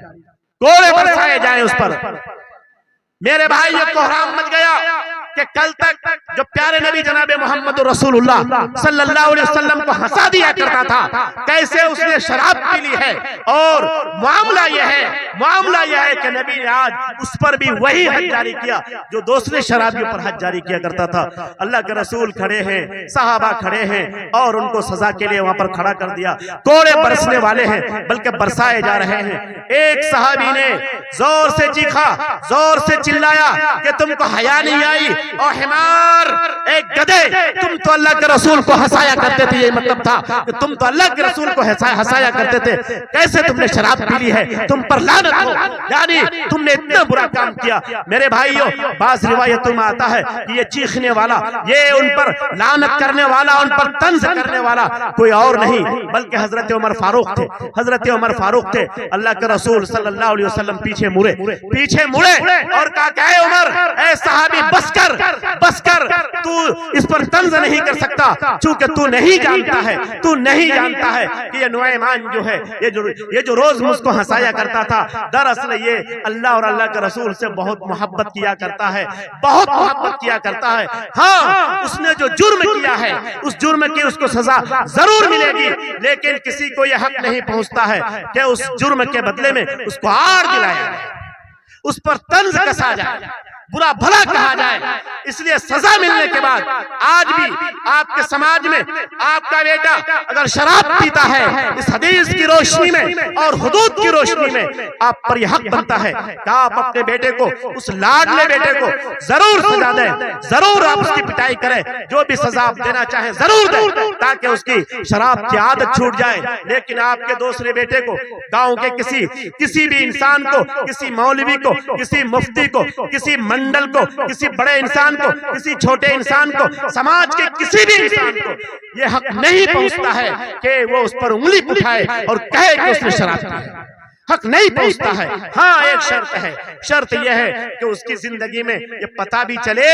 कोड़े बरसाए जाए उस पर। मेरे भाई ये कोहराम मच गया कि कल तक जो प्यारे नबी जनाबे मोहम्मद रसूलुल्लाह सल्लल्लाहु अलैहि वसल्लम को हंसा दिया करता था, कैसे उसने शराब पी ली है। और मामला यह है कि नबी ने आज उस पर भी वही हद जारी किया जो दूसरे शराबियों पर हद जारी किया करता था। अल्लाह के रसूल खड़े हैं, सहाबा खड़े हैं, और उनको सजा के लिए वहां पर खड़ा कर दिया। कोड़े बरसने वाले हैं, बल्कि बरसाए जा रहे हैं। एक सहाबी ने जोर से चीखा, जोर से चिल्लाया कि तुमको हया नहीं आई, और हिमार, एक गधे, तुम तो अल्लाह के रसूल को हंसाया करते थे। ये मतलब था कि तुम तो अल्लाह के रसूल को हंसाया करते थे, कैसे तुमने शराब पी ली है, तुम पर लानत हो, यानी तुमने इतना बुरा काम किया। मेरे भाइयों, बाज़ रिवायतों में आता है कि ये चीखने वाला, ये उन पर लानत करने वाला, उन पर तंज करने वाला कोई और नहीं बल्कि हजरत उमर फारूक थे। हजरत उमर फारूक थे। अल्लाह के रसूल सल्लल्लाहु अलैहि वसल्लम पीछे मुड़े और कहा क्या है उमर, ऐ सहाबी बस कर, तू इस पर तंज नहीं कर सकता, चूंकि तू नहीं जानता है कि ये नुएमान जो है, ये जो रोज मुझको हंसाया करता था, दरअसल ये अल्लाह और अल्लाह के रसूल से बहुत मोहब्बत किया करता है, बहुत मोहब्बत किया करता है। हाँ, उसने जो जुर्म किया है, उस जुर्म की उसको सजा जरूर मिलेगी, लेकिन किसी को यह हक नहीं पहुंचता है कि उस जुर्म के बदले में उसको आड़ दिलाया जाए, उस पर तंज कसा जाए, बुरा भला कहा जाए। इसलिए सजा मिलने के बाद आज भी आपके समाज में आपका बेटा अगर शराब पीता है, इस हदीस की रोशनी में और हुदूद की रोशनी में आप पर यह हक बनता है कि आप अपने बेटे को, उस लाडले बेटे को जरूर सजा दें, जरूर आप उसकी पिटाई करें, जो भी सजा आप देना चाहें जरूर दें, ताकि उसकी शराब की आदत छूट जाए। लेकिन आपके दूसरे बेटे को, गांव के किसी भी इंसान को, किसी मौलवी को, किसी मुफ्ती को, किसी मंडल को, किसी बड़े इंसान को, किसी छोटे इंसान को, समाज के किसी भी इंसान को यह हक नहीं पहुंचता है कि वो उस पर उंगली उठाए और कहे कि उसने शराब पी है। हक नहीं पहुंचता है। हाँ, एक शर्त है, शर्त यह है कि उसकी जिंदगी में ये पता भी चले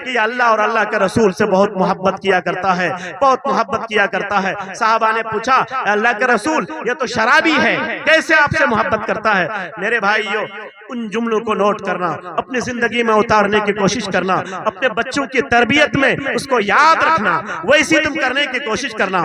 कि अल्लाह और अल्लाह के रसूल से बहुत मोहब्बत किया करता है, बहुत मोहब्बत किया करता है। साहबा ने पूछा, अल्लाह के रसूल ये तो शराबी है, कैसे आपसे मोहब्बत करता है? मेरे भाइयों, उन जुमलों को नोट करना, अपनी जिंदगी में उतारने की कोशिश करना, अपने बच्चों की तरबियत में उसको याद रखना, वैसी तुम करने की कोशिश करना।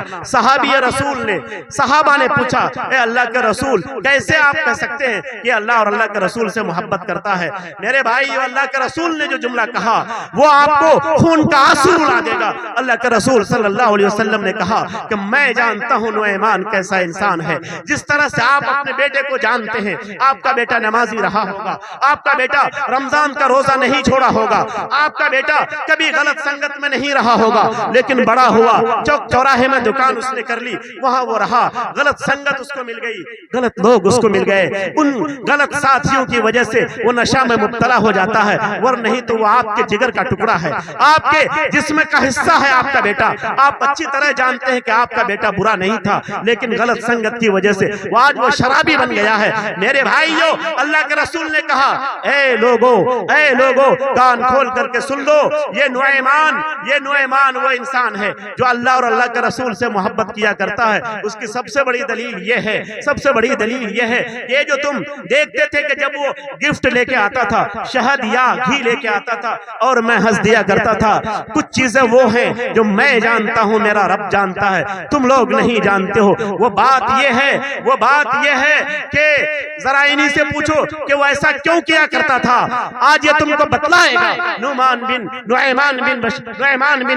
सहाबा ने पूछा, ए अल्लाह के रसूल, कैसे आप कह सकते हैं कि अल्लाह और अल्लाह के रसूल से मोहब्बत करता है? मेरे भाई, अल्लाह के रसूल ने जो जुमला कहा वो आपको खून का आंसू रुला देगा। अल्लाह के रसूल सल्लल्लाहु अलैहि वसल्लम ने कहा कि मैं जानता हूं नुएमान कैसा इंसान है। जिस तरह से आप अपने बेटे को जानते हैं, आपका बेटा नमाजी रहा होगा, आपका बेटा रमजान का रोजा नहीं छोड़ा होगा, आपका बेटा कभी गलत संगत में नहीं रहा होगा, लेकिन बड़ा हुआ, चौक चौराहे में दुकान उसने कर ली, वहां वो रहा, गलत संगत उसको मिल गई, गलत लोग उसको मिल गए, उन गलत साथियों की वजह से वो नशा में मुब्तला हो जाता है, वर नहीं तो वो आपके जिगर का टुकड़ा है, आपके जिस्म का हिस्सा है आपका बेटा। आप अच्छी तरह जानते हैं कि आपका बेटा बुरा नहीं था, लेकिन गलत संगत की वजह से वो आज वो शराबी बन गया है। मेरे भाइयों, अल्लाह के रसूल ने कहा, ए लोगो कान खोल करके सुन लो, ये नुएमान वो इंसान है जो अल्लाह और अल्लाह के रसूल से मोहब्बत किया करता है। उसकी सबसे बड़ी दलील ये है, ये जो तुम देखते थे कि जब वो गिफ्ट लेके आता था, शहद या घी लेके आता था और मैं हंस दिया करता था। कुछ चीजें वो हैं जो मैं जानता हूँ, मेरा रब जानता है, तुम लोग नहीं जानते हो। वो बात ये है कि जरा इन्हीं से पूछो कि वो ऐसा क्यों किया करता था। आज ये तुमको बतलाएगा। नुमान बिन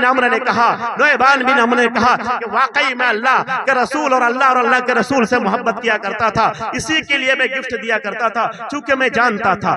अमर ने कहा, नुमान बिन अमर ने कहा कि वाकई मैं अल्लाह के रसूल और अल्लाह के रसूल से मोहब्बत किया करता था, इसी के लिए मैं गिफ्ट दिया करता था, क्योंकि मैं जानता था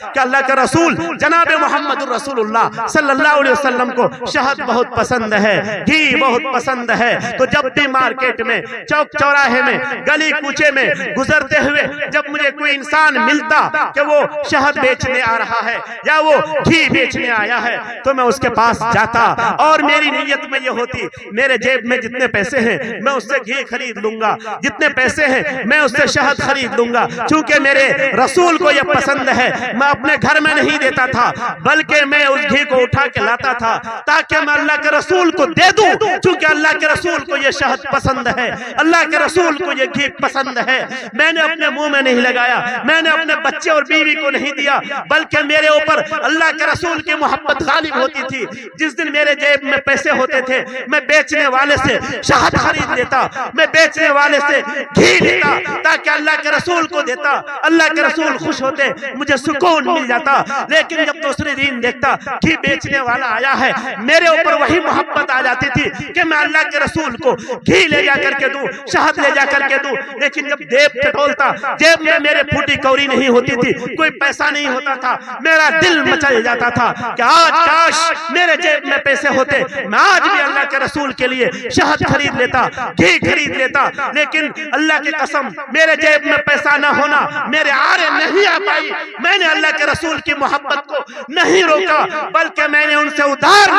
कि अल्लाह के रसूल जनाब मोहम्मद रसूलुल्लाह सल्लल्लाहु अलैहि वसल्लम को शहद बहुत पसंद है, घी बहुत पसंद है। तो जब भी मार्केट में, चौक चौराहे में, गली कूचे में गुजरते हुए जब मुझे कोई इंसान मिलता कि वो शहद बेचने आ रहा है या वो घी बेचने आया है, तो मैं उसके पास जाता और मेरी नीयत में ये होती, मेरे जेब में जितने पैसे हैं मैं उससे घी खरीद लूंगा, जितने पैसे हैं मैं उससे शहद खरीद लूंगा, क्योंकि मेरे रसूल को ये पसंद है। मैं अपने घर में नहीं देता था, बल्कि मैं उस घी को उठा के लाता था ताकि मैं अल्लाह के रसूल को दे दूं, क्योंकि अल्लाह के रसूल को ये शहद पसंद है, अल्लाह के रसूल को ये घी पसंद है। मैंने अपने मुंह में नहीं लगाया, मैंने अपने बच्चे और बीवी को नहीं दिया, बल्कि मेरे ऊपर अल्लाह के रसूल की मोहब्बत गालिब होती थी। जिस दिन मेरे जेब में पैसे होते थे मैं बेचने वाले से शहद खरीद लेता, मैं बेचने वाले से घी लेता ताकि अल्लाह के रसूल को देता, अल्लाह के रसूल खुश होते, मुझे सुकून मिल जाता। लेकिन जब दूसरे दिन देखता घी बेचने वाला आया है, मेरे ऊपर वही मोहब्बत आ जाती थी कि मैं अल्लाह के रसूल को घी ले जा करके दूं, शहद ले जा करके दूं। लेकिन जब जेब टटोलता, जेब में मेरे फूटी कौड़ी नहीं होती थी, कोई पैसा नहीं होता था, मेरा दिल मचल जाता था कि आज काश मेरे जेब में पैसे होते, मैं आज भी अल्लाह के रसूल के लिए शहद खरीद लेता, घी खरीद लेता। लेकिन अल्लाह की कसम, मेरे जेब में पैसा ना होना मेरे आरे नहीं आ पाई। मैंने अल्लाह के रसूल की मोहब्बत को नहीं रोका, बल्कि मैंने उनसे उधार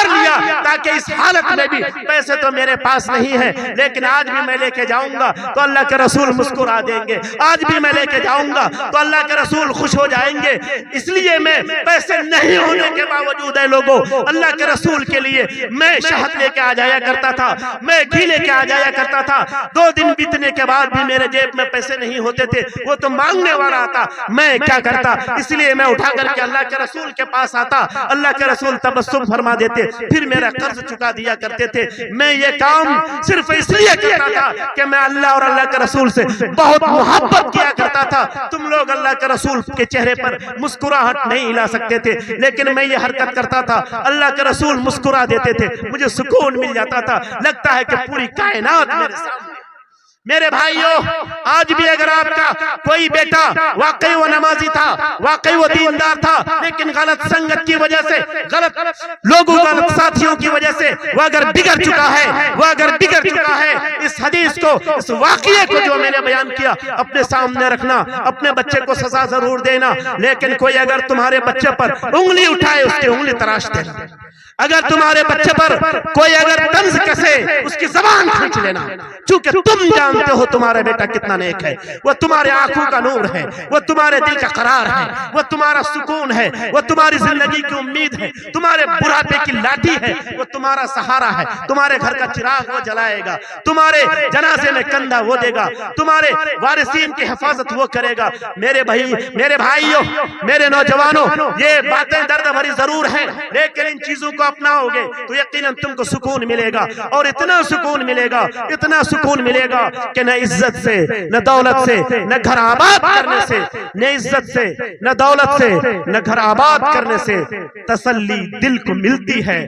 लिया ताकि इस हालत में भी, पैसे तो मेरे पास नहीं है लेकिन आज भी मैं लेके जाऊंगा तो अल्लाह के रसूल मुस्कुरा देंगे, आज भी मैं लेके जाऊंगा तो अल्लाह के रसूल खुश हो जाएंगे। इसलिए मैं पैसे नहीं होने के बावजूद है लोगों, अल्लाह के रसूल के लिए मैं शहद लेके आ जाया करता था, मैं घी लेके आ जाया करता था। 2 दिन बीतने के बाद भी मेरे जेब में पैसे नहीं होते थे, वो तो मांगने वाला आता, मैं क्या करता, इसलिए मैं उठा करके अल्लाह के रसूल के पास आता, अल्लाह के रसूल तबस्सुम फरमा देते, फिर मेरा कर्ज चुका दिया करते थे। मैं ये काम सिर्फ इसलिए करता था कि मैं अल्लाह और अल्लाह के रसूल से बहुत मोहब्बत किया करता था। तुम लोग अल्लाह के रसूल के चेहरे पर मुस्कुराहट नहीं ला सकते थे, लेकिन मैं ये हरकत करता था, अल्लाह के रसूल मुस्कुरा देते थे, मुझे सुकून मिल जाता था, लगता है कि पूरी कायनात मेरे सामने। मेरे भाइयों, आज भी अगर आपका कोई बेटा वाकई वो नमाजी था, वाकई वो दीनदार था, लेकिन गलत संगत की वजह से, गलत लोगों, गलत साथियों की वजह से वो अगर बिगड़ चुका है, इस हदीस को, इस वाकये को जो मैंने बयान किया अपने सामने रखना, अपने बच्चे को सजा जरूर देना, लेकिन कोई अगर तुम्हारे बच्चे पर उंगली उठाए उसकी उंगली तराश देना। अगर तुम्हारे बच्चे पर कोई अगर तंज कसे उसकी जबान खींच लेना, क्योंकि तुम जानते हो तुम्हारा बेटा कितना नेक है, वो तुम्हारे आंखों का नूर है, वो तुम्हारे दिल का करार है, वो तुम्हारा सुकून है, वो तुम्हारी जिंदगी की उम्मीद है, तुम्हारे बुढ़ापे की लाठी है, वो तुम्हारा सहारा है, तुम्हारे घर का चिराग वो जलाएगा, तुम्हारे जनाजे में कंधा वो देगा, तुम्हारे वारिसीन की हिफाजत वो करेगा। मेरे भाइयों, मेरे नौजवानों, ये बातें दर्द भरी जरूर है, लेकिन इन चीजों को अपनाओगे तो यकीनन तुमको सुकून मिलेगा, और इतना सुकून मिलेगा कि न इज्जत से, न दौलत से, न घर आबाद करने से, न इज्जत से, न दौलत से, न घर आबाद करने से तसल्ली दिल को मिलती है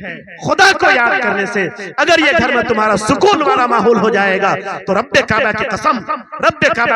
खुदा को याद करने से। अगर ये घर में तुम्हारा सुकून वाला माहौल हो जाएगा तो रब्बे काबा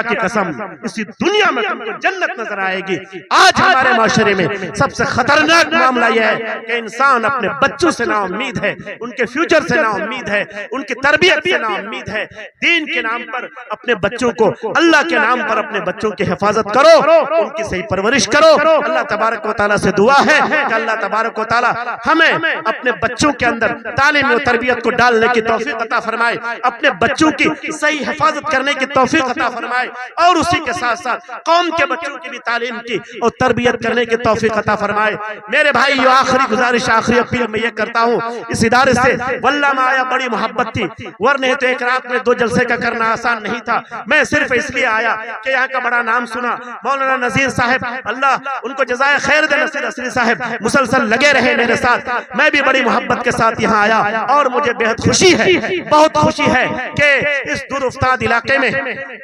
की कसम इसी दुनिया में तुमको जन्नत नजर आएगी। आज हमारे माशरे में सबसे खतरनाक मामला यह है कि इंसान अपने बच्चों से ना उम्मीद है, उनके फ्यूचर से ना उम्मीद है, उनकी तरबियत से ना उम्मीद है। दीन के नाम पर अपने बच्चों को, अल्लाह के नाम पर अपने बच्चों की हिफाजत करो, उनकी सही परवरिश करो। अल्लाह तबारक व तआला से दुआ है कि अल्लाह तबारक व तआला हमें अपने बच्चों के अंदर तालीम और तरबियत को डालने की तौफीक अता फरमाए, अपने बच्चों की सही हिफाजत करने की तौफीक अता फरमाए, और उसी के साथ साथ कौम के बच्चों की भी तालीम की और तरबियत करने की तौफीक अता फरमाए। मेरे भाई, आखिरी गुजारिश, आखिरी अपील में ये करता हूँ, इस इदारे से वल्लाह में आया बड़ी मोहब्बत थी, वरने तो एक रात में 2 जलसे का करना आसान नहीं था। मैं सिर्फ इसलिए आया कि यहाँ का बड़ा नाम सुना, मौलाना नजीर साहब, अल्लाह उनको जज़ाए खैर दे, नसीर असरी साहब मुसलसल लगे रहे मेरे साथ। मैं भी बड़ी मोहब्बत के साथ यहाँ आया और मुझे बेहद खुशी है, बहुत खुशी है कि इस दुरुफ्ताद इलाके में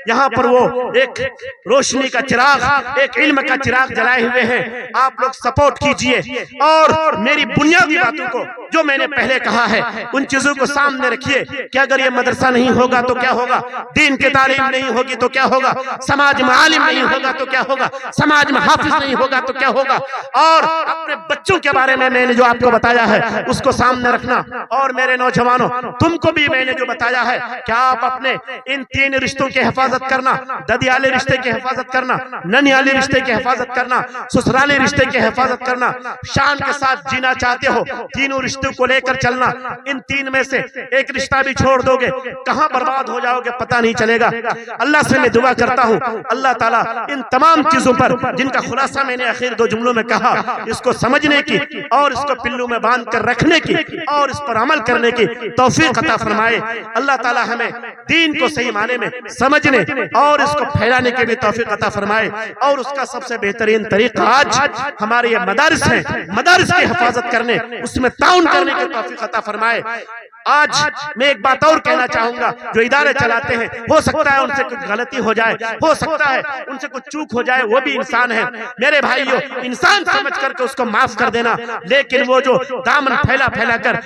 यहाँ पर वो एक रोशनी का चिराग, एक इल्म का चिराग जलाए हुए हैं। आप लोग सपोर्ट कीजिए और मेरी बुनियादी बातों को जो मैंने पहले कहा है उन चीजों को सामने रखिए कि अगर ये मदरसा नहीं होगा तो क्या होगा, दीन की तालीम नहीं होगी तो क्या होगा, समाज में आलिम नहीं होगा तो क्या होगा, समाज में हाफिज नहीं होगा तो क्या होगा। और अपने बच्चों के बारे में मैंने जो आपको बताया है उसको सामने रखना। और मेरे नौजवानों, तुमको भी मैंने जो बताया है कि आप अपने इन 3 रिश्तों की हिफाजत करना, ददियाले रिश्ते की हिफाजत करना, ननियाली रिश्ते की हिफाजत करना, ससुराली रिश्ते की हिफाजत करना। शान के साथ जीना चाहते हो, तीनों रिश्तों को लेकर चलना। इन 3 में से एक रिश्ता भी छोड़ दोगे, कहां बर्बाद हो जाओगे पता नहीं चलेगा। अल्लाह से मैं दुआ करता हूं, अल्लाह ताला इन तमाम चीजों पर जिनका खुलासा मैंने आखिर 2 जुमलों में कहा, इसको समझने की और इसको पिल्लू में बांध कर रखने की और इस पर अमल करने की तौफीक अता फरमाए। अल्लाह ताला हमें दीन को सही माने में समझने और इसको फैलाने की भी तौफीक अता फरमाए। और उसका सबसे बेहतरीन तरीका आज हमारे ये मदारिस हैं, मदारिस की हिफाजत करने, उसमें ताउन करने की तौफीक अता फरमाए। आज मैं एक बात और कहना चाहूंगा, जो इदारे चलाते हैं, हो सकता है उनसे कुछ गलती हो जाए, हो सकता है उनसे कुछ चूक हो जाए, वो भी इंसान है। मेरे भाइयों, इंसान समझ करके उसको माफ कर देना, लेकिन वो जो दामन फैला फैला कर